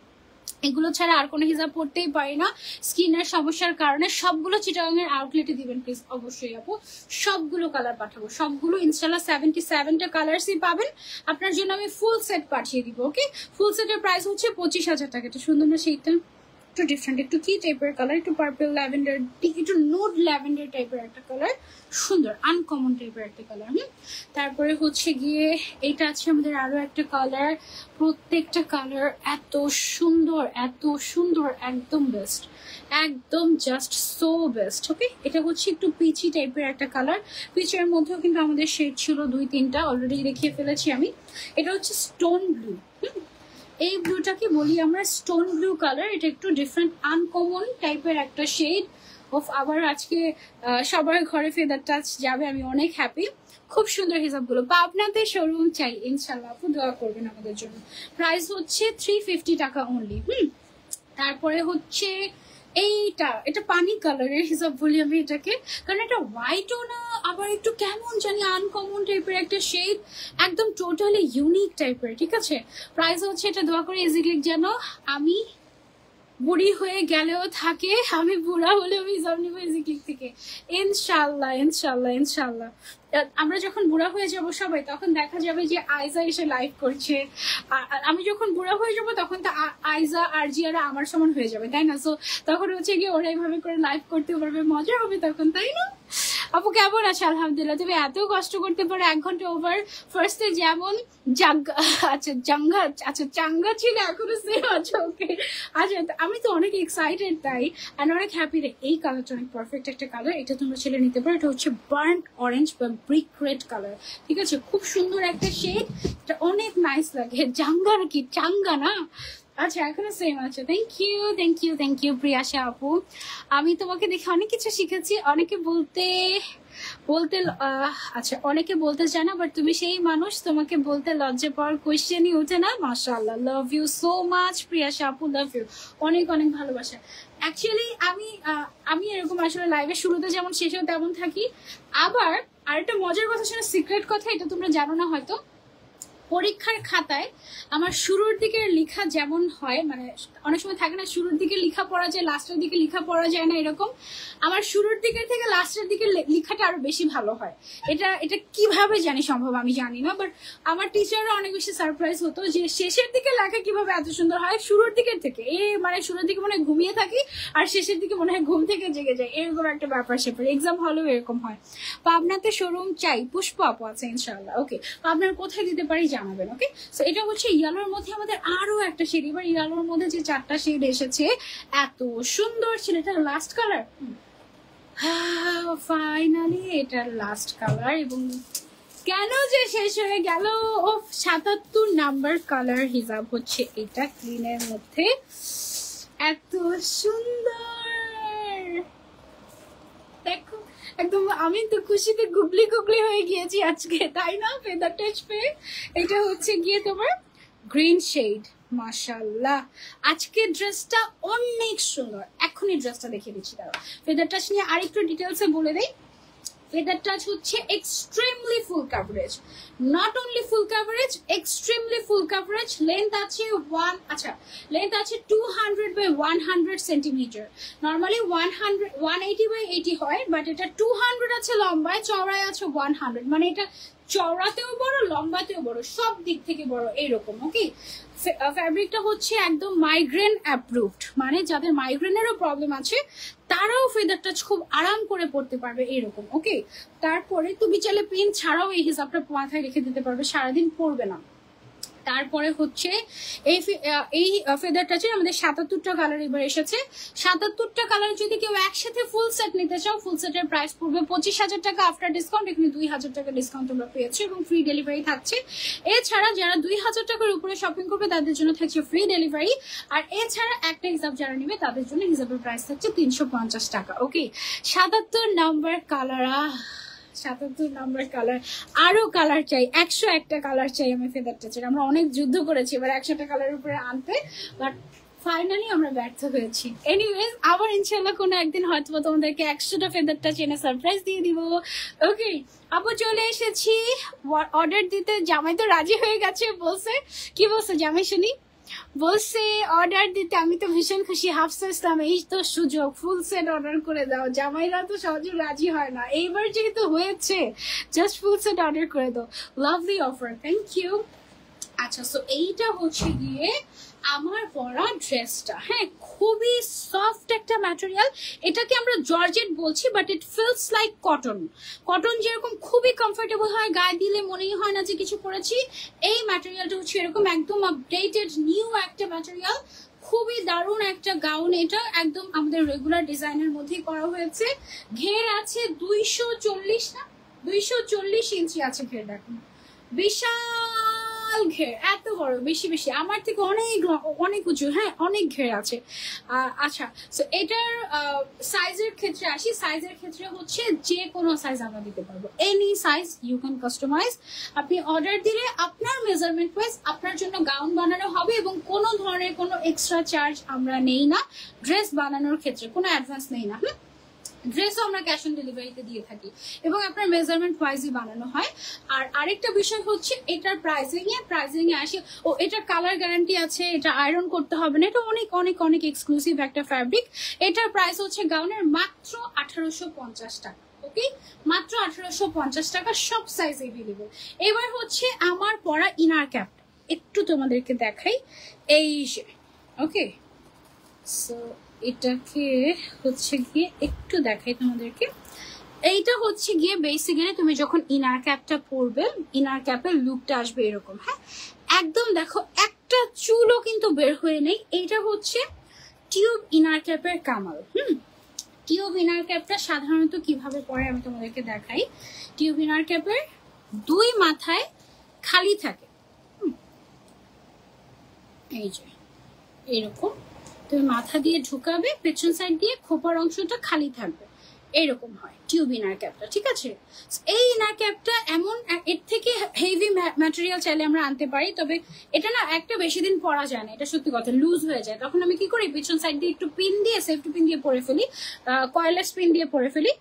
এগুলো ছাড়া আর কোনো হিজাব পড়তেই পারি না স্কিনের সমস্যার কারণে। সবগুলো চিটাগাংয়ের আউটলেটে দিবেন প্লিজ, অবশ্যই আপু। সবগুলো কালার পাঠাবো, সবগুলো ইনশাল্লাহ 77টা কালার্সই পাবেন। আপনার জন্য আমি ফুল সেট পাঠিয়ে দিব। ওকে, ফুল সেটের প্রাইস হচ্ছে 25,000 টাকা। এটা সুন্দর না সেইটা? একটু ডিফারেন্ট, একটু কি টাইপের কালার, একটু পার্পল ল্যাভেন্ডার, একটু নোট ল্যাভেন্ডার টাইপের একটা কালার, সুন্দর আনকমন টাইপের একটা কালার। তারপরে হচ্ছে গিয়ে এটা আছে আমাদের আরো একটা কালার। প্রত্যেকটা কালার এত সুন্দর, এত সুন্দর, একদম বেস্ট, একদম জাস্ট সো বেস্ট। ওকে, এটা হচ্ছে একটু পিচি টাইপের একটা কালার। পিচের মধ্যেও কিন্তু আমাদের শেড ছিল 2-3টা, অলরেডি দেখিয়ে ফেলেছি আমি। এটা হচ্ছে স্টোন ব্লু। এই ব্লুটাকে বলি আমরা স্টোন ব্লু কালার। এটা একটু ডিফারেন্ট আনকমন টাইপের একটা শেড। অফ আবার আজকে সবার ঘরে ফেদার টাচ যাবে, আমি অনেক হ্যাপি। খুব সুন্দর হিসাবগুলো। পাবনাতে শোরুম চাই ইনশাল্লাহ, আপু দোয়া করবেন আমাদের জন্য। প্রাইস হচ্ছে 350 টাকা অনলি। তারপরে হচ্ছে এটা পানি কালারের হিসাব বলি আমি এটাকে, কারণ এটা হোয়াইটও না আবার একটু কেমন জানি আনকমন টাইপের একটা শেড, একদম টোটালি ইউনিক টাইপের। ঠিক আছে, প্রাইস হচ্ছে এটা দোয়া করে ইজিক্লিক যেন আমি বুড়ি হয়ে গেলেও থাকে, আমি বুড়া হলেও হিসাব নিবো ইজিক্লিক থেকে ইনশাল্লাহ, ইনশাল্লাহ, ইনশাল্লাহ। আমরা যখন বুড়া হয়ে যাব সবাই, তখন দেখা যাবে যে আইজা এসে লাইভ করছে। আমি যখন বুড়া হয়ে যাব তখন তো আইজা আর জিয়ারা আমার সমান হয়ে যাবে, তাই না? সো তখন হচ্ছে গিয়ে ওরা এইভাবে করে লাইভ করতে পারবে, মজা হবে তখন, তাই না? আপু কেমন আছে? আলহামদুলিল্লাহ। তুমি এত কষ্ট করতে পারো 1 ঘন্টা ওভার। ফার্স্টে যেমন চাঙ্গা ছিল, এখনো সেম আছে। ওকে, আচ্ছা আমি তো অনেক এক্সাইটেড তাই, আর অনেক হ্যাপি রে। এই কালারটা অনেক পারফেক্ট একটা কালার, এটা তোমরা ছেলে নিতে পারো। এটা হচ্ছে বার্ন্ট অরেঞ্জ বা ব্রিক রেড কালার। ঠিক আছে, খুব সুন্দর একটা শেড, এটা অনেক নাইস লাগে। জাঙ্গা নাকি চাঙ্গা না? আচ্ছা, এখনো সেম আছে। Thank you, thank you, thank you Priyasha আপু। আমি তোমাকে দেখে অনেক কিছু শিখেছি। অনেকে বলতে আচ্ছা অনেকে বলতে চায় না, বাট তুমি সেই মানুষ, তোমাকে বলতে লজ্জা পাওয়ার কোয়েশ্চেনই ওঠে না। মাশাআল্লাহ, love you so much Priyasha আপু, লাভ ইউ। অনেক অনেক ভালোবাসা। অ্যাকচুয়ালি আমি এরকম আসলে লাইভের শুরুতে যেমন শেষেও তেমন থাকি। আবার আরেকটা মজার কথা, শুনে সিক্রেট কথা, এটা তোমরা জানো না হয়তো। পরীক্ষার খাতায় আমার শুরুর দিকের লেখা যেমন হয়, মানে অনেক সময় থাকে না শুরুর দিকে লেখা পড়া যায়, লাস্টের দিকে লেখা পড়া যায় না, এরকম আমার শুরুর দিকের থেকে লাস্টের দিকে লেখাটা আরো বেশি ভালো হয়। এটা কিভাবে জানি সম্ভব আমি জানি না, বাট আমার টিচাররা অনেক বেশি সারপ্রাইজ হতো যে শেষের দিকে লেখা কিভাবে এত সুন্দর হয় শুরুর দিকের থেকে। মানে শুরুর দিকে মনে হয় ঘুমিয়ে থাকি, আর শেষের দিকে মনে হয় ঘুম থেকে জেগে যায়, এরকম একটা ব্যাপার স্যাপার। এক্সাম হলেও এরকম হয়। পাবনাতে শোরুম চাই, পুষ্প আপু আছে ইনশাআল্লাহ। ওকে, পাবনার কোথায় দিতে পারি জানাবেন। ওকে, সো এটা হচ্ছে ইয়েলোর মধ্যে আমাদের আরো একটা শেড। এবার ইয়েলোর মধ্যে যে 4টা শেড এসেছে, এত সুন্দর ছিল। এটা লাস্ট কালার, ফাইনালি এটা লাস্ট কালার। এবং কেন যে শেষ হয়ে গেল। ও 77 নাম্বার কালার হিসাব হচ্ছে এটা, ক্লিনের মধ্যে এত সুন্দর। দেখো একদম আমি তো খুশিতে গুগলি গুগলি হয়ে গিয়েছি আজকে, তাই না? ফেদার টাচ পেয়ে। এটা হচ্ছে গিয়ে তোমার গ্রিন শেড। মাশাআল্লাহ, আজকে ড্রেসটা অনেক সুন্দর। এখনই ড্রেসটা দেখিয়ে দিচ্ছি, দাঁড়াও। ফেদার টাচ নিয়ে আরেকটু ডিটেলসে বলে দেই। ফেদার টাচ হচ্ছে extremely full coverage, not only full coverage, extremely full coverage. Length আছে লেন্থ আছে 200 বাই 100 সেন্টিমিটার। নর্মালি 180 বাই 80 হয়, বাট এটা 200 আছে লম্বায়, চওড়ায় আছে 100। মানে এটা চওড়াতেও বড়, লম্বাতেও বড়, সব দিক থেকে বড় এরকম। ওকে, ফ্যাব্রিকটা হচ্ছে একদম মাইগ্রেন অ্যাপ্রুভড, মানে যাদের মাইগ্রেনেরও প্রবলেম আছে তারাও ফেদার টাচ খুব আরাম করে পড়তে পারবে এরকম। ওকে, তারপরে তুমি চাইলে পিন ছাড়াও এই হিসাবটা মাথায় রেখে দিতে পারবে, সারাদিন পরবে না। তারপরে হচ্ছে এই ফেদার টাচের আমাদের ৭৭টা কালার এবার এসেছে। ৭৭টা কালার যদি কেউ একসাথে ফুল সেট নিতে চাও, ফুল সেটের প্রাইস পড়বে ২৫,০০০ টাকা আফটার ডিসকাউন্ট। এখানে ২,০০০ টাকা ডিসকাউন্ট তোমরা পেয়েছো এবং ফ্রি ডেলিভারি থাকছে। এছাড়া যারা ২,০০০ টাকার উপরে শপিং করবে তাদের জন্য থাকছে ফ্রি ডেলিভারি। আর এছাড়া একটা হিসাব যারা নিবে তাদের জন্য হিসাবের প্রাইস থাকছে ৩৫০ টাকা। ওকে, ৭৭ নাম্বার কালার, ৭৭ নাম্বার কালার। আরো কালার চাই, ১০১টা কালার চাই আমি ফেদার টাচের। আমরা অনেক যুদ্ধ করেছি এবার ১০০টা কালারের উপরে আনতে, বাট ফাইনালি আমরা ব্যর্থ হয়েছি। এনিওয়েজ, আবার ইনশাল্লাহ কোনো একদিন হয়তো তোমাদেরকে ১০০টা ফেদার টাচ এনে সারপ্রাইজ দিয়ে দিব। ওকে, আপু চলে এসেছি অর্ডার দিতে। জামাই তো রাজি হয়ে গেছে, বলছে কি বলছে জামাই শুনি? বলছে অর্ডার দিতে। আমি তো ভীষণ খুশি, ভাবছিলাম এই তো সুযোগ, ফুল সেট অর্ডার করে দাও। জামাইরা তো সহজে রাজি হয় না, এইবার যেহেতু হয়েছে জাস্ট ফুল সেট অর্ডার করে দাও। Lovely offer, thank you. আচ্ছা, সো এইটা হচ্ছে গিয়ে আমার পরা ড্রেসটা। হ্যাঁ, খুবই সফট একটা ম্যাটেরিয়াল। এটাকে আমরা জর্জেট বলছি, but it feels like cotton. Cotton যেরকম খুবই কমফোর্টেবল হয়, গায়ে দিলে মনেই হয় না যে কিছু পরেছি, এই ম্যাটেরিয়ালটা হচ্ছে এরকম একদম আপডেটেড নিউ একটা ম্যাটেরিয়াল। খুবই দারুণ একটা গাউন। এটা একদম আমাদের রেগুলার ডিজাইনের মধ্যেই করা হয়েছে। ঘের আছে ২৪০ না ২৪০ ইঞ্চি আছে ঘের। দেখুন, বিশাল ঘের, এত বড়, বেশি বেশি আমার থেকে অনেক অনেক উঁচু। হ্যাঁ, অনেক ঘের আছে। আচ্ছা, তো এটার সাইজের ক্ষেত্রে আসি। সাইজের ক্ষেত্রে হচ্ছে যে কোনো সাইজ আমরা দিতে পারবো, any size you can customise. আপনি অর্ডার দিলে আপনার মেজারমেন্ট ওয়াইজ আপনার জন্য গাউন বানানো হবে এবং কোনো ধরনের কোনো এক্সট্রা চার্জ আমরা নেই না। ড্রেস বানানোর ক্ষেত্রে কোনো অ্যাডভান্স নেই না। ড্রেসও আমরা ক্যাশ অন ডেলিভারিতে দিয়ে থাকি এবং আপনার মেজারমেন্ট ওয়াইজই বানানো হয়। আর আরেকটা বিষয় হচ্ছে এটার প্রাইজিং এ আসে। ও, এটার কালার গ্যারান্টি আছে, এটা আয়রন করতে হবে না। এটা অনেক অনেক অনেক এক্সক্লুসিভ একটা ফ্যাব্রিক। এটার প্রাইস হচ্ছে গাউনের মাত্র ১৮৫০ টাকা। ওকে, মাত্র ১৮৫০ টাকা, সব সাইজ এভেলেবল। এবার হচ্ছে আমার পরা ইনার ক্যাপ, একটু তোমাদেরকে দেখাই। এই যে, ওকে, সো এটাকে হচ্ছে গিয়ে একটু দেখাই তোমাদেরকে। এইটা হচ্ছে গিয়ে বেসিক্যালি তুমি যখন ইনার ক্যাপটা পরবে, ইনার ক্যাপের লুকটা আসবে এরকম। হ্যাঁ, একদম দেখো একটা চুলও কিন্তু বের হয়ে নেই। এইটা হচ্ছে টিউব ইনার ক্যাপের কামাল। টিউব ইনার ক্যাপটা সাধারণত কিভাবে পরে আমি তোমাদেরকে দেখাই। টিউব ইনার ক্যাপের দুই মাথায় খালি থাকে, এই যে এরকম তুমি মাথা দিয়ে ঢুকাবে, পেছন সাইড দিয়ে খোপার অংশটা খালি থাকবে, এরকম হয় টিউব ইনার ক্যাপটা। ঠিক আছে, এই ইনার ক্যাপটা এমন, এর থেকে হেভি ম্যাটেরিয়াল চাইলে আমরা আনতে পারি, তবে এটা না একটা বেশি দিন পরা যায় না, এটা সত্যি কথা, লুজ হয়ে যায়। তখন আমি কি করি, পেছন সাইড দিয়ে একটু পিন দিয়ে, সেফটি পিন দিয়ে পরে ফেলি, কয়েলেস পিন দিয়ে পরে ফেলি।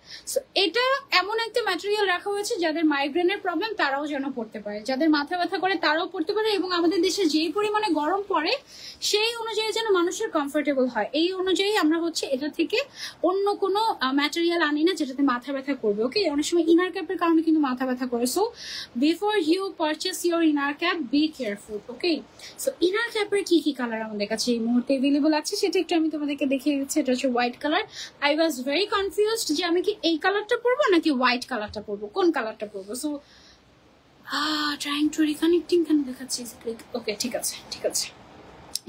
এটা এমন একটা ম্যাটেরিয়াল রাখা হয়েছে যাদের মাইগ্রেনের প্রবলেম তারাও যেন পড়তে পারে, যাদের মাথা ব্যথা করে তারাও পড়তে পারে, এবং আমাদের দেশে যেই পরিমাণে গরম পড়ে সেই অনুযায়ী যেন মানুষের কমফোর্টেবল হয়, এই অনুযায়ী আমরা হচ্ছে এটা থেকে অন্য কোনো ম্যাটেরিয়াল আনি না যেটাতে মাথা ব্যথা করবে। ওকে, অনেক সময় ইনার ক্যাপের কারণে কিন্তু মাথা ব্যথা করে। So before you purchase your inner cap, be careful. Okay, so inner ক্যাপের কি কি কালার আমাদের কাছে এই মুহূর্তে এভেলেবল আছে সেটা একটু আমি তোমাদেরকে দেখিয়ে দিচ্ছি। এটা হচ্ছে white colour. I was very confused যে আমি কি এই কালারটা পরবো নাকি হোয়াইট কালারটা পরবো, কোন কালারটা পরবো। সো ট্রাইং টু রিকানেক্টিং কেন দেখাচ্ছি। ওকে, ঠিক আছে ঠিক আছে,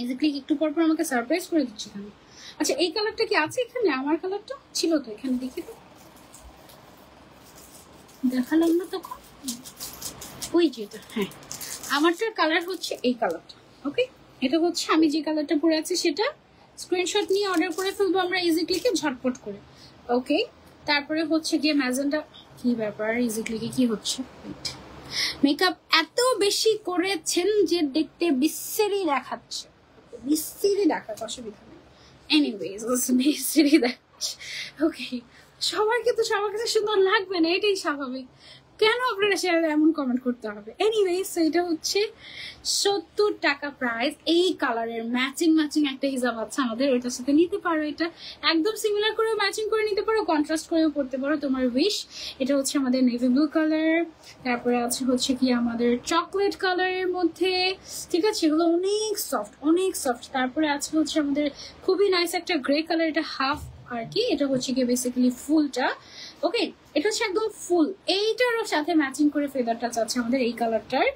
এই যে ক্লিক একটু পর পর আমাকে সারপ্রাইজ করে দিচ্ছি এখানে। আচ্ছা, এই কালারটা কি আছে এখানে? আমার কালারটা ছিল তো এখানে, দেখি তো, দেখালাম না তখন, ওই যেটা। হ্যাঁ, আমারটার কালার হচ্ছে এই কালারটা। ওকে, এটা হচ্ছে আমি যে কালারটা পরে আছি সেটা। স্ক্রিনশট নিয়ে অর্ডার করে ফেলবো আমরা ইজি ক্লিকে ঝটপট করে। ওকে, তারপরে হচ্ছে গিয়ে ম্যাজেন্টা। কি ব্যাপার, ইজি ক্লিকে কি হচ্ছে? মেকআপ এত বেশি করেছেন যে দেখতে বিশ্রী দেখাচ্ছে, বিশ্রী দেখাচ্ছে, অসুবিধা নেই। এনিওয়েজ, বিশ্রী দেখাচ্ছে। ওকে, সবাইকে তো সবার কাছে সুন্দর লাগবে না, এটাই স্বাভাবিক। কেন আপনারা সেটা এমন কমেন্ট করতে হবে? এনিওয়েজ, এটা হচ্ছে 70 টাকা প্রাইস। এই কালারের ম্যাচিং একটা হিসাব আছে আমাদের, ওইটার সাথে নিতে পারো। এটা একদম সিমিলার করে ম্যাচিং করে নিতে পারো, কন্ট্রাস্ট করেও পড়তে পারো, তোমার উইশ। এটা হচ্ছে আমাদের নেভি ব্লু কালার, তারপরে আছে হচ্ছে কি আমাদের চকলেট কালারের মধ্যে। ঠিক আছে, এগুলো অনেক সফট, অনেক সফট। তারপরে আছে হচ্ছে আমাদের খুবই নাইস একটা গ্রে কালার, এটা হাফ আর কি, এটা হচ্ছে কি বেসিক্যালি ফুলটা। ওকে, এটা হচ্ছে একদম ফুল। এইটারও সাথে ম্যাচিং করে ফেদার টাচ আছে আমাদের এই কালারটার।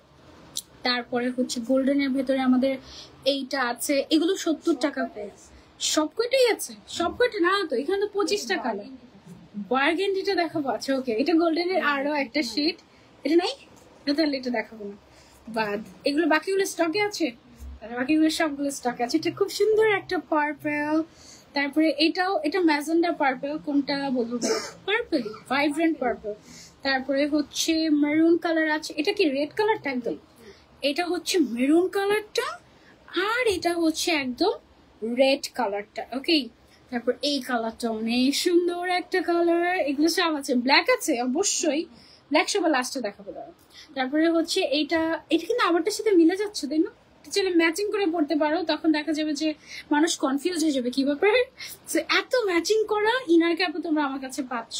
তারপরে হচ্ছে গোল্ডেনের ভেতরে আমাদের এইটা আছে, এগুলো 70 টাকা করে। সবকটাই আছে, সবকটা না তো, এখানে তো 25 টাকা। বার্গেন্ডিটা দেখাবো, আচ্ছা ওকে, এটা গোল্ডেনের আরো একটা শেড। এটা নাই, তাহলে এটা দেখাবো না। বাদ এগুলো বাকিগুলো স্টকে আছে, বাকিগুলো সবগুলো স্টকে আছে। এটা খুব সুন্দর একটা পার্পল। তারপরে এটাও, এটা ম্যাজেন্ডা পার্পল, কোনটা বলবো, পার্পল, ভাইব্রেন্ট পার্পল। তারপরে হচ্ছে মেরুন কালার আছে, এটা কি রেড কালারটা একদম, এটা হচ্ছে মেরুন কালারটা, আর এটা হচ্ছে একদম রেড কালারটা। ওকে, তারপর এই কালারটা অনেক সুন্দর একটা কালার। এগুলো সব আছে, ব্ল্যাক আছে অবশ্যই, ব্ল্যাক সবার লাস্টে দেখাবো দাঁড়া। তারপরে হচ্ছে এইটা, এটা কিন্তু আমারটার সাথে মিলে যাচ্ছে তাই না, চলে ম্যাচিং করে পড়তে পারো, তখন দেখা যাবে যে মানুষ কনফিউজ হয়ে যাবে কি ব্যাপার। এত ম্যাচিং করা ইনার ক্যাপও তোমরা আমার কাছে পাচ্ছ।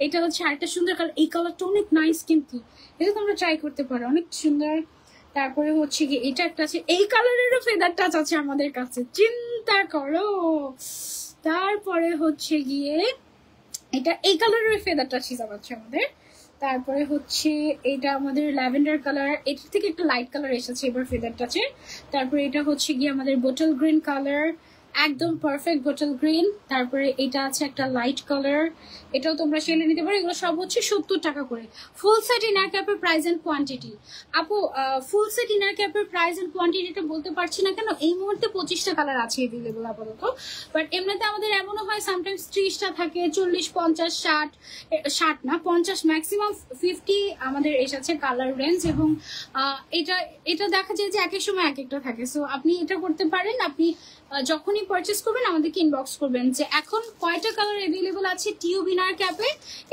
এটা হচ্ছে আরেকটা সুন্দর কালার, এই কালারটা অনেক নাইস, কিন্তু এটা তোমরা ট্রাই করতে পারো, অনেক সুন্দর। তারপরে হচ্ছে কি এটা একটা আছে, এই কালারেরও ফেদার টাচ আছে আমাদের কাছে, চিন্তা করো। তারপরে হচ্ছে গিয়ে এটা এই কালারের ফেদার টাচ হিসাব আছে আমাদের। তারপরে হচ্ছে এটা আমাদের ল্যাভেন্ডার কালার, এটার থেকে একটু লাইট কালার এসেছে এবার ফেদার টাচের। তারপরে এটা হচ্ছে গিয়ে আমাদের বোটল গ্রিন কালার, একদম পারফেক্ট বোটল গ্রিন। তারপরে এটা আছে একটা লাইট কালার, এটাও তোমরা সেলে নিতে পারো। এগুলো সব হচ্ছে 70 টাকা করে। ফুল সেট ইনার ক্যাপের প্রাইস এন্ড কোয়ান্টিটি, আপু ফুল সেট ইনার ক্যাপের প্রাইস এন্ড কোয়ান্টিটিটা বলতে পারছি না কেন, এই মুহূর্তে 25টা কালার আছে এভেলেবল আপাতত। বাট এমনিতে আমাদের এমনও হয় সামটাইমস 30টা থাকে, 40, 50, 60, 60 না 50, ম্যাক্সিমাম 50 আমাদের এসেছে কালার রেঞ্জ। এবং এটা এটা দেখা যায় যে এক এক সময় এক একটা থাকে। সো আপনি এটা করতে পারেন, আপনি যখনই পারচেস করবেন আমাদেরকে ইনবক্স করবেন যে এখন কয়টা কালার অ্যাভেলেবল আছে টিউব ইনার ক্যাপে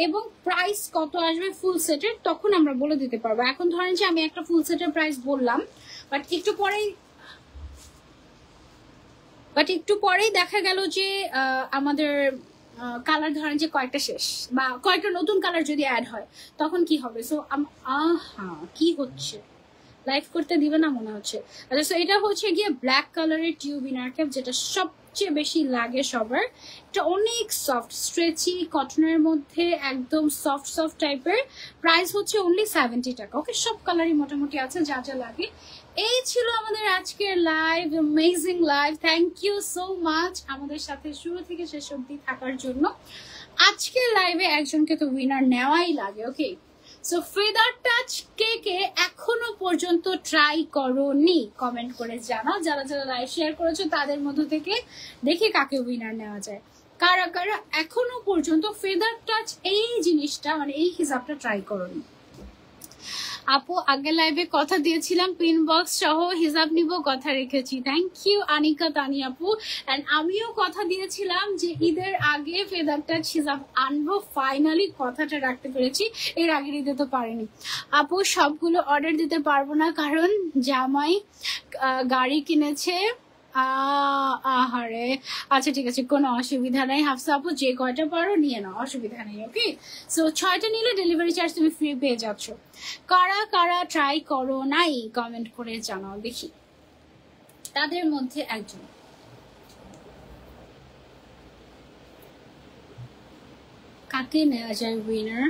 এবং প্রাইস কত আসবে ফুল সেটের, তখন আমরা বলে দিতে পারবো। এখন ধরেন যে আমি একটা ফুল সেটের প্রাইস বললাম, বাট একটু পরেই দেখা গেল যে আমাদের কালার ধরেন যে কয়েকটা শেষ, বা কয়েকটা নতুন কালার যদি অ্যাড হয় তখন কি হবে। সো কি হচ্ছে, লাইভ করতে দিবে না মনে হচ্ছে। আচ্ছা, সো এটা হচ্ছে গিয়ে ব্ল্যাক কালারের টিউব ইনার ক্যাপ, যেটা সবচেয়ে বেশি লাগে সবার। এটা অনেক সফট, স্ট্রেচি কটনের মধ্যে, একদম সফট সফট টাইপের। প্রাইস হচ্ছে অনলি 70 টাকা। ওকে, সব কালারই মোটামুটি আছে যা যা লাগে। এই ছিল আমাদের আজকের live, amazing live. Thank you so much আমাদের সাথে শুরু থেকে শেষ অবধি থাকার জন্য। আজকের লাইভে একজনকে তো উইনার নেওয়াই লাগে। ওকে, সো ফেদার টাচ কে কে এখনো পর্যন্ত ট্রাই করোনি কমেন্ট করে জানাও। যারা যারা লাইভ শেয়ার করেছো তাদের মধ্য থেকে দেখে কাকে উইনার নেওয়া যায়, কারা কারা এখনো পর্যন্ত ফেদার টাচ এই জিনিসটা মানে এই হিসাবটা ট্রাই করোনি। আপু আগে লাইভে কথা দিয়েছিলাম পিন বক্স সহ হিসাব নিব, কথা রেখেছি। থ্যাংক ইউ আনিকা তানি আপু। এন্ড আমিও কথা দিয়েছিলাম যে ঈদের আগে ফেদার টাচ হিসাব আনবো, ফাইনালি কথাটা রাখতে পেরেছি। এর আগের ঈদে তো পারিনি আপু, সবগুলো অর্ডার দিতে পারবো না কারণ জামাই গাড়ি কিনেছে। আহারে, আচ্ছা ঠিক আছে, কোনো অসুবিধা নেই হাফসা আপু, যে কয়টা পারো নিয়ে নাও, অসুবিধা নেই। ওকে, সো 6টা নিলে ডেলিভারি চার্জ তুমি ফ্রি পেয়ে যাচ্ছ। কারা কারা ট্রাই করো নাই কমেন্ট করে জানাও দেখি। তাদের মধ্যে একজন কাকে নেওয়া যায় উইনার?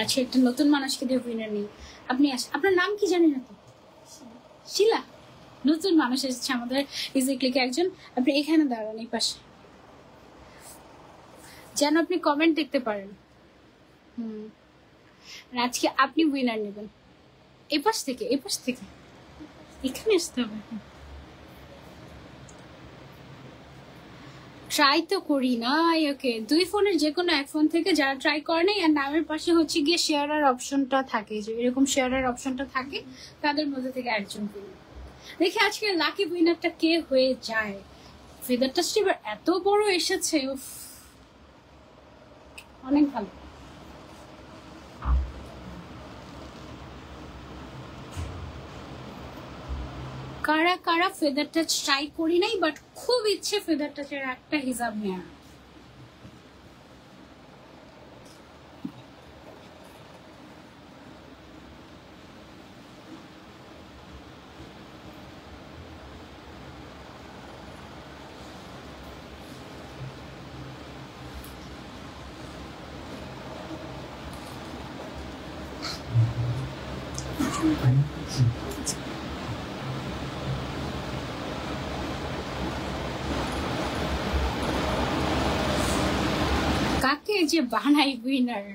আচ্ছা, একটা নতুন মানুষকে দিয়ে উইনার নেই। আপনি আপনার নাম কি জানেন না তো? শিলা, নতুন মানুষ এসেছে আমাদের ইজিক্লিকে একজন। আপনি এখানে দাঁড়ান এই পাশে, যেন আপনি কমেন্ট দেখতে পারেন। আজকে আপনি উইনার নেবেন। এই পাশ থেকে এখানে আসতে হবে। ট্রাই তো করি না। ওকে, দুই ফোনের যে কোনো এক ফোন থেকে যারা ট্রাই করে নেই, আর নামের পাশে হচ্ছে গিয়ে শেয়ারের অপশনটা থাকে, যে এরকম শেয়ারের অপশনটা থাকে, তাদের মধ্যে থেকে একজন উইনার। দেখি আজকে লাকি উইনারটা কে হয়ে যায়। ফেদারটা স্টিভার এত বড় এসেছে, অনেক ভালো। কারা কারা ফেদার টাচ ট্রাই করি নাই বাট খুব ইচ্ছে ফেদার টাচের একটা হিসাব নেওয়ার? কাকে যে বানাই উইনার,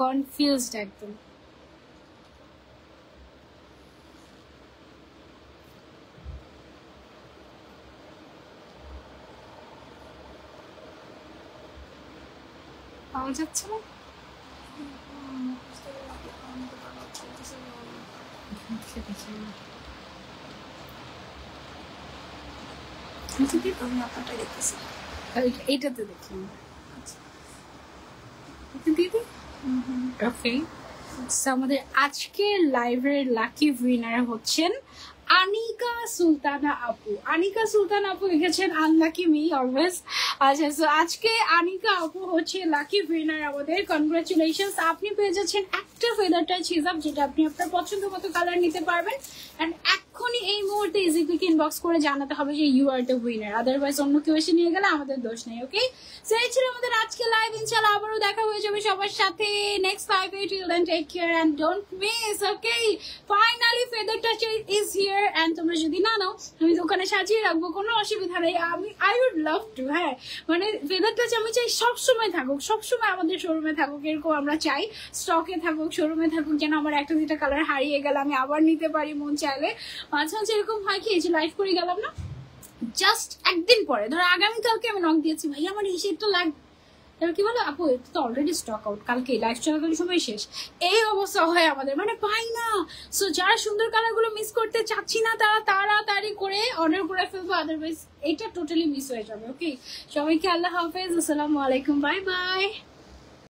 কনফিউজড একদম। পাওয়া যাচ্ছে না। এইটাতে দেখি দিদি। ওকে, আমাদের আজকের লাইভের লাকি উইনার হচ্ছেন আনিকা সুলতানা আপু। আনিকা সুলতানা আপু লিখেছেন আনলাকি মি অলওয়েজ। আচ্ছা, সো আজকে আনিকা আপু হচ্ছে লাকি উইনার আমাদের। কনগ্রাচুলেশনস, আপনি পেয়ে যাচ্ছেন একটা ফেদার টাচ হিজাব, যেটা আপনি আপনার পছন্দ মতো কালার নিতে পারবেন। এন্ড এখনই এই মুহূর্তে ইজিক্লিক ইনবক্স করে জানাতে হবে যে you are the winner, otherwise অন্য কেউ এসে নিয়ে গেলে আমাদের দোষ নেই। ওকে, সো এই ছিল আমাদের আজকে লাইভ। ইনশাআল্লাহ আবারও দেখা হয়ে যাবে সবার সাথে নেক্সট লাইভে। Till then take care and don't miss. Okay, finally feather touch is here. And তোমরা যদি না নাও, আমি দোকানে সাজিয়ে রাখবো, কোনো অসুবিধা নেই। I would love to. হ্যাঁ, মানে ফেদার টাচ আমি চাই সবসময় থাকুক, সবসময় আমাদের শোরুমে থাকুক, এরকম আমরা চাই। স্টকে থাকুক, শোরুমে থাকুক, যেন আমার একটা দুইটা কালার হারিয়ে গেলে আমি আবার নিতে পারি মন চাইলে। মাঝে মাঝে এরকম হয় কি, এই যে লাইভ করে গেলাম না, জাস্ট একদিন পরে, ধরো আগামীকালকে আমি নক দিয়েছি, ভাই আমার এই শেডটা লাগবে, এবার কি বলো আপু এটা তো অলরেডি স্টক আউট, কালকে লাইভ চলাকালীন সময় শেষ। এই অবস্থা হয় আমাদের, মানে পাই না। সো যারা সুন্দর কালার গুলো মিস করতে চাচ্ছি না, তারা তাড়াতাড়ি করে অর্ডার করে ফেলবো, আদারওয়াইজ এটা টোটালি মিস হয়ে যাবে। ওকে, সবাইকে আল্লাহ হাফেজ, আসসালামু আলাইকুম, বাই বাই।